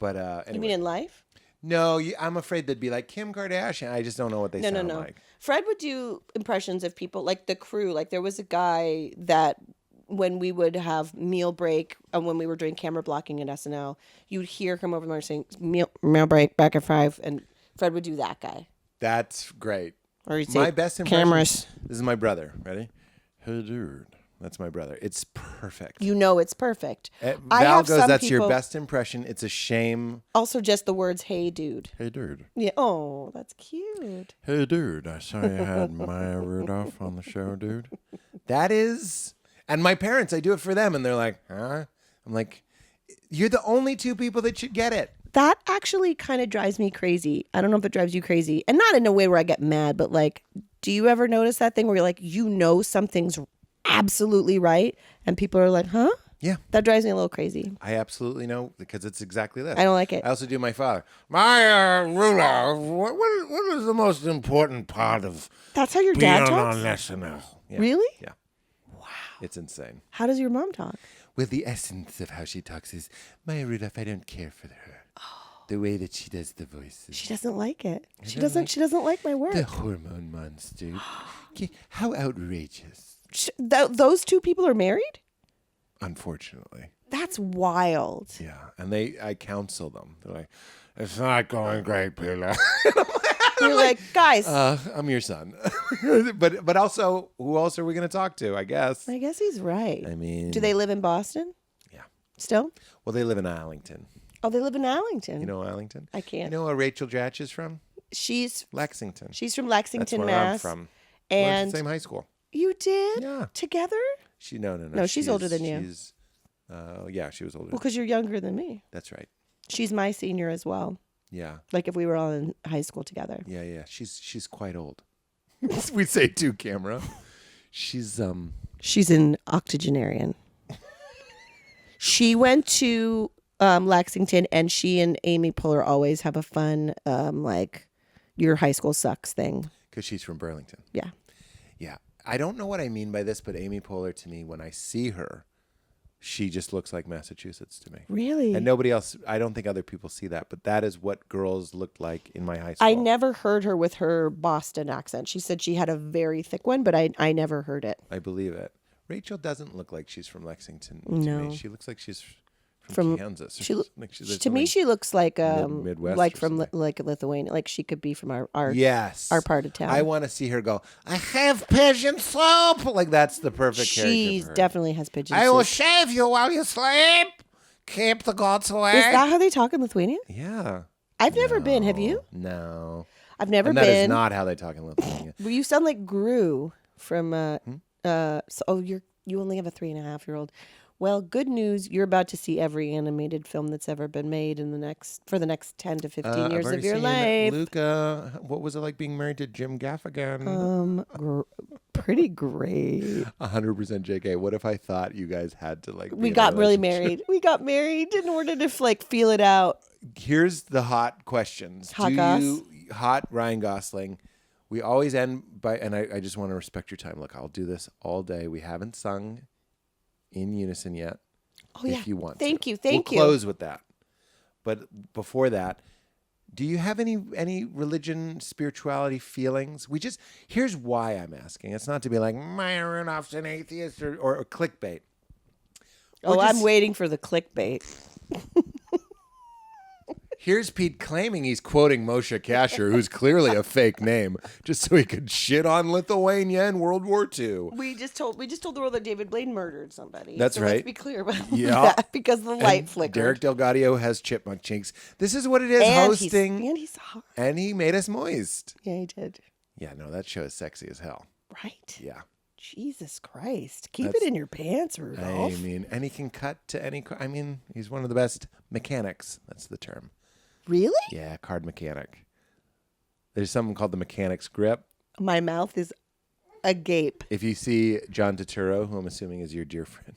but anyway. You mean in life? No, I'm afraid they'd be like Kim Kardashian. I just don't know what they sound like. Fred would do impressions of people like the crew. Like there was a guy that when we would have meal break and when we were doing camera blocking at SNL, you'd hear him over there saying meal break back at 5, and Fred would do that guy. That's great. Or he'd My say, best impression. cameras. This is my brother. Ready? Hey, dude. That's my brother. It's perfect. You know it's perfect. Val goes, that's your best impression. It's a shame. Also just the words, hey, dude. Hey, dude. Yeah. Oh, that's cute. Hey, dude. I saw you had Maya Rudolph on the show, dude. That is... And my parents, I do it for them, and they're like, huh? I'm like, You're the only two people that should get it. That actually kind of drives me crazy. I don't know if it drives you crazy. And not in a way where I get mad, but like, do you ever notice that thing where you're like, something's absolutely right, and people are like, huh? Yeah. That drives me a little crazy. I absolutely know, because it's exactly this. I don't like it. I also do my father. My Rudolph, what is the most important part of That's how your being dad on talks? SNL? Yeah. Really? Yeah. Wow. It's insane. How does your mom talk? Well, the essence of how she talks is, my Rudolph, I don't care for her. The way that she does the voices. She doesn't like it. She don't doesn't like my work. The hormone monster. How outrageous. Those two people are married? Unfortunately. That's wild. Yeah. And I counsel them. They're like, It's not going great, Peter. You're like, guys. I'm your son. but also, who else are we going to talk to, I guess? I guess he's right. I mean. Do they live in Boston? Yeah. Still? Well, they live in Arlington. Oh, they live in Arlington. You know Arlington? I can't. You know where Rachel Dratch is from? She's Lexington. from Lexington, That's where Mass. I'm from. And we went to the same high school. you did? Yeah. Together? No. No, she's older than you. She's, yeah, she was older. Well, because you're younger than me. That's right. She's my senior as well. Yeah. Like if we were all in high school together. Yeah. She's quite old. We say too, camera. She's an octogenarian. She went to Lexington, and she and Amy Poehler always have a fun like your high school sucks thing. because she's from Burlington. Yeah. Yeah. I don't know what I mean by this, but Amy Poehler, to me, when I see her, she just looks like Massachusetts to me. Really? And nobody else, I don't think other people see that, but that is what girls looked like in my high school. I never heard her with her Boston accent. She said she had a very thick one, but I never heard it. I believe it. Rachel doesn't look like she's from Lexington to No. me. She looks like she's From Kansas. Or she, like to me, she looks like Midwest like or from something. like Lithuania. Like she could be from our yes, our part of town. I want to see her go, I have pigeon soup. Like that's the perfect character She for her. definitely has pigeon I will soup. shave you while you sleep. Keep the gods away. Is that how they talk in Lithuania? Yeah. I've never been. Have you? No. I've never And been. that is not how they talk in Lithuania. Well, you sound like Gru from you only have a 3.5-year-old. Well, good news, you're about to see every animated film that's ever been made for the next 10 to 15 years I've of your already seen life. Luca, what was it like being married to Jim Gaffigan? Pretty great. 100% JK. What if I thought you guys had to like? We be in a got really relationship? married. We got married in order to like feel it out. Here's the hot questions. Hot Ryan Gosling. We always end by, and I just want to respect your time. Look, I'll do this all day. We haven't sung in unison yet. Oh yeah. If you want Thank to. you. Thank We'll you. close with that. But before that, do you have any religion, spirituality feelings? Here's why I'm asking. It's not to be like, Maya Rudolph's an atheist or clickbait. I'm waiting for the clickbait. Here's Pete claiming he's quoting Moshe Kasher, who's clearly a fake name, just so he could shit on Lithuania in World War II. We just told the world that David Blaine murdered somebody. That's so right. Let's be clear about Yeah. that because the light And flickered. Derek Delgadio has chipmunk cheeks. This is what it is, and hosting. he's hot. And he made us moist. Yeah, he did. Yeah, no, that show is sexy as hell. Right. Yeah. Jesus Christ. Keep it in your pants, Rudolph. I mean, and he can cut to any. He's one of the best mechanics. That's the term. Really? Yeah, card mechanic. There's something called the mechanic's grip. My mouth is agape. If you see John Turturro, who I'm assuming is your dear friend,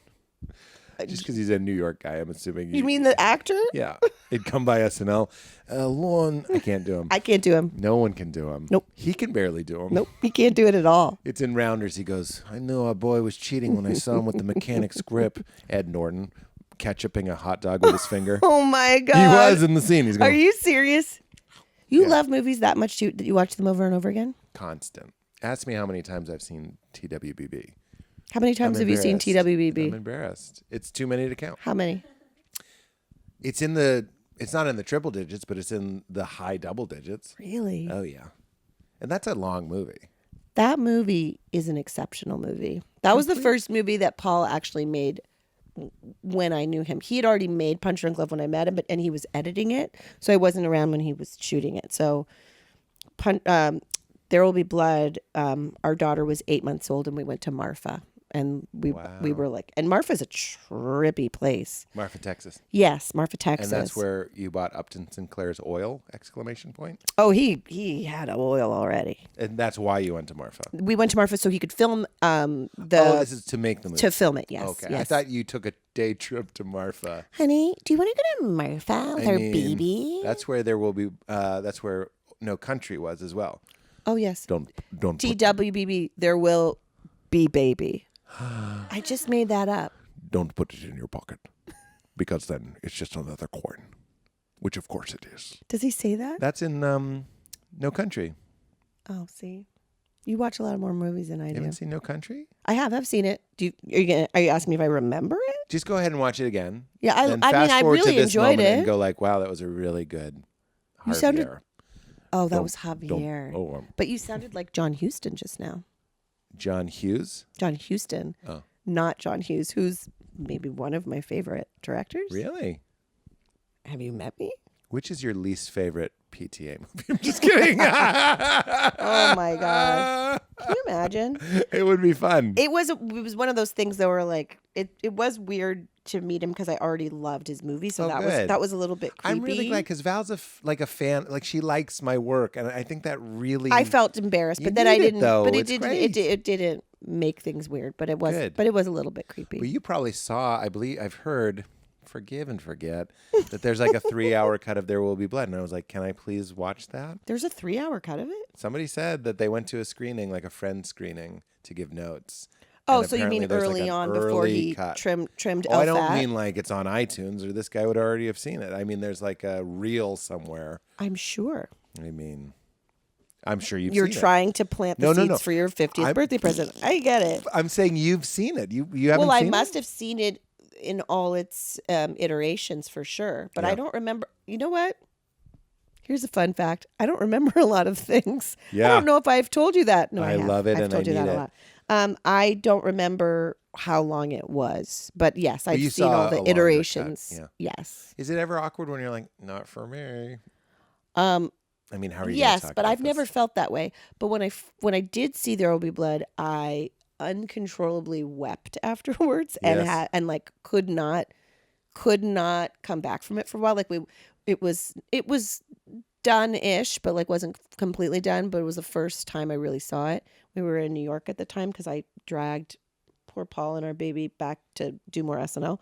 just because he's a New York guy, I'm assuming. You mean the actor? Yeah, he'd come by SNL. Lorne, I can't do him. I can't do him. No one can do him. Nope. He can barely do him. Nope. He can't do it at all. It's in Rounders. He goes, I knew our boy was cheating when I saw him with the mechanic's grip. Ed Norton ketchuping a hot dog with his finger. Oh my God. He was in the scene. He's going, Are you serious? You Yeah. love movies that much too that you watch them over and over again? constant. Ask me how many times I've seen TWBB. How many times have you seen embarrassed. I'm TWBB? embarrassed. It's too many to count. How many? It's not in the triple digits, but it's in the high double digits. Really? Oh yeah. And that's a long movie. That movie is an exceptional movie. That was the first movie that Paul actually made when I knew him. He had already made Punch Drunk Love when I met him, and he was editing it, so I wasn't around when he was shooting it. So, There Will Be Blood. Our daughter was 8 months old, and we went to Marfa and we were like, and Marfa's a trippy place. Marfa, Texas. Yes, Marfa, Texas. And that's where you bought Upton Sinclair's oil! ! Oh, he had oil already. And that's why you went to Marfa. We went to Marfa so he could film this is to make the movie. To film it, yes. Okay. Yes. I thought you took a day trip to Marfa. Honey, do you want to go to Marfa with our baby? That's where there will be. That's where No Country was as well. Oh yes. Don't. TWBB. There will be baby. I just made that up. Don't put it in your pocket, because then it's just another coin, which of course it is. Does he say that? That's in No Country. Oh, see, you watch a lot more movies than I You do. haven't seen No Country? I have. I've seen it. Are you asking me if I remember it? Just go ahead and watch it again. Yeah, I really enjoyed it. And go like, wow, that was a really good. You Javier. sounded. Oh, that Don't- was Javier. Oh, But you sounded like John Huston just now. John Hughes. John Huston. Oh. Not John Hughes, who's maybe one of my favorite directors. Really? Have you met me? Which is your least favorite PTA movie? I'm just kidding. Oh my God. Can you imagine? It would be fun. It was one of those things that were like, it was weird to meet him because I already loved his movie. So that was a little bit creepy. I'm really glad because Val's a fan. Like she likes my work, and I think that really. I felt embarrassed, You but then I need it, didn't. though. But It's it didn't make things weird. But it was. Good. But it was a little bit creepy. But you probably saw. I believe I've heard. Forgive and forget that there's like a 3-hour cut of There Will Be Blood, and I was like, can I please watch that? There's a 3-hour cut of it. Somebody said that they went to a screening, like a friend screening, to give notes. Oh, And so you mean apparently there's, early like, an on before early he cut. trimmed Oh, I El don't Fat? mean like it's on iTunes or this guy would already have seen it. I mean, there's like a reel somewhere. I'm sure. I mean, I'm sure you've You're seen trying to plant the No, no, seeds no. for your 50th I'm- birthday present. I get it. it. I'm saying you've seen it. You haven't Well, seen I it? must have seen it in all its iterations for sure, but I Yeah. don't remember. You know what? Here's a fun fact. I don't remember a lot of things. I Yeah. don't know if I've told you that. No, I I have. love it I've and told I you that need a it. lot. I don't remember how long it was, but yes, I've you seen saw all a the longer iterations. cut, Yes. Is it ever awkward when you're like, not for me? Um, I mean, how are you? yes, gonna talk but about I've never this? felt that way. But when I did see There Will Be Blood, I uncontrollably wept afterwards Yes. and like could not come back from it for a while. Like it was done-ish, but like wasn't completely done. But it was the first time I really saw it. We were in New York at the time because I dragged poor Paul and our baby back to do more SNL,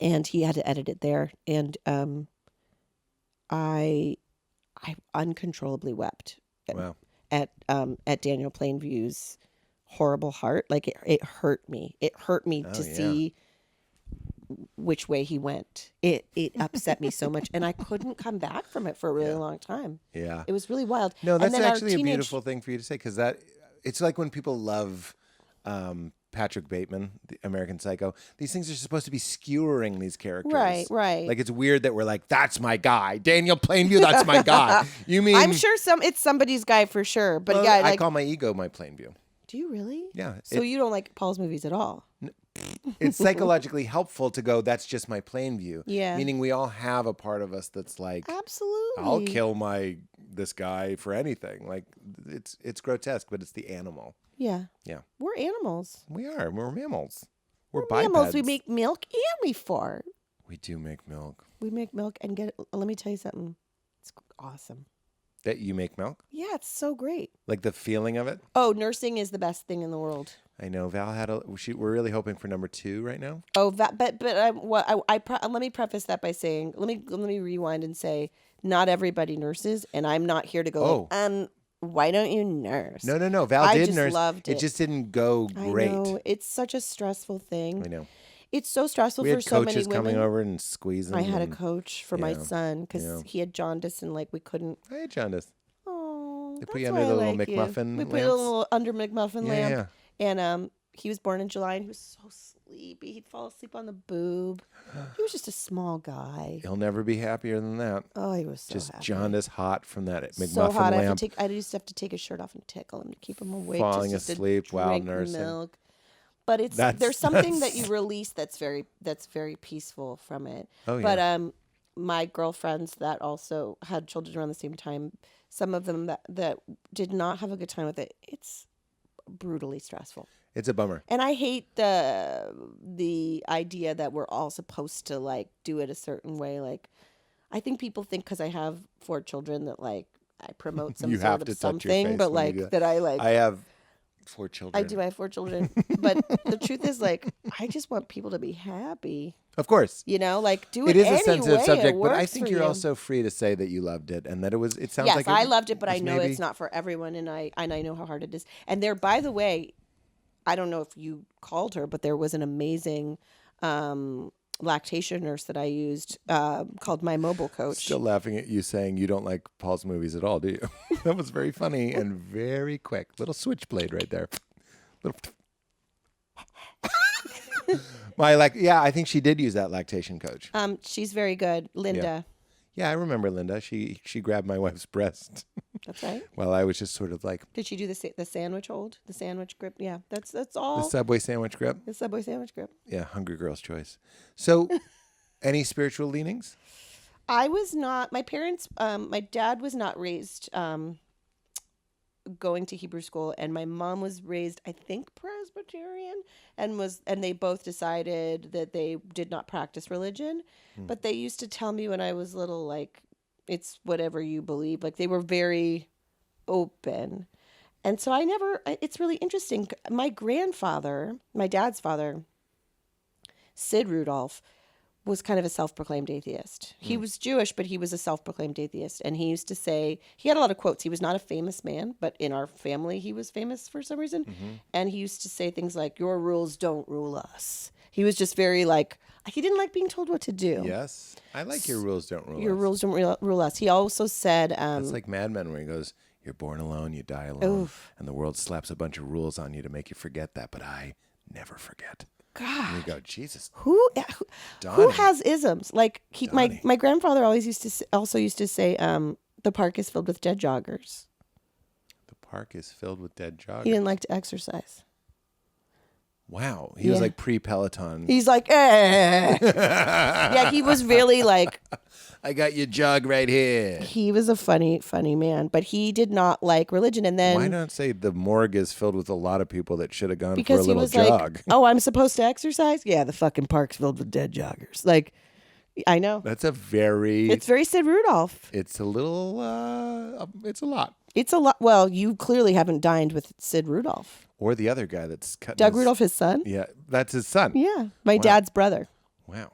and he had to edit it there. And I uncontrollably wept Wow. at Daniel Plainview's horrible heart. Like it hurt me. It hurt me to yeah. see which way he went. It upset me so much, and I couldn't come back from it for a really long time. Yeah. It was really wild. No, And that's then our actually a teenage- beautiful thing for you to say because that it's like when people love Patrick Bateman, the American Psycho. These things are supposed to be skewering these characters. Right. Like it's weird that we're like, that's my guy, Daniel Plainview. That's my guy. You mean? I'm sure it's somebody's guy for sure. But Well, yeah, I like, call my ego my Plainview. do you really? Yeah. So you don't like Paul's movies at all? It's psychologically helpful to go, that's just my Plainview. Yeah. Meaning we all have a part of us that's like, Absolutely. I'll kill this guy for anything. Like it's grotesque, but it's the animal. Yeah. Yeah. We're animals. We are. We're mammals. We're Mammals. We bipeds. make milk and we fart. We do make milk. We make milk and let me tell you something. It's awesome. That you make milk? Yeah, it's so great. Like the feeling of it? Oh, nursing is the best thing in the world. I know Val had we're really hoping for number 2 right now. Oh, but let me preface that by saying, let me rewind and say, not everybody nurses, and I'm not here to go. Why don't you nurse? No. Val I did just nurse. loved It just didn't go great. I know it's such a stressful thing. I know. It's so stressful We for had so many coaches women. coming over and squeezing. I had a and- coach for my yeah, son because yeah. he had jaundice and like we couldn't. I had jaundice. Oh, They put that's you under why the I little like you. McMuffin We put a lamps? little under McMuffin Yeah, lamp, and he was born in July, and he was so sleepy. He'd fall asleep on the boob. He was just a small guy. He'll never be happier than that. Oh, he was so Just happy. jaundice hot from that McMuffin So hot. lamp. I used to have to take his shirt off and tickle him to keep him awake. Falling just to asleep while drink nursing. milk. But there's something that you release that's very peaceful from it. Oh, yeah. But my girlfriends that also had children around the same time, some of them that did not have a good time with it. It's brutally stressful. It's a bummer. And I hate the idea that we're all supposed to like do it a certain way. Like, I think people think because I have 4 children that like I promote some You sort have of to touch your something, face but when you like do that. that I like. I have 4 children. I do. I have 4 children, but the truth is, like, I just want people to be happy. Of course. You know, like do it. It is a any sensitive way subject, it but I works think for you're you. also free to say that you loved it and that it sounds yes, like I loved it, but I was know maybe- it's not for everyone, and I know how hard it is. And there, by the way, I don't know if you called her, but there was an amazing lactation nurse that I used called my mobile coach. Still laughing at you saying you don't like Paul's movies at all, do you? That was very funny and very quick. Little switchblade right there. Little I think she did use that lactation coach. She's very good, Linda. Yeah, I remember Linda. She grabbed my wife's breast. That's right. Well, I was just sort of like Did she do the sandwich hold, the sandwich grip? Yeah, that's all. the Subway sandwich grip. The Subway sandwich grip. Yeah, hungry girl's choice. So, any spiritual leanings? I was not. My parents. My dad was not raised going to Hebrew school, and my mom was raised, I think, Presbyterian, and they both decided that they did not practice religion. But they used to tell me when I was little, like, it's whatever you believe. Like, they were very open. And so I never, it's really interesting. My grandfather, my dad's father, Sid Rudolph, was kind of a self-proclaimed atheist. He was Jewish, but he was a self-proclaimed atheist. And he used to say, he had a lot of quotes. He was not a famous man, but in our family, he was famous for some reason. And he used to say things like, your rules don't rule us. He was just very like, he didn't like being told what to do. Yes. I like your rules don't rule Your us. rules don't rule us. He also said, It's like Mad Men where he goes, you're born alone, you die alone, and the world slaps a bunch of rules on you to make you forget that, but I never forget. God. And you go, Jesus. Who Donnie. has isms? Like my grandfather always used to say, the park is filled with dead joggers. The park is filled with dead joggers. He didn't like to exercise. Wow. He was Yeah. like pre-Peloton. He's like, eh. Yeah, he was really like, I got your jog right here. he was a funny man, but he did not like religion. And then Why not say the morgue is filled with a lot of people that should have gone because for a he little was jog? like, oh, I'm supposed to exercise? Yeah, the fucking park's filled with dead joggers. Like, I know. That's a very... It's very Sid Rudolph. It's a little... it's a lot. It's a lot. Well, you clearly haven't dined with Sid Rudolph. Or the other guy that's cutting Doug his- Rudolph, his son? Yeah, that's his son. Yeah. My dad's brother. Wow.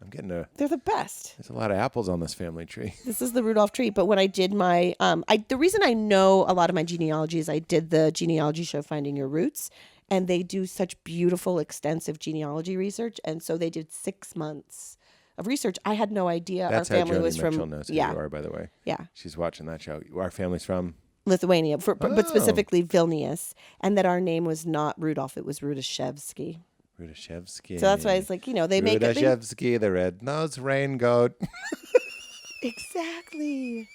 I'm getting a... They're the best. There's a lot of apples on this family tree. This is the Rudolph tree. But when I did my, the reason I know a lot of my genealogy is I did the genealogy show Finding Your Roots, and they do such beautiful, extensive genealogy research. And so they did 6 months of research. I had no idea That's our how family Joni was Mitchell from. knows who Yeah, you are, by the way. yeah, She's watching that show. Our family's from... Lithuania, but Oh. specifically Vilnius, and that our name was not Rudolph; it was Rudashevsky. Rudashevsky. So that's why it's like, they make it. Rudashevsky, the red-nosed rain goat. Exactly.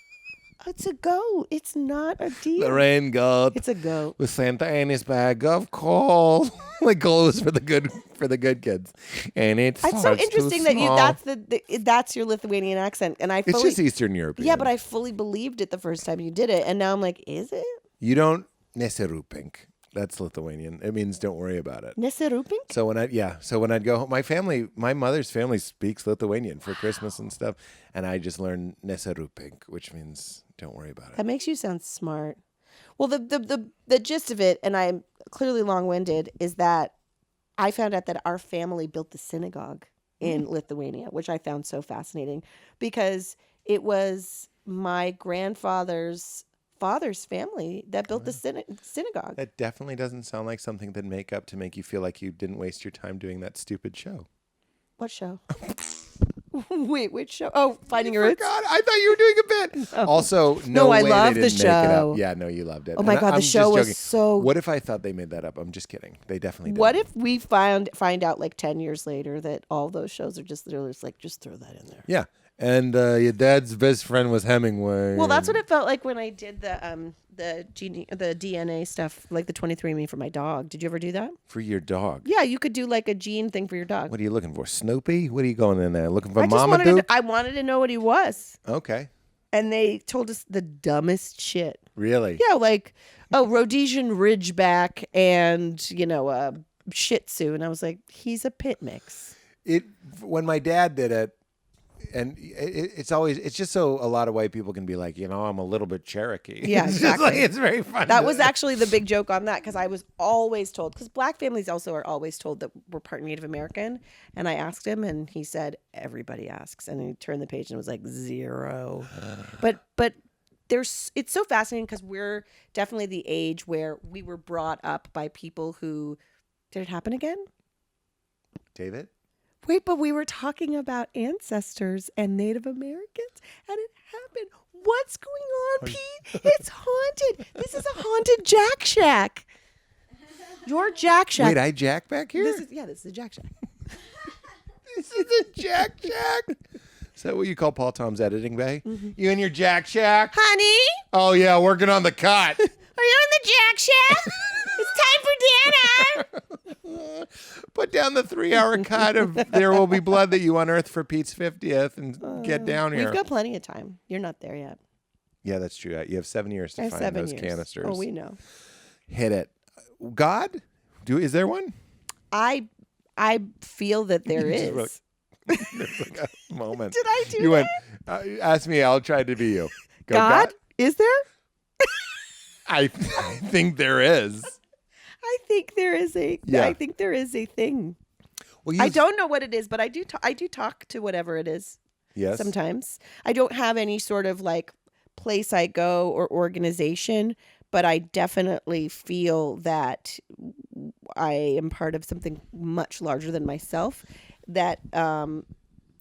It's a goat. It's not a deer. The rain goat. It's a goat. With Santa in his bag of coal. Like coal is for the good kids. And It's so interesting that that's your Lithuanian accent, and I It's fully just Eastern European. yeah, but I fully believed it the first time you did it, and now I'm like, is it You don't nesirupink. That's Lithuanian. It means don't worry about it. Neserupink? So when I'd go home, my mother's family speaks Lithuanian for Christmas and stuff, and I just learned nesirupink, which means don't worry about it. That makes you sound smart. Well, the gist of it, and I'm clearly long-winded, is that I found out that our family built the synagogue in Lithuania, which I found so fascinating because it was my grandfather's father's family that built the synagogue. That definitely doesn't sound like something that'd make up to make you feel like you didn't waste your time doing that stupid show. What show? Wait, which show? Oh, Finding Your Roots. God, I thought you were doing a bit. No. Also, No, I way love they the didn't make it show. up. Yeah, no, you loved it. Oh my And God, the I'm show just was joking. so. What if I thought they made that up? I'm just kidding. They definitely did. What if we find out like 10 years later that all those shows are just literally like, just throw that in there. Yeah. And your dad's best friend was Hemingway. Well, that's what it felt like when I did the DNA stuff, like the 23andMe for my dog. Did you ever do that? For your dog. Yeah, you could do like a gene thing for your dog. What are you looking for? Snoopy? What are you going in there? Looking for I just Mama Duke? I wanted to know what he was. Okay. And they told us the dumbest shit. Really? Yeah, like oh, Rhodesian Ridgeback and, a Shih Tzu. And I was like, he's a pit mix. When my dad did it, and it's just so a lot of white people can be like, I'm a little bit Cherokee. Yeah, exactly. It's very fun. That was actually the big joke on that, because I was always told, because Black families also are always told that we're part Native American. And I asked him, and he said, everybody asks. And he turned the page and it was like 0. But it's so fascinating, because we're definitely the age where we were brought up by people who, did it happen again? David? Wait, but we were talking about ancestors and Native Americans, and it happened. What's going on, Pete? It's haunted. This is a haunted Jack Shack. Your Jack Shack. Wait, I Jack back here? This is a Jack Shack. This is a Jack Shack? Is that what you call Paul Tom's editing bay? Mm-hmm. You in your Jack Shack? Honey? Oh, yeah, working on the cut. Are you in the Jack Shack? It's time for dinner. Put down the 3-hour cut of There Will Be Blood that you unearthed for Pete's 50th and get down here. We've got plenty of time. You're not there yet. Yeah, that's true. You have 7 years to find those canisters. Oh, we know. Hit it. God? Is there one? I feel that there is. There's like a moment. Did I do you that? Went, ask me, I'll try to be you. Go, God? Is there? I think there is. I think there is a. Yeah. I think there is a thing. Well, I don't know what it is, but I do. I do talk to whatever it is. Yes. Sometimes I don't have any sort of like place I go or organization, but I definitely feel that I am part of something much larger than myself. That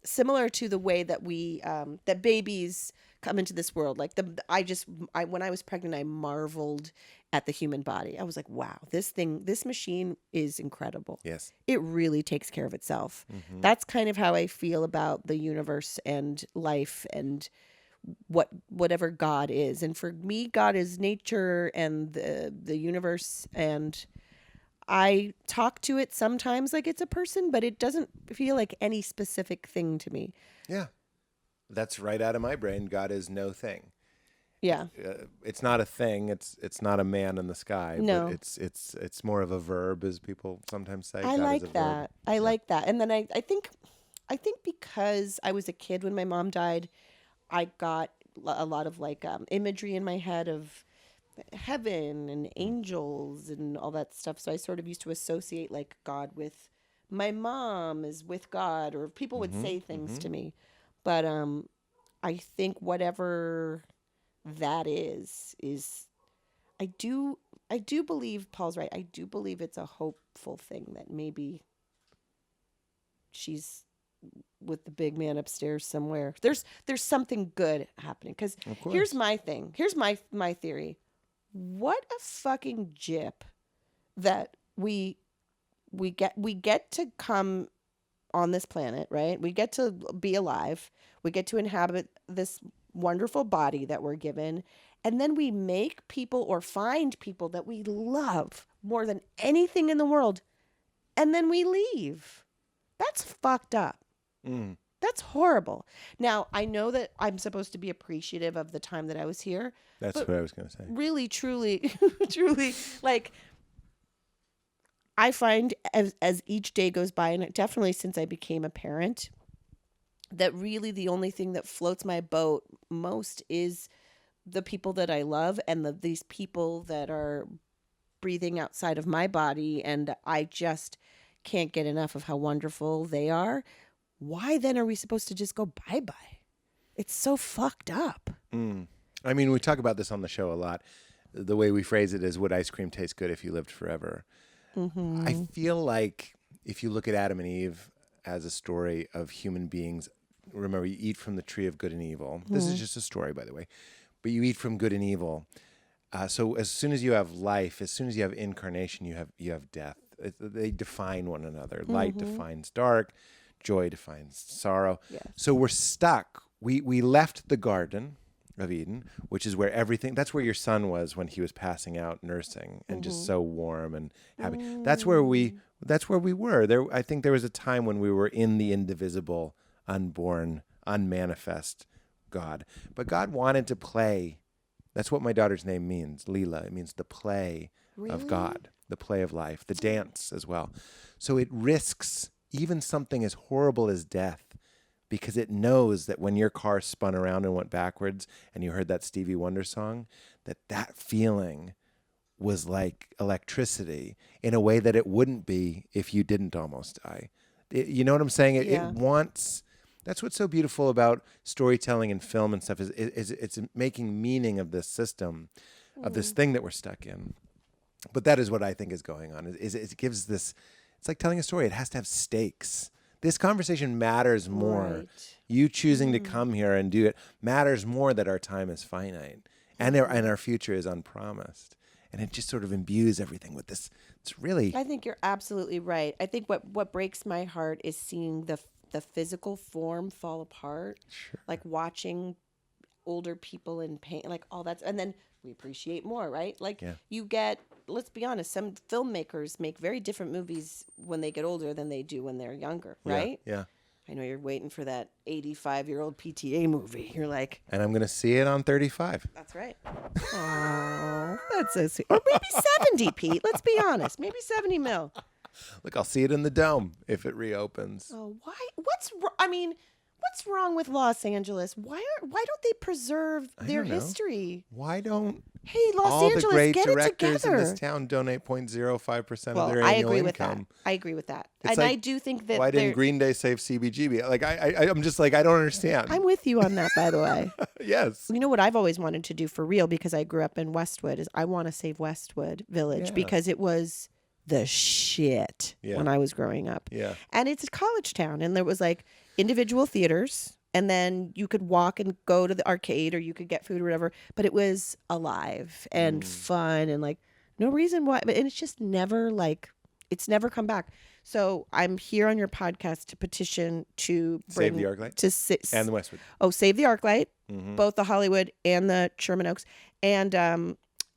similar to the way that we that babies come into this world. Like when I was pregnant, I marveled at the human body. I was like, wow, this machine is incredible. Yes. It really takes care of itself. Mm-hmm. That's kind of how I feel about the universe and life and whatever God is. And for me, God is nature and the universe, and I talk to it sometimes like it's a person, but it doesn't feel like any specific thing to me. Yeah. That's right out of my brain. God is no thing. Yeah. It's not a thing. It's not a man in the sky. No. But it's more of a verb, as people sometimes say. I God like is a that. verb. I like that. And then I think because I was a kid when my mom died, I got a lot of like imagery in my head of heaven and angels and all that stuff. So I sort of used to associate like God with my mom is with God, or people would say things to me. But I think whatever that is I do believe Paul's right. I do believe it's a hopeful thing that maybe she's with the big man upstairs somewhere. There's something good happening, because here's my thing. Here's my theory. What a fucking gyp that we get to come on this planet, right? We get to be alive. We get to inhabit this wonderful body that we're given. And then we make people or find people that we love more than anything in the world. And then we leave. That's fucked up. Mm. That's horrible. Now, I know that I'm supposed to be appreciative of the time that I was here. That's what I was going to say. Really, truly, truly, like, I find as each day goes by, and definitely since I became a parent, that really the only thing that floats my boat most is the people that I love and these people that are breathing outside of my body, and I just can't get enough of how wonderful they are. Why then are we supposed to just go bye-bye? It's so fucked up. Mm. I mean, we talk about this on the show a lot. The way we phrase it is, would ice cream taste good if you lived forever? Mm-hmm. I feel like if you look at Adam and Eve as a story of human beings, remember, you eat from the tree of good and evil. Mm-hmm. This is just a story, by the way. But you eat from good and evil. So as soon as you have life, as soon as you have incarnation, you have death. They define one another. Mm-hmm. Light defines dark. Joy defines sorrow. Yes. So we're stuck. We left the Garden of Eden, which is where everything, that's where your son was when he was passing out nursing and just so warm and happy. That's where we were. There, I think there was a time when we were in the indivisible, unborn, unmanifest God. But God wanted to play That's what my daughter's name means, Leela. It means the play of God, the play of life, the dance as well. So it risks even something as horrible as death because it knows that when your car spun around and went backwards and you heard that Stevie Wonder song, that feeling was like electricity in a way that it wouldn't be if you didn't almost die. You know what I'm saying? It wants... That's what's so beautiful about storytelling and film and stuff is it's making meaning of this system, of this thing that we're stuck in. But that is what I think is going on. Is it gives this... It's like telling a story. It has to have stakes. This conversation matters more. Right. You choosing to come here and do it matters more that our time is finite and our future is unpromised. And it just sort of imbues everything with this. It's really... I think you're absolutely right. I think what breaks my heart is seeing the physical form fall apart. Sure. Like watching older people in pain, like all that. And then we appreciate more, right? Like you get, let's be honest, some filmmakers make very different movies when they get older than they do when they're younger, right? Yeah. I know you're waiting for that 85-year-old PTA movie. You're like... And I'm going to see it on 35. That's right. Oh, that's so sweet. Or maybe 70, Pete. Let's be honest. Maybe 70 mil. Look, I'll see it in the Dome if it reopens. Oh, why? What's wrong with Los Angeles? Why don't they preserve their history? Why don't Los all Angeles, the great get it directors together. in this town donate 0.05% of their annual income? I agree with that. It's And like, I do think that why didn't Green Day save CBGB? Like I'm just like, I don't understand. I'm with you on that, by the way. Yes. You know what I've always wanted to do for real, because I grew up in Westwood, is I want to save Westwood Village because it was the shit when I was growing up. Yeah. And it's a college town, and there was like individual theaters, and then you could walk and go to the arcade, or you could get food or whatever, but it was alive and fun and like no reason why, and it's just never it's never come back. So I'm here on your podcast to petition to bring Save the Arclight and the Westwood. Oh, save the Arclight, both the Hollywood and the Sherman Oaks, and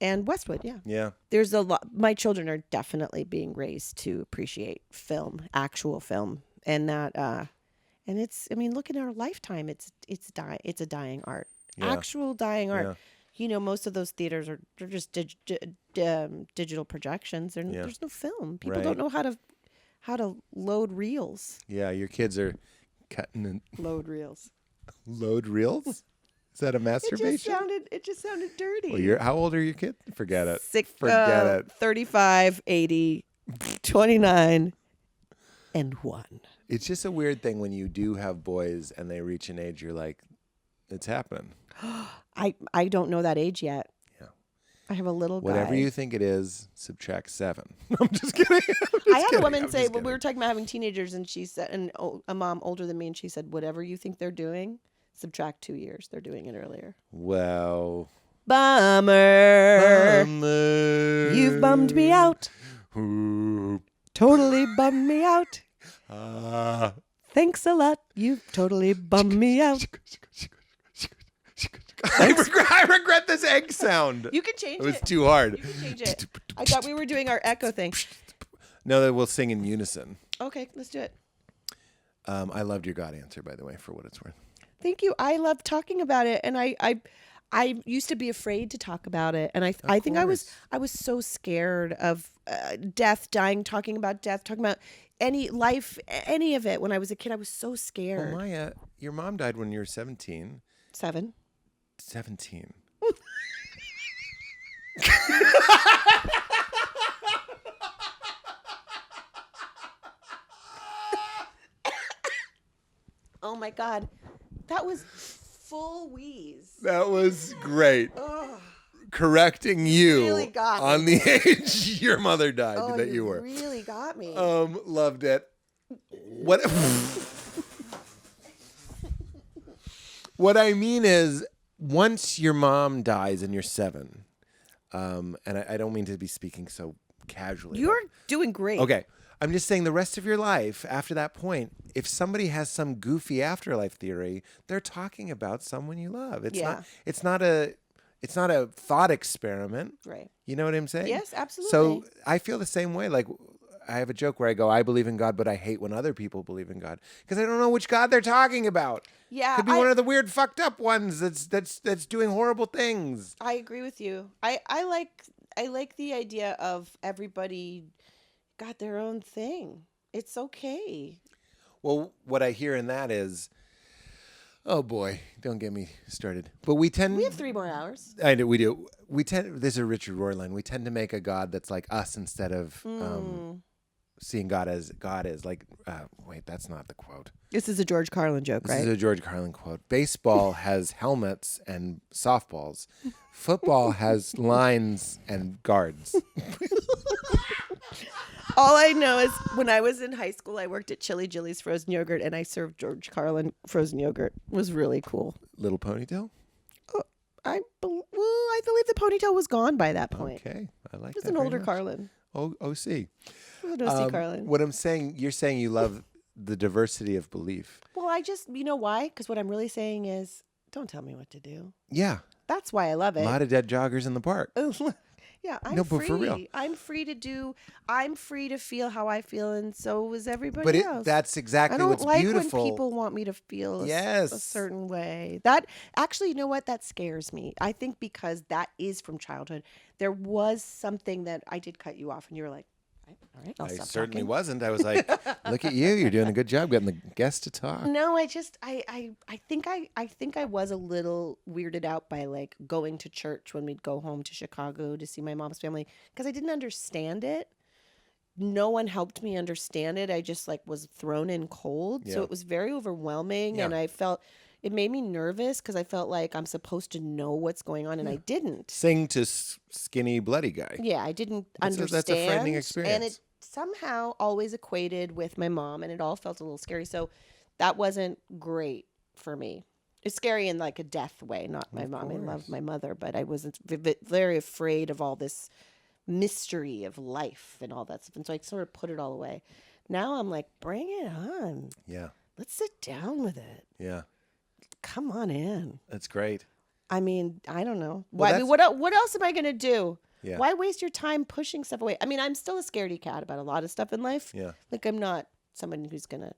Westwood. Yeah. There's a lot. My children are definitely being raised to appreciate film, actual film, and that. And it's, I mean, look at our lifetime. It's a dying art, actual dying art. Yeah. You know, most of those theaters they're just digital projections. There's no film. People don't know how to load reels. Yeah, your kids are cutting and load reels. Load reels? Is that a masturbation? It just sounded dirty. Well, how old are your kids? Forget it. Forget it. 35, 80, 29, and 1. It's just a weird thing when you do have boys and they reach an age, you're like, it's happening. I don't know that age yet. Yeah. I have a little guy. Whatever you think it is, subtract 7. I'm just kidding. I had a woman say, when we were talking about having teenagers, and she said, and a mom older than me, and she said, whatever you think they're doing, subtract 2 years. They're doing it earlier. Well. Bummer. You've bummed me out. Totally bummed me out. Thanks a lot. You've totally bummed me out. I regret this egg sound. You can change it. It was too hard. You can change it. I thought we were doing our echo thing. No, we'll sing in unison. Okay, let's do it. I loved your God answer, by the way, for what it's worth. Thank you. I love talking about it, and I used to be afraid to talk about it, and I think I was so scared of death, dying, talking about death, talking about any life, any of it. When I was a kid, I was so scared. Well, Maya, your mom died when you were 17. 7. 17. Oh my God, that was full wheeze. That was great. Correcting you really got on me. The age your mother died that you were. Really got me. Loved it. What? What I mean is, once your mom dies and you're 7, and I don't mean to be speaking so casually. You're doing great. Okay. I'm just saying the rest of your life after that point, if somebody has some goofy afterlife theory, they're talking about someone you love. It's not a thought experiment. Right. You know what I'm saying? Yes, absolutely. So I feel the same way. Like, I have a joke where I go, I believe in God, but I hate when other people believe in God because I don't know which God they're talking about. Yeah, could be one of the weird, fucked up ones that's doing horrible things. I agree with you. I like the idea of everybody got their own thing. It's okay. Well, what I hear in that is, oh boy, don't get me started. But we have 3 more hours. I do. We do. This is a Richard Rohr line. We tend to make a God that's like us instead of seeing God as God is. Like, wait, that's not the quote. This is a George Carlin joke, right? This is a George Carlin quote. Baseball has helmets and softballs. Football has lines and guards. All I know is when I was in high school, I worked at Chili Jilly's frozen yogurt, and I served George Carlin frozen yogurt. It was really cool. Little ponytail? I believe the ponytail was gone by that point. Okay, I like that. It was an older Carlin. OC. It was an OC Carlin. What I'm saying, you're saying you love the diversity of belief. Well, you know why? Because what I'm really saying is, don't tell me what to do. Yeah. That's why I love it. A lot of dead joggers in the park. Yeah, I'm free. But for real. I'm free to feel how I feel, and so is everybody else. That's exactly what's beautiful. I don't like when people want me to feel a certain way. That actually, you know what? That scares me. I think because that is from childhood. There was something that I did cut you off, and you were like, all right, I'll stop certainly talking. Wasn't. I was like, look at you. You're doing a good job getting the guests to talk. No, I think I was a little weirded out by like going to church when we'd go home to Chicago to see my mom's family because I didn't understand it. No one helped me understand it. I just like was thrown in cold. Yeah. So it was very overwhelming and I felt it made me nervous because I felt like I'm supposed to know what's going on and I didn't. Sing to skinny bloody guy. Yeah, I didn't understand. That's a frightening experience. And it somehow always equated with my mom and it all felt a little scary. So that wasn't great for me. It's scary in like a death way, not my mom. I love my mother, but I wasn't very afraid of all this mystery of life and all that stuff. And so I sort of put it all away. Now I'm like, bring it on. Yeah. Let's sit down with it. Yeah. Come on in. That's great. I mean, I don't know. Well, what else am I going to do? Yeah. Why waste your time pushing stuff away? I mean, I'm still a scaredy cat about a lot of stuff in life. Yeah. Like I'm not someone who's going to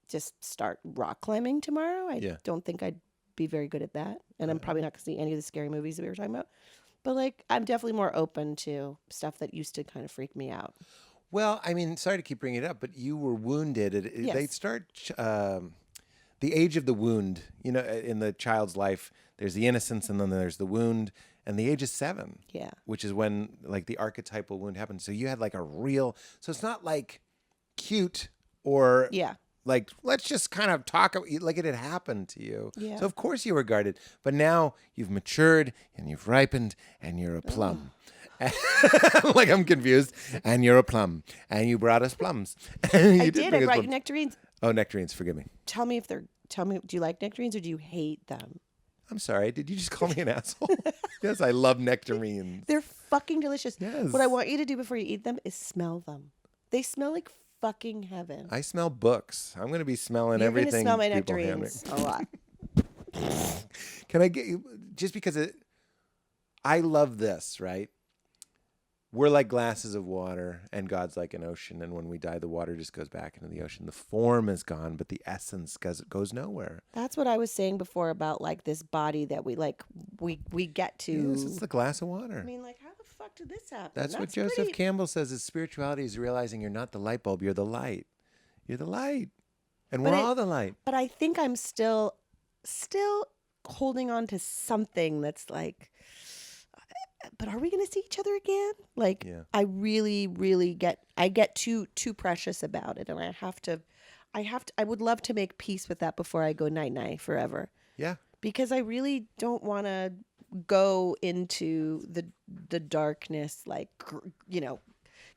just start rock climbing tomorrow. I don't think I'd be very good at that. And I'm probably not going to see any of the scary movies that we were talking about. But like, I'm definitely more open to stuff that used to kind of freak me out. Well, I mean, sorry to keep bringing it up, but you were wounded. Yes. They start the age of the wound. You know, in the child's life, there's the innocence, and then there's the wound, and the age is 7. Yeah, which is when like the archetypal wound happens. So you had like a real. So it's not like cute or like let's just kind of talk like it had happened to you. Yeah. So of course you were guarded, but now you've matured and you've ripened and you're a plum. Like I'm confused, and you're a plum, and you brought us plums. I did. I brought you nectarines. Oh, nectarines. Forgive me. Tell me, do you like nectarines or do you hate them? I'm sorry. Did you just call me an asshole? Yes, I love nectarines. They're fucking delicious. Yes. What I want you to do before you eat them is smell them. They smell like fucking heaven. I smell books. I'm going to be smelling You're everything. You're going to smell my people hand me. nectarines a lot. Can I get you, just because I love this, right? We're like glasses of water, and God's like an ocean. And when we die, the water just goes back into the ocean. The form is gone, but the essence goes nowhere. That's what I was saying before about like this body that we get to. Yes, it's the glass of water. I mean, like, how the fuck did this happen? That's what Joseph Campbell says is spirituality is realizing you're not the light bulb, you're the light. You're the light. And we're all the light. But I think I'm still holding on to something that's like, but are we going to see each other again? Like, I really, really get too precious about it. And I would love to make peace with that before I go night-night forever. Yeah. Because I really don't want to go into the darkness, like, you know,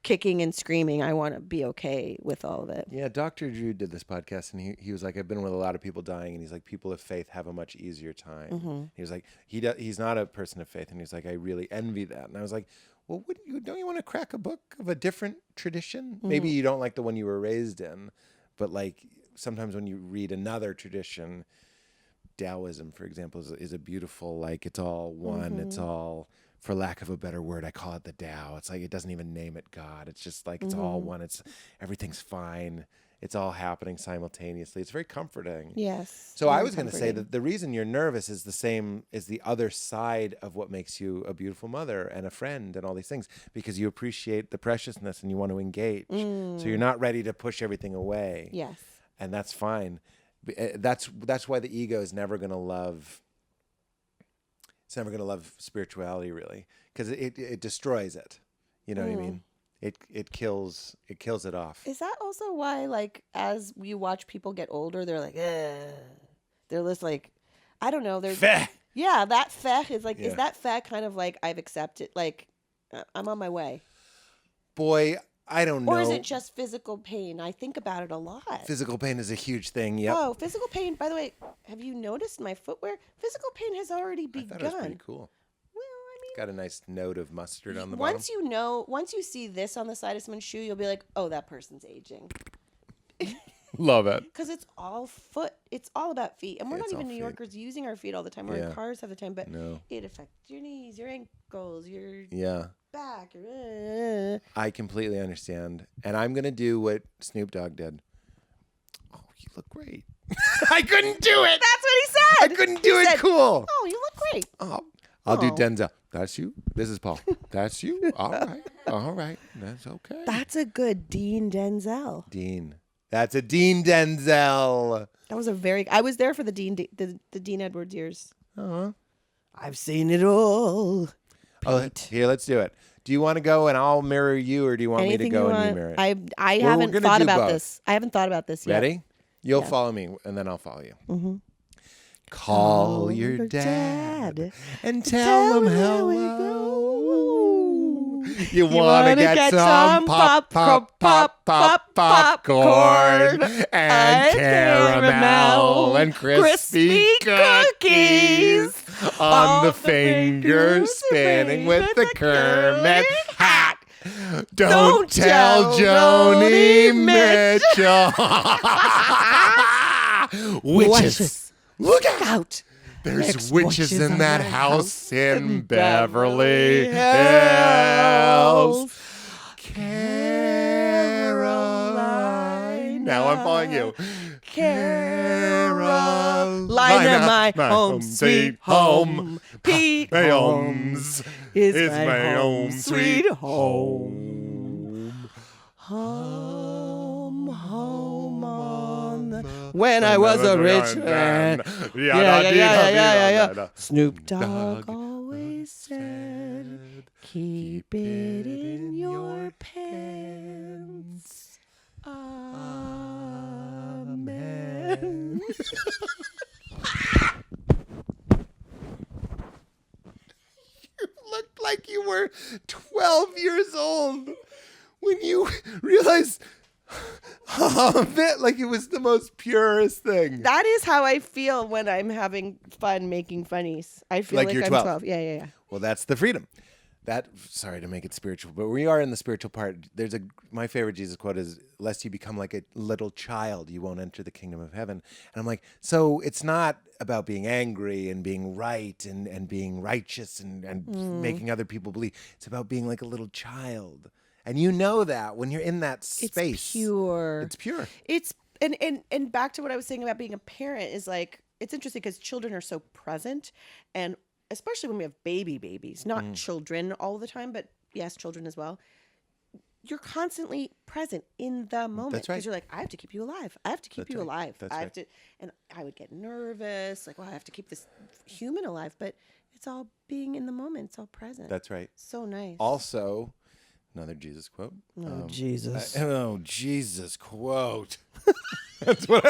kicking and screaming. I want to be okay with all of it. Yeah, Dr. Drew did this podcast, and he was like, I've been with a lot of people dying, and he's like, people of faith have a much easier time. Mm-hmm. He was like, he's not a person of faith, and he's like, I really envy that. And I was like, well, don't you want to crack a book of a different tradition? Mm-hmm. Maybe you don't like the one you were raised in, but like sometimes when you read another tradition, Taoism, for example, is a beautiful, like, it's all one. It's all, for lack of a better word, I call it the Tao. It's like it doesn't even name it God. It's just like it's all one. It's everything's fine. It's all happening simultaneously. It's very comforting. Yes. So I was going to say that the reason you're nervous is the same as the other side of what makes you a beautiful mother and a friend and all these things, because you appreciate the preciousness and you want to engage. So you're not ready to push everything away. Yes. And that's fine. That's why the ego is never going to love. It's never going to love spirituality, really, because it destroys it. You know what I mean? It kills it off. Is that also why, like, as you watch people get older, they're like, ugh. They're just like, I don't know. Feh. Yeah, that feh is like, is that feh kind of like, I've accepted, like, I'm on my way? Boy, I don't know. Or is it just physical pain? I think about it a lot. Physical pain is a huge thing. Yep. Oh, physical pain. By the way, have you noticed my footwear? Physical pain has already begun. I thought it was pretty cool. Well, I mean, got a nice note of mustard on the bottom. Once you see this on the side of someone's shoe, you'll be like, oh, that person's aging. Love it. Because it's all foot. It's all about feet. And we're It's not even all New feet. Yorkers using our feet all the time. We're in cars half the time. But No. it affects your knees, your ankles, your back. I completely understand. And I'm going to do what Snoop Dogg did. Oh, you look great. I couldn't do it. That's what he said. I couldn't do it cool. Oh, you look great. Oh, I'll do Denzel. That's you. This is Paul. That's you. All right. All right. That's okay. That's a good Dean Denzel. Dean. That's a Dean Denzel. That was I was there for the Dean Edwards years. Uh-huh. I've seen it all. Oh, here, let's do it. Do you want to go and I'll mirror you, or do you want me to go and you mirror it? I Well, haven't we're gonna thought do about both. this. I haven't thought about this yet. Ready? You'll follow me, and then I'll follow you. Mm-hmm. Call your dad and tell him hello. You want to get some popcorn and caramel and crispy cookies on the finger spinning with the Kermit hat. Don't tell Joni Mitchell. Witches. Look out. There's witches in that house in Beverly Hills. Caroline. Now I'm following you. Carolina, my home sweet home. Pete Holmes is my home sweet home. Home on the... When I was a rich man. Yeah. Snoop Dogg always said, keep it in your pants. Amen. You looked like you were 12 years old when you realized like it was the most purest thing. That is how I feel when I'm having fun making funnies. I feel like you're I'm 12. 12. Yeah. Well, that's the freedom. Sorry to make it spiritual, but we are in the spiritual part. My favorite Jesus quote is, lest you become like a little child, you won't enter the kingdom of heaven. And I'm like, so it's not about being angry and being right and being righteous and making other people believe. It's about being like a little child. And you know that when you're in that space. It's pure. It's pure. It's and back to what I was saying about being a parent is like, it's interesting because children are so present, and especially when we have babies, not children all the time, but yes, children as well. You're constantly present in the moment. That's right. Because you're like, I have to keep you alive. I have to keep you alive. That's I have right. to, and I would get nervous, like, well, I have to keep this human alive, but it's all being in the moment. It's all present. That's right. So nice. Also, another Jesus quote. Oh, Jesus. Jesus quote. That's what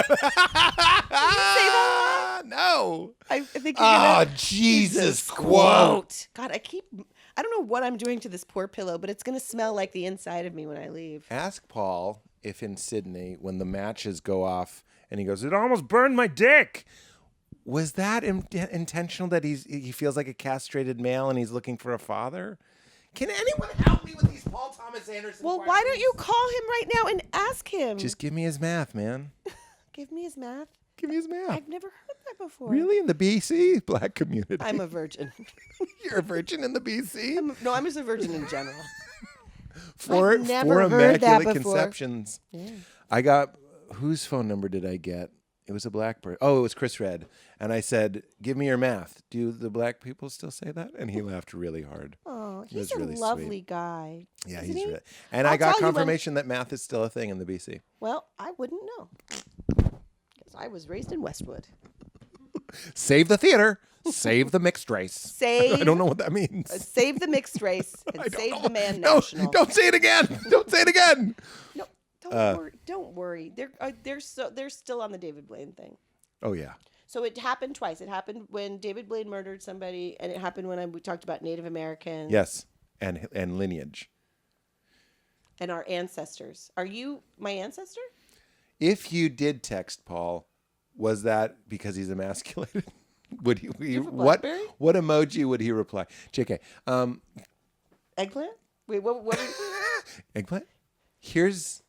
I... No. I think you're gonna... Jesus quote. God, I don't know what I'm doing to this poor pillow, but it's going to smell like the inside of me when I leave. Ask Paul if in Sydney, when the matches go off and he goes, it almost burned my dick. Was that intentional that he feels like a castrated male and he's looking for a father? Can anyone help me with these Paul Thomas Anderson Well, questions? why don't you call him right now and ask him? Just give me his math, man. Give me his math. Give me his math. I've never heard that before. Really? In the BC black community? I'm a virgin. You're a virgin in the BC? I'm just a virgin in general. Four I've never heard that immaculate before. conceptions. Yeah. I got, whose phone number did I get? It was a black person. Oh, it was Chris Red. And I said, give me your math. Do the black people still say that? And he laughed really hard. Oh, It was he's a really lovely sweet. guy. Yeah, Isn't he's he? really. And I'll I got tell you when- confirmation that math is still a thing in the BC. Well, I wouldn't know. Because I was raised in Westwood. Save the theater. Save the mixed race. Save, I don't know what that means. save the mixed race and I don't save know. the man No, national. don't say it again. Don't say it again. No, don't worry. They're still on the David Blaine thing. Oh, yeah. So it happened twice. It happened when David Blaine murdered somebody, and it happened when we talked about Native Americans. Yes. And lineage. And our ancestors. Are you my ancestor? If you did text Paul, was that because he's emasculated? Would he have a what BlackBerry? what emoji would he reply? JK. Eggplant? Wait, what were, Eggplant? Here's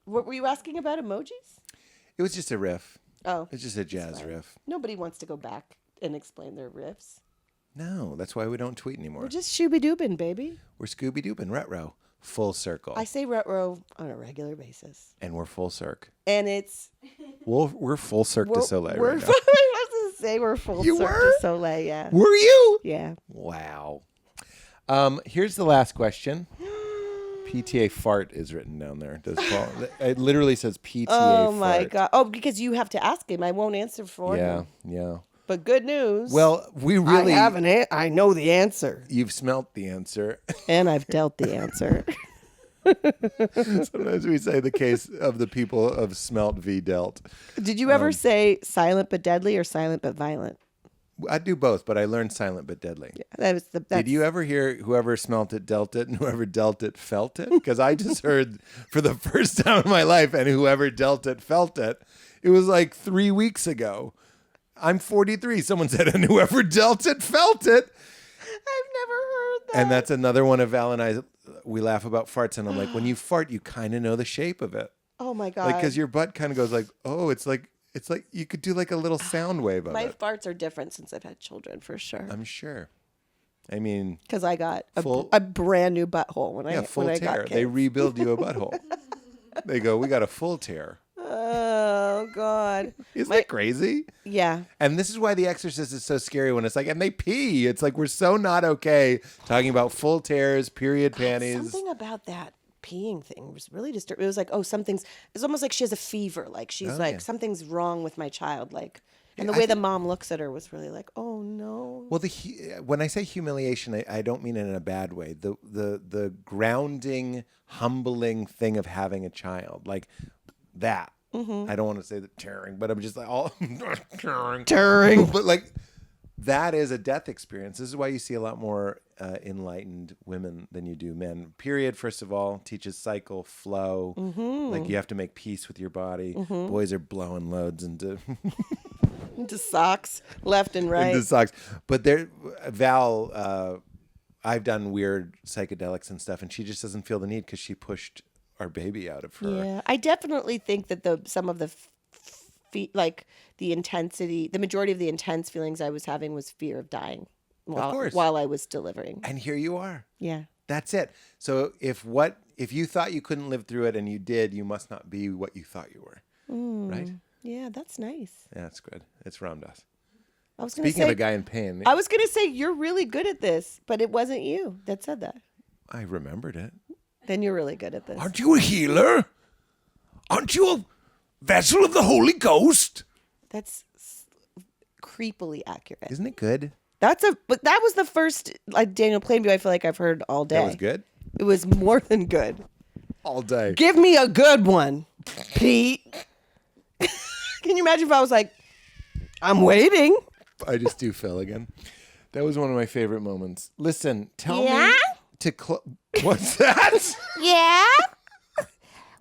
what were you asking about emojis? it was just a riff. Oh. It's just a jazz riff. Nobody wants to go back and explain their riffs. No, that's why we don't tweet anymore. We're just shooby-doobin', baby. We're Scooby Doo and Retro. Full circle. I say retro on a regular basis. And we're full circ. And it's... We're full circ de Soleil we're right now. I was going to say we're full You Cirque were? du Soleil, yeah. Were you? Yeah. Wow. Here's the last question. PTA fart is written down there. Does Paul? It literally says PTA Oh, fart. my God. Oh, because you have to ask him. I won't answer for him. Yeah. But good news. Well, we really. I know the answer. You've smelt the answer. And I've dealt the answer. Sometimes we say the case of the people of smelt v dealt. Did you ever say silent but deadly or silent but violent? I do both, but I learned silent but deadly. That was Did you ever hear whoever smelt it dealt it and whoever dealt it felt it? Because I just heard for the first time in my life, and whoever dealt it felt it. It was like 3 weeks ago. I'm 43. Someone said, and whoever dealt it felt it. I've never heard that. And that's another one of Val and I. We laugh about farts, and I'm like, when you fart, you kind of know the shape of it. Oh my God. Like, because your butt kind of goes like, oh, it's like you could do like a little sound wave of my it. farts are different since I've had children, for sure. I'm sure. I mean, Because I got Full- a brand new butthole when full I tear. got kids. They rebuild you a butthole. They go, we got a full tear. Oh God. Isn't that crazy? Yeah. And this is why The Exorcist is so scary when it's like, and they pee. It's like we're so not okay talking about full tears, period panties. Something about that peeing thing was really disturbing. It was like, oh, it's almost like she has a fever. Like she's something's wrong with my child. Like, and the way the mom looks at her was really like, oh no. Well, when I say humiliation, I don't mean it in a bad way. The grounding, humbling thing of having a child, like that. Mm-hmm. I don't want to say the tearing, but I'm just like all tearing. But like that is a death experience. This is why you see a lot more enlightened women than you do men. Period. First of all, teaches cycle, flow. Mm-hmm. Like you have to make peace with your body. Mm-hmm. Boys are blowing loads into into socks, left and right. Into socks. But Val, I've done weird psychedelics and stuff, and she just doesn't feel the need because she pushed our baby out of her. Yeah, I definitely think that some of the like the intensity, the majority of the intense feelings I was having was fear of dying while I was delivering. And here you are. Yeah. That's it. So if you thought you couldn't live through it and you did, you must not be what you thought you were. Right? Yeah, that's nice. Yeah, that's good. It's Ram Dass. Speaking of a guy in pain. I was going to say you're really good at this, but it wasn't you that said that. I remembered it. Then you're really good at this. Aren't you a healer? Aren't you a vessel of the Holy Ghost? That's creepily accurate. Isn't it good? But that was the first Daniel Plainview I feel like I've heard all day. That was good? It was more than good. All day. Give me a good one, Pete. Can you imagine if I was like, I'm waiting? I just do Phil again. That was one of my favorite moments. Listen, tell me to what's that? Yeah?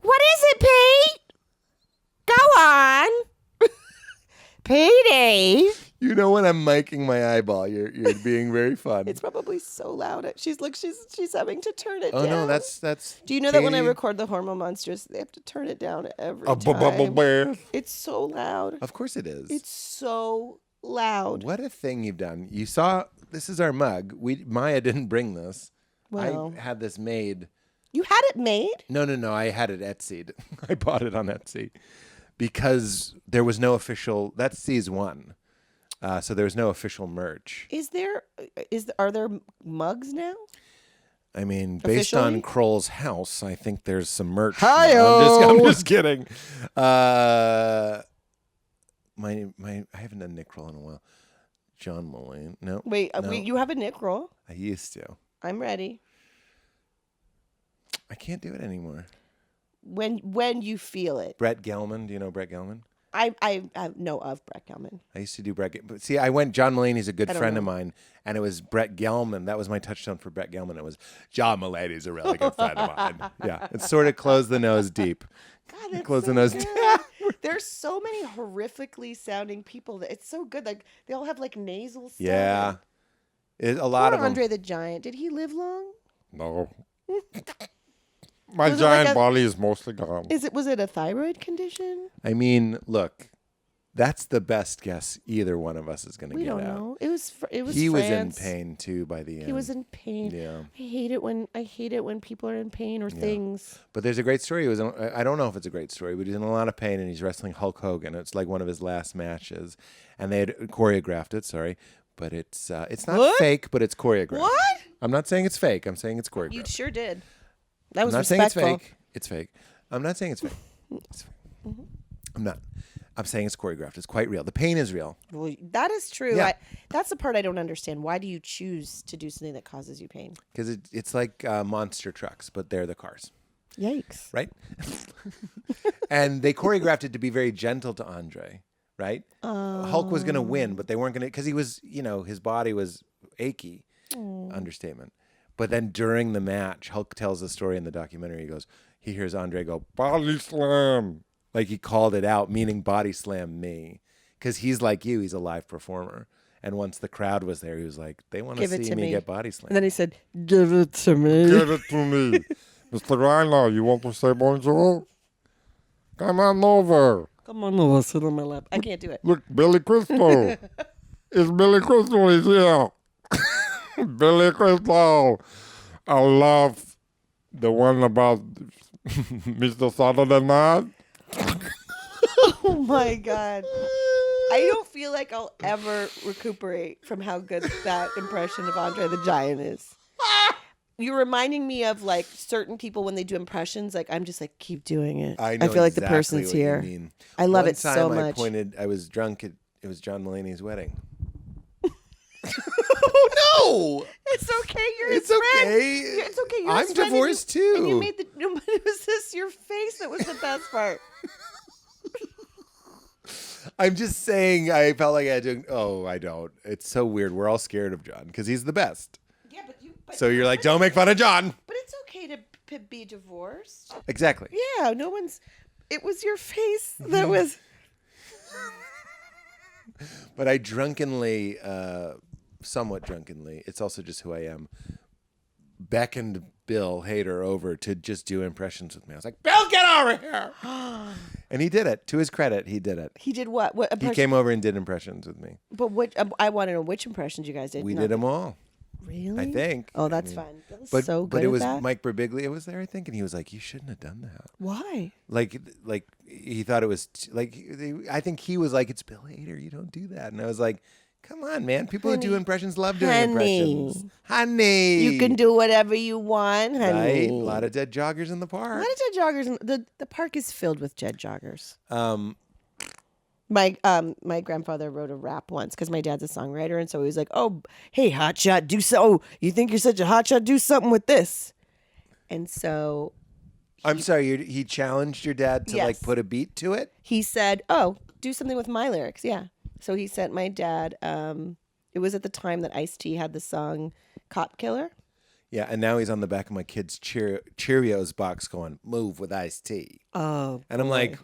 What is it, Pete? Go on. Petey. You know when I'm miking my eyeball, you're being very fun. It's probably so loud. She's having to turn it down. Oh no, that's. Do you know that when I Katie- record the Hormone Monsters, they have to turn it down every time? It's so loud. Of course it is. It's so loud. What a thing you've done. You saw, this is our mug. Maya didn't bring this. Well, I had this made. you had it made? No. I had it Etsy'd. I bought it on Etsy because there was no official, that's Season 1. So there was no official merch. Are there mugs now? I mean, based Officially? on Kroll's house, I think there's some merch. Hi-yo! I'm just kidding. I haven't done Nick Kroll in a while. John Mulaney. No. Wait, no. you have a Nick roll? I used to. I'm ready. I can't do it anymore. When you feel it. Brett Gelman. Do you know Brett Gelman? I know of Brett Gelman. I used to do Brett. But see, I went. John Mulaney's a good I don't friend know. of mine, and it was Brett Gelman. That was my touchdown for Brett Gelman. It was John Mulaney's a really good friend of mine. Yeah, it sort of closed the nose deep. God, that's Close so the nose. good. There's so many horrifically sounding people that it's so good. Like they all have like nasal stuff. Yeah, a lot Poor of them. Andre the Giant. Did he live long? No. My Was it like giant a- body is mostly gone. Was it a thyroid condition? I mean, look, that's the best guess either one of us is going to We get don't out. know. It was He was in France. pain too by the end. He was in pain. Yeah. I hate it when people are in pain or things. But there's a great story. He was I don't know if it's a great story, but he's in a lot of pain and he's wrestling Hulk Hogan. It's like one of his last matches, and they had choreographed it. Sorry, but it's not What? fake, but it's choreographed. What? I'm not saying it's fake. I'm saying it's choreographed. You sure did. That was I'm not saying respectful. it's fake. It's fake. I'm not saying it's fake. It's fake. I'm not. I'm saying it's choreographed. It's quite real. The pain is real. Well, that is true. Yeah. That's the part I don't understand. Why do you choose to do something that causes you pain? Because it's like monster trucks, but they're the cars, Yikes. right? And they choreographed it to be very gentle to Andre, right? Hulk was going to win, but they weren't going to, because he was, his body was achy, understatement. But then during the match, Hulk tells the story in the documentary. He hears Andre go, Body slam. like he called it out, meaning body slam me. Because he's like you, he's a live performer. And once the crowd was there, he was like, they want to Give it see to me me. get body slammed. And then he said, Give it to me. Give it to me. Mr. Reiner, you want to say bonjour? Come on over. Come on over, sit on my lap. I can't do it. Look, Billy Crystal. It's Billy Crystal is here. Billy Crystal. I love the one about Mr. Saturday Night. Oh my God. I don't feel like I'll ever recuperate from how good that impression of Andre the Giant is. You're reminding me of like certain people when they do impressions. Like I'm just like, keep doing it. I know feel like the exactly person's what you here. mean. I love One it so time much. I was drunk. It was John Mulaney's wedding. Oh no! It's okay. You're It's his friend. okay. It's okay. You're I'm his friend, divorced and too. you made the. It was this your face that was the best part. I'm just saying I felt like I had to. Oh, I don't. It's so weird. We're all scared of John because he's the best. Yeah, but you. But So you're like, don't make fun of John. But it's okay to be divorced. Exactly. Yeah, no one's. It was your face that was. But I drunkenly, somewhat drunkenly, it's also just who I am, beckoned Bill Hader over to just do impressions with me. I was like, Bill, get over here. And he did it. To his credit, he did it. He did what? What He impression? came over and did impressions with me. But what? I want to know which impressions you guys did. We Not did the- them all, Really? I think. Oh, that's fun. That was But, so good. but it at was that. Mike Birbiglia was there, I think, and he was like, you shouldn't have done that. Why? Like he thought it was I think he was like, it's Bill Hader, you don't do that. And I was like, come on, man. People who do Honey. impressions love doing Honey. impressions. Honey. You can do whatever you want, honey. Right? A lot of dead joggers in the A park. lot of dead joggers. The park is filled with dead joggers. Um, My grandfather wrote a rap once because my dad's a songwriter, and so he was like, "Oh, hey, hotshot, do so. Oh, you think you're such a hotshot? Do something with this." And so I'm sorry, he challenged your dad to like Yes. put a beat to it? he said, "Oh, do something with my lyrics." Yeah. So he sent my dad. It was at the time that Ice-T had the song "Cop Killer." Yeah, and now he's on the back of my kid's Cheerios box going, move with Ice-T. Oh, And I'm like,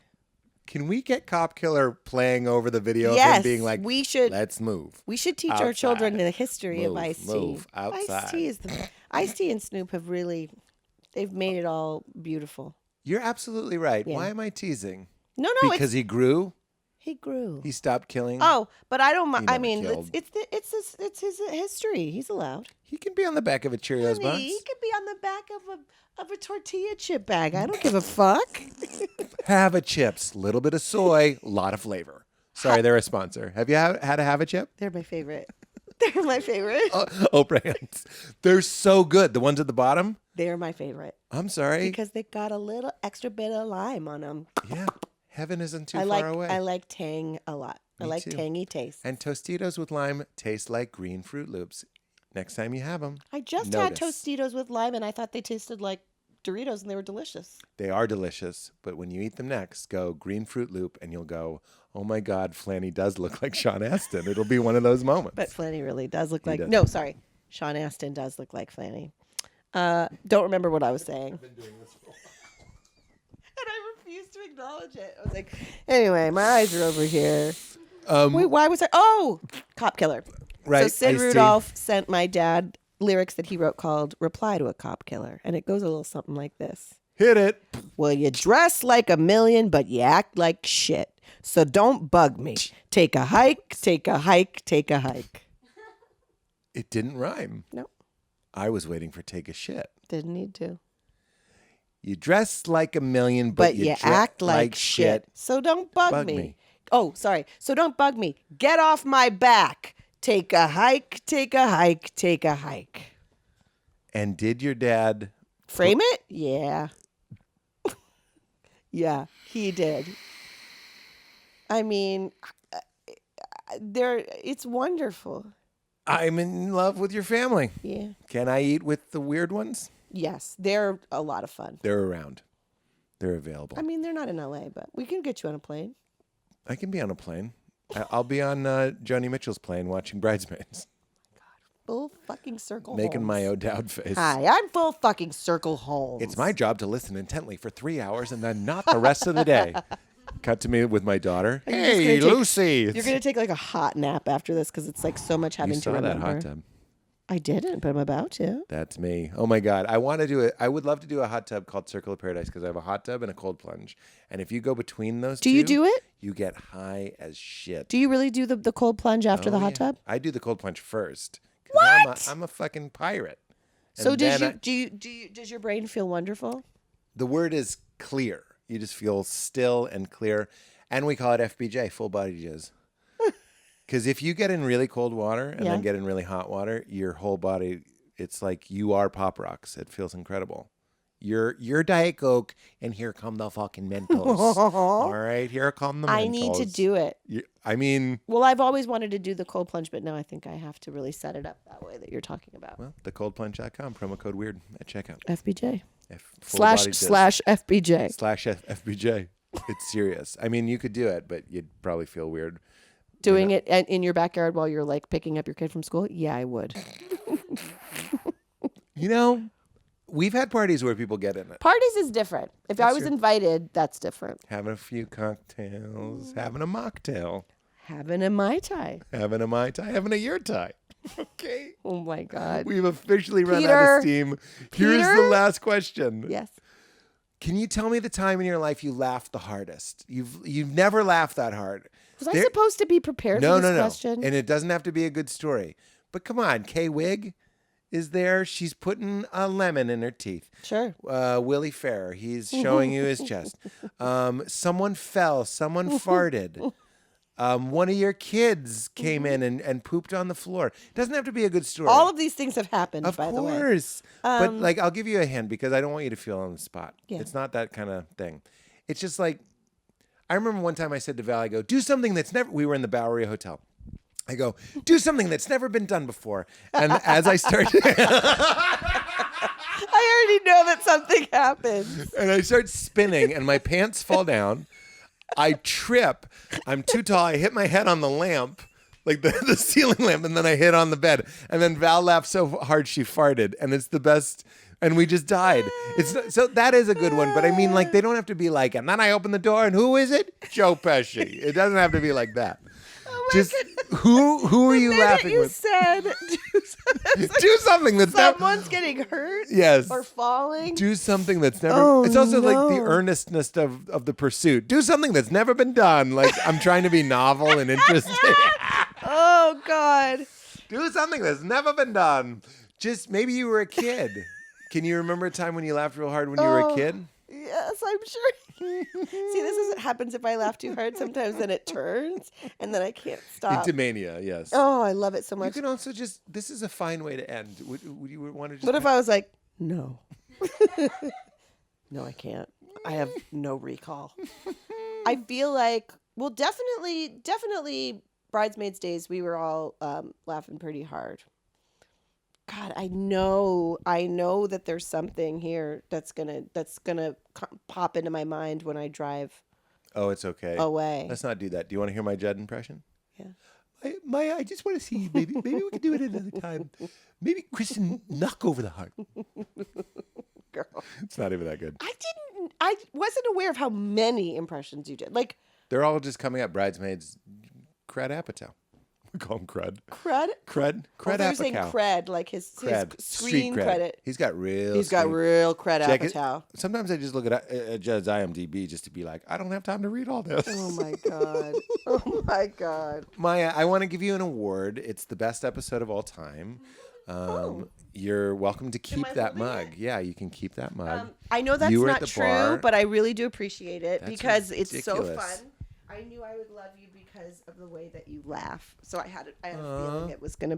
Can we get Cop Killer playing over the video of him Yes, being like, we should. let's move. We should teach our children the history of Move, Ice-T. move, outside. Ice-T and Snoop have really, they've made it all beautiful. You're absolutely right. Yeah. Why am I teasing? No, Because he grew? he grew. He stopped killing? Oh, but I don't He mind. I never mean, killed. it's his history. He's allowed. He can be on the back of a Cheerios Honey, box. he could be on the back of a tortilla chip bag. I don't give a fuck. Have a chips, little bit of soy, lot of flavor. Sorry, they're a sponsor. Have you had a Have a Chip? They're my favorite. They're my favorite. Oprah hands. They're so good. The ones at the bottom? They're my favorite I'm sorry. because they got a little extra bit of lime on them. Yeah. Heaven isn't too I far away. like tang a lot. I Me like too. tangy taste. And Tostitos with lime taste like green Fruit Loops. Next time you have them, I just notice. had Tostitos with lime, and I thought they tasted like Doritos, and they were delicious. They are delicious, but when you eat them next, go green Fruit Loop and you'll go, oh my God, Flanny does look like Sean Astin. It'll be one of those moments. But Flanny really does look like. does. No, sorry, Sean Astin does look like Flanny. Don't remember what I was saying. I've been doing this for a while. And I refused to acknowledge it. I was like, anyway, my eyes are over here. Wait, why was I? Oh, Cop Killer. Right, So Sid Ice-T. Rudolph sent my dad lyrics that he wrote called "Reply to a Cop Killer," and it goes a little something like this. Hit it. Well, you dress like a million, but you act like shit. So don't bug me. Take a hike, take a hike, take a hike. It didn't rhyme. No, I was waiting for take a shit. didn't need to. You dress like a million, But you you dre- act like shit. So don't bug me. Oh, sorry. So don't bug me. Get off my back. Take a hike, take a hike, take a hike. And did your dad? Frame it? Yeah. Yeah, he did. I mean, it's wonderful. I'm in love with your family. Yeah. Can I eat with the weird ones? Yes, they're a lot of fun. They're around. They're available. I mean, they're not in LA, but we can get you on a plane. I can be on a plane. I'll be on Joni Mitchell's plane watching Bridesmaids, Full fucking circle making Holmes. my O'Dowd face. Hi, I'm full fucking circle Holmes. It's my job to listen intently for 3 hours and then not the rest of the day. Cut to me with my daughter. just Hey, gonna take- Lucy. You're going to take like a hot nap after this because it's like so much having You to saw that remember. hot tub. I didn't, but I'm about to. That's me. Oh my God. I want to do it. I would love to do a hot tub called Circle of Paradise because I have a hot tub and a cold plunge. And if you go between those Do two, you do it? you get high as shit. Do you really do the cold plunge after the hot yeah. tub? I do the cold plunge first. 'Cause What? I'm a fucking pirate. So And does then does your brain feel wonderful? the word is clear. You just feel still and clear. And we call it FBJ, full body jizz. Because if you get in really cold water and Yeah. then get in really hot water, your whole body, it's like you are Pop Rocks. It feels incredible. You're Diet Coke, and here come the fucking Mentos. All right, here come the Mentos. I need to do it. I mean, Well, I've always wanted to do the cold plunge, but now I think I have to really set it up that way that you're talking about. well, thecoldplunge.com, promo code WEIRD at checkout. FBJ. Full body jizz. Slash FBJ. Slash FBJ. It's serious. I mean, you could do it, but you'd probably feel weird. Doing it in your backyard while you're like picking up your kid from school? Yeah, I would. You know, we've had parties where people get in it. Parties is different. If I was true. invited, that's different. Having a few cocktails, having a mocktail, Having a Mai Tai. having a Mai Tai, having a Your Tai. Okay. Oh my God. We've officially run out Peter? of steam. Here's the Peter? last question. Yes. Can you tell me the time in your life you laughed the hardest? You've never laughed that hard. Was I supposed to be prepared No, for this no, no. question? And it doesn't have to be a good story. But come on, Kay Wig is there. She's putting a lemon in her teeth. Sure. Willie Fair, he's showing you his chest. Someone fell. Someone farted. One of your kids came in and pooped on the floor. It doesn't have to be a good story. All of these things have happened, Of by the way. course. But like, I'll give you a hint because I don't want you to feel on the spot. Yeah. It's not that kind of thing. It's just like, I remember one time I said to Val, I go, do something that's never, we were in the Bowery Hotel. I go, do something that's never been done before. And as I start, I already know that something happens. and I start spinning and my pants fall down. I trip. I'm too tall. I hit my head on the lamp, like the ceiling lamp, and then I hit on the bed. And then Val laughed so hard she farted. And it's the best and we just died. So that is a good one. But I mean, like, they don't have to be like, and then I open the door, and who is it? Joe Pesci. It doesn't have to be like that. Just who are you laughing you with? Said Do something that's someone's getting hurt. Yes. Or falling. Do something that's never. Oh, it's also like no. the earnestness of the pursuit. Do something that's never been done. Like, I'm trying to be novel and interesting. Oh God. Do something that's never been done. Just maybe you were a kid. Can you remember a time when you laughed real hard when you were a kid? Yes, I'm sure. See, this is what happens if I laugh too hard. Sometimes then it turns, and then I can't stop. Into mania, yes. Oh, I love it so You much. can also just. This is a fine way to end. Would you want to just? What if I was like, no, no, I can't. I have no recall. I feel like, well, definitely, Bridesmaids days. We were all laughing pretty hard. God, I know that there's something here that's gonna pop into my mind when I drive Oh, it's okay. away. Let's not do that. Do you want to hear my Judd impression? Yeah. I just want to see. Maybe we can do it another time. Maybe Kristen knock over the heart. Girl. It's not even that good. I wasn't aware of how many impressions you did. Like They're all just coming up. Bridesmaids, Cred Apatow. We call him Crud. Cred. Cred I thought you were saying Apatow. cred, like his Cred. screen Street credit. He's got real. He's got street- real cred Check it. Apatow. Sometimes I just look at Judd's IMDb just to be like, I don't have time to read all this. Oh my God. Oh my God. Maya, I want to give you an award. It's the best episode of all time. You're welcome to keep I that holding mug. Yeah, you can keep that mug. I know that's You were at not the true, bar. but I really do appreciate it That's because it's so ridiculous. fun. I knew I would love you because of the way that you laugh. So I had a feeling it was gonna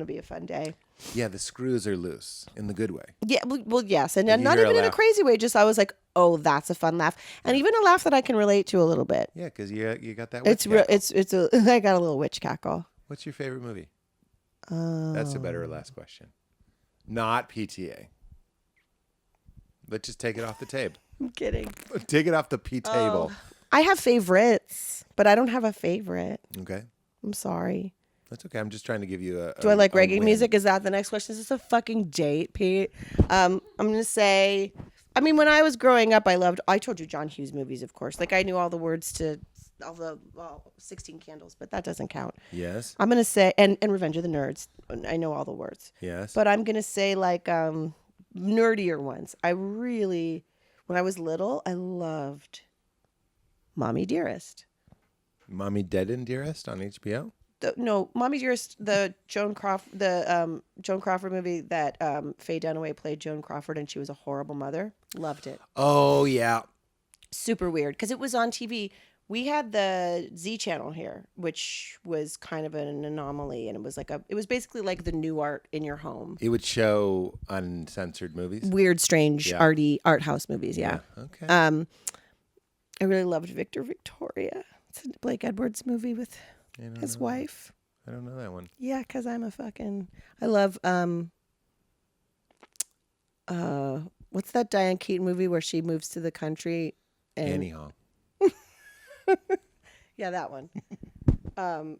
be a fun day. Yeah, the screws are loose in the good way. Yeah, well, yes, and If you not hear a even in a laugh. crazy way. Just I was like, oh, that's a fun laugh, and even a laugh that I can relate to a little bit. Yeah, because you got that. It's witch real. cackle. I got a little witch cackle. What's your favorite movie? That's a better last question. Not PTA. Let's just take it off the tape. I'm kidding. Take it off the P table. I have favorites, but I don't have a favorite. Okay. I'm sorry. That's okay. I'm just trying to give you a. Do I like a reggae win. music? Is that the next question? Is this a fucking date, Pete? I'm gonna say. I mean, when I was growing up, I told you John Hughes movies, of course. Like I knew all the words to all the 16 Candles, but that doesn't count. Yes. I'm gonna say and Revenge of the Nerds. I know all the words. Yes. But I'm gonna say like nerdier ones. When I was little, I loved Mommy Dearest. Mommy Dead and Dearest on HBO. No, Mommy Dearest, the Joan Crawford movie that Faye Dunaway played Joan Crawford, and she was a horrible mother. Loved it. Oh yeah. Super weird because it was on TV. We had the Z channel here, which was kind of an anomaly, and it was basically like the new art in your home. It would show uncensored movies. Weird, strange, Yeah. arty art house movies. Yeah. Okay. I really loved Victor Victoria. It's a Blake Edwards movie with his wife. I don't know that one. Yeah, because I love what's that Diane Keaton movie where she moves to the country and Annie Hall. yeah, that one. Oh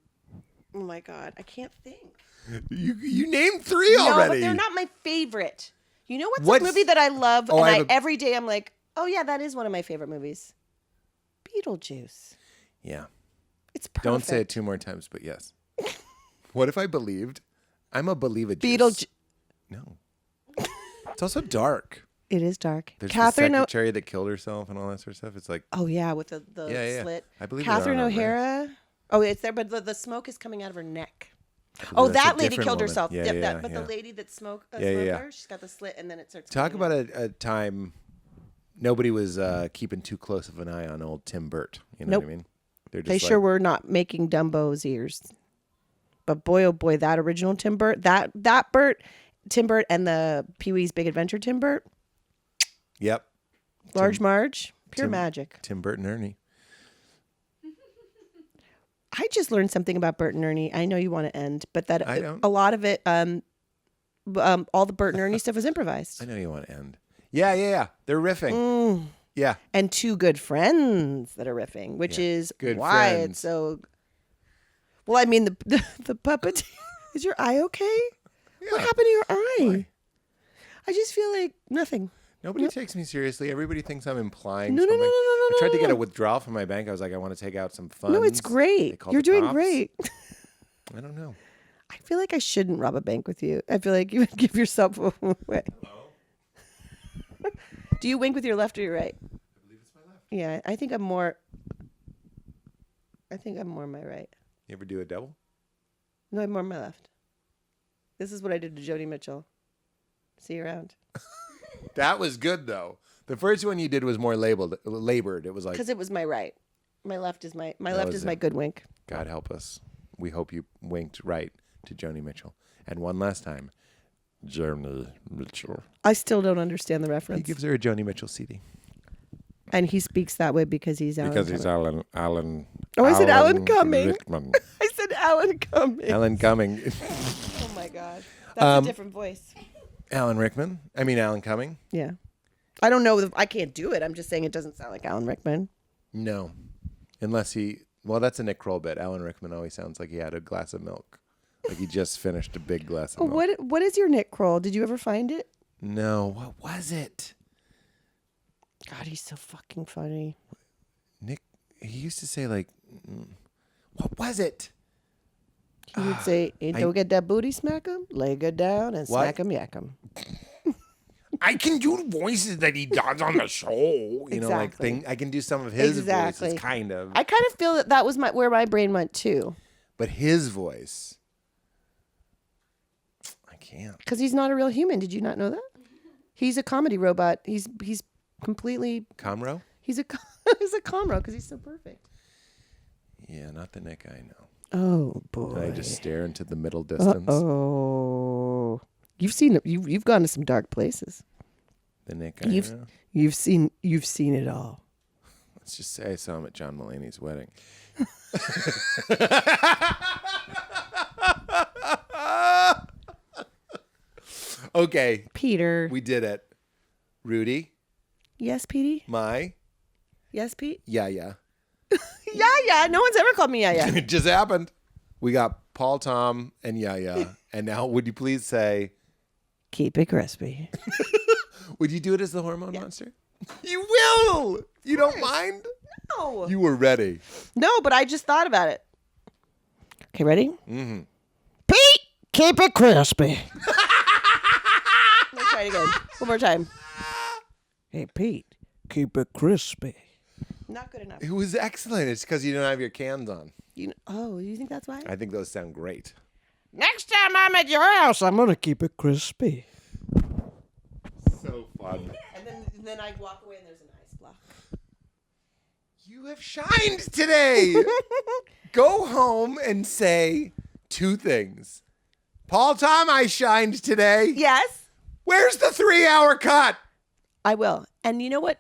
my God, I can't think. You named 3 No, already. but they're not my favorite. You know what's What's- a movie that I love Oh, and every day I'm like, oh yeah, that is one of my favorite movies. Beetlejuice. Yeah. It's perfect. Don't say it 2 more times, but yes. What if I believed? I'm a believer. Beetlejuice. No. It's also dark. It is dark. There's Catherine the secretary that killed herself and all that sort of stuff. It's like, Oh yeah, with the Yeah. slit. I believe Catherine there are no O'Hara. Oh, it's there, but the smoke is coming out of her neck. Oh, Oh, that's a that lady different killed woman. herself. Yeah, Yep, yeah, but yeah. the lady that smoked Yeah, yeah, yeah. her, she's got the slit, and then it starts. talk coming about out. a time nobody was keeping too close of an eye on old Tim Burt. You know Nope. what I mean? They're They just sure were not making Dumbo's ears. But boy, oh boy, that original Tim Burt, that Burt, Tim Burt, and the Pee-wee's Big Adventure Tim Burt, Yep. Large Marge, pure Tim- magic. Tim Burt and Ernie. I just learned something about Bert and Ernie. I know you want to end, but that I don't. a lot of it, all the Bert and Ernie stuff was improvised. I know you want to end. Yeah. They're riffing. Yeah. And 2 good friends that are riffing, which Yeah. is Good why friends. it's so. Well, I mean, the puppet. Is your eye okay? What happened to your eye? Why? I just feel like nothing. Nobody takes me seriously. Everybody thinks I'm implying No, no, no, something. no, no, I tried to get no. a withdrawal from my bank. I was like, I want to take out some funds. No, it's They great. called You're the doing cops. great. I don't know. I feel like I shouldn't rob a bank with you. I feel like you would give yourself away. Do you wink with your left or your right? I believe it's my left. Yeah, I think I'm more my right. You ever do a double? No, I'm more on my left. This is what I did to Joni Mitchell. See you around. That was good though. The first one you did was more labored. It was like, Because it was my right. My left is my That left was is my it. good wink. God help us. We hope you winked right to Joni Mitchell. And one last time, Joni Mitchell. I still don't understand the He reference. gives her a Joni Mitchell CD. And he speaks that way because he's Alan. Because he's Cumming. Alan. Oh, I said Alan Cumming. Rickman. I said Alan Cumming. Alan Cumming. Oh my God. That's a different voice. Alan Cumming. Yeah. I don't know. I can't do it. I'm just saying it doesn't sound like Alan Rickman. No. Unless well, that's a Nick Kroll bit. Alan Rickman always sounds like he had a glass of milk. Like he just finished a big glass of milk. What is your Nick Kroll? Did you ever find it? No. What was it? God, he's so fucking funny. Nick, he used to say like, what was it? He would say, "Ain't don't get that booty smack him, lay good down and What? smack him, yak him." I can do voices that he does on the show. You know, like Exactly. I can do some of his Exactly. voices, kind of. I kind of feel that was where my brain went too, But his voice, I can't. because he's not a real human. Did you not know that? He's a comedy robot. He's completely. Comro? He's a he's a comro because he's so perfect. Yeah, not the Nick I know. Oh boy. Did I just stare into the middle distance? Oh, you've seen it. You've gone to some dark places. The Nick I You've know? you've seen it all. Let's just say I saw him at John Mulaney's wedding. Okay, Peter. we did it. Rudy, Yes, Petey. my, Yes, Pete. yeah. Yeah. No one's ever called me yeah. It just happened. We got Paul, Tom, and Yaya. And now, would you please say, Keep it crispy. would you do it as the hormone monster? You will. You don't mind? No. You were ready. No, but I just thought about it. Okay, ready? Mm-hmm. Pete, keep it crispy. Let's try it again. One more time. Hey, Pete, keep it crispy. Not good enough. It was excellent. It's because you don't have your cans on. You think that's why? I think those sound great. Next time I'm at your house, I'm gonna keep it crispy. So fun. and then I walk away and there's an ice block. You have shined today. Go home and say two things. Paul, Tom, I shined today. Yes, Where's the 3-hour cut? I will. And you know what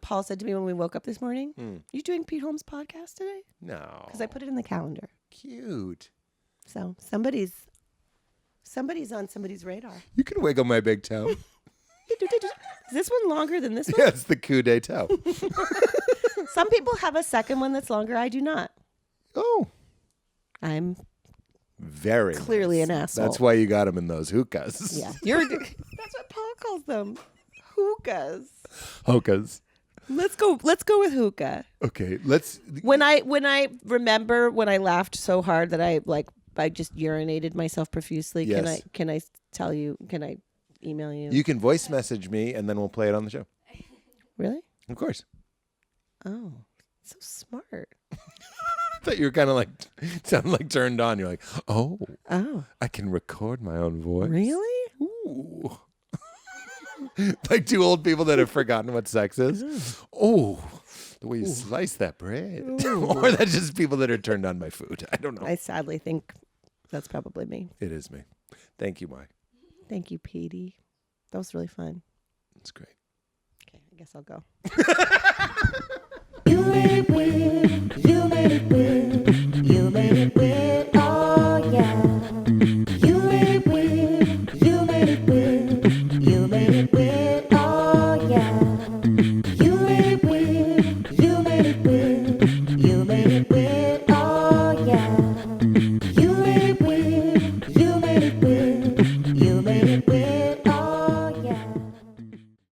Paul said to me when we woke up this morning? You doing Pete Holmes' podcast today? No. Because I put it in the calendar. Cute. So somebody's on somebody's radar. You can wiggle my big toe. Is this one longer than this one? Yeah, it's the coup d'etat. Some people have a second one that's longer. I do not. Oh. I'm Very clearly nice. an asshole. That's why you got him in those hookahs. Yeah. That's what Paul calls them. Hookahs. Hookahs. Let's go with hookah. Okay, let's. When I remember when I laughed so hard that I just urinated myself profusely. Yes. Can I tell you? Can I email you? You can voice message me and then we'll play it on the show. Really? Of course. Oh, so smart. I thought you were kind of like, sounded like turned on. You're like, oh, I can record my own voice. Really? Ooh. Like two old people that have forgotten what sex is. Oh, the way you slice that bread. Or that's just people that are turned on by food. I don't know. I sadly think that's probably me. It is me. Thank you, Mike. Thank you, Petey. That was really fun. It's great. Okay, I guess I'll go.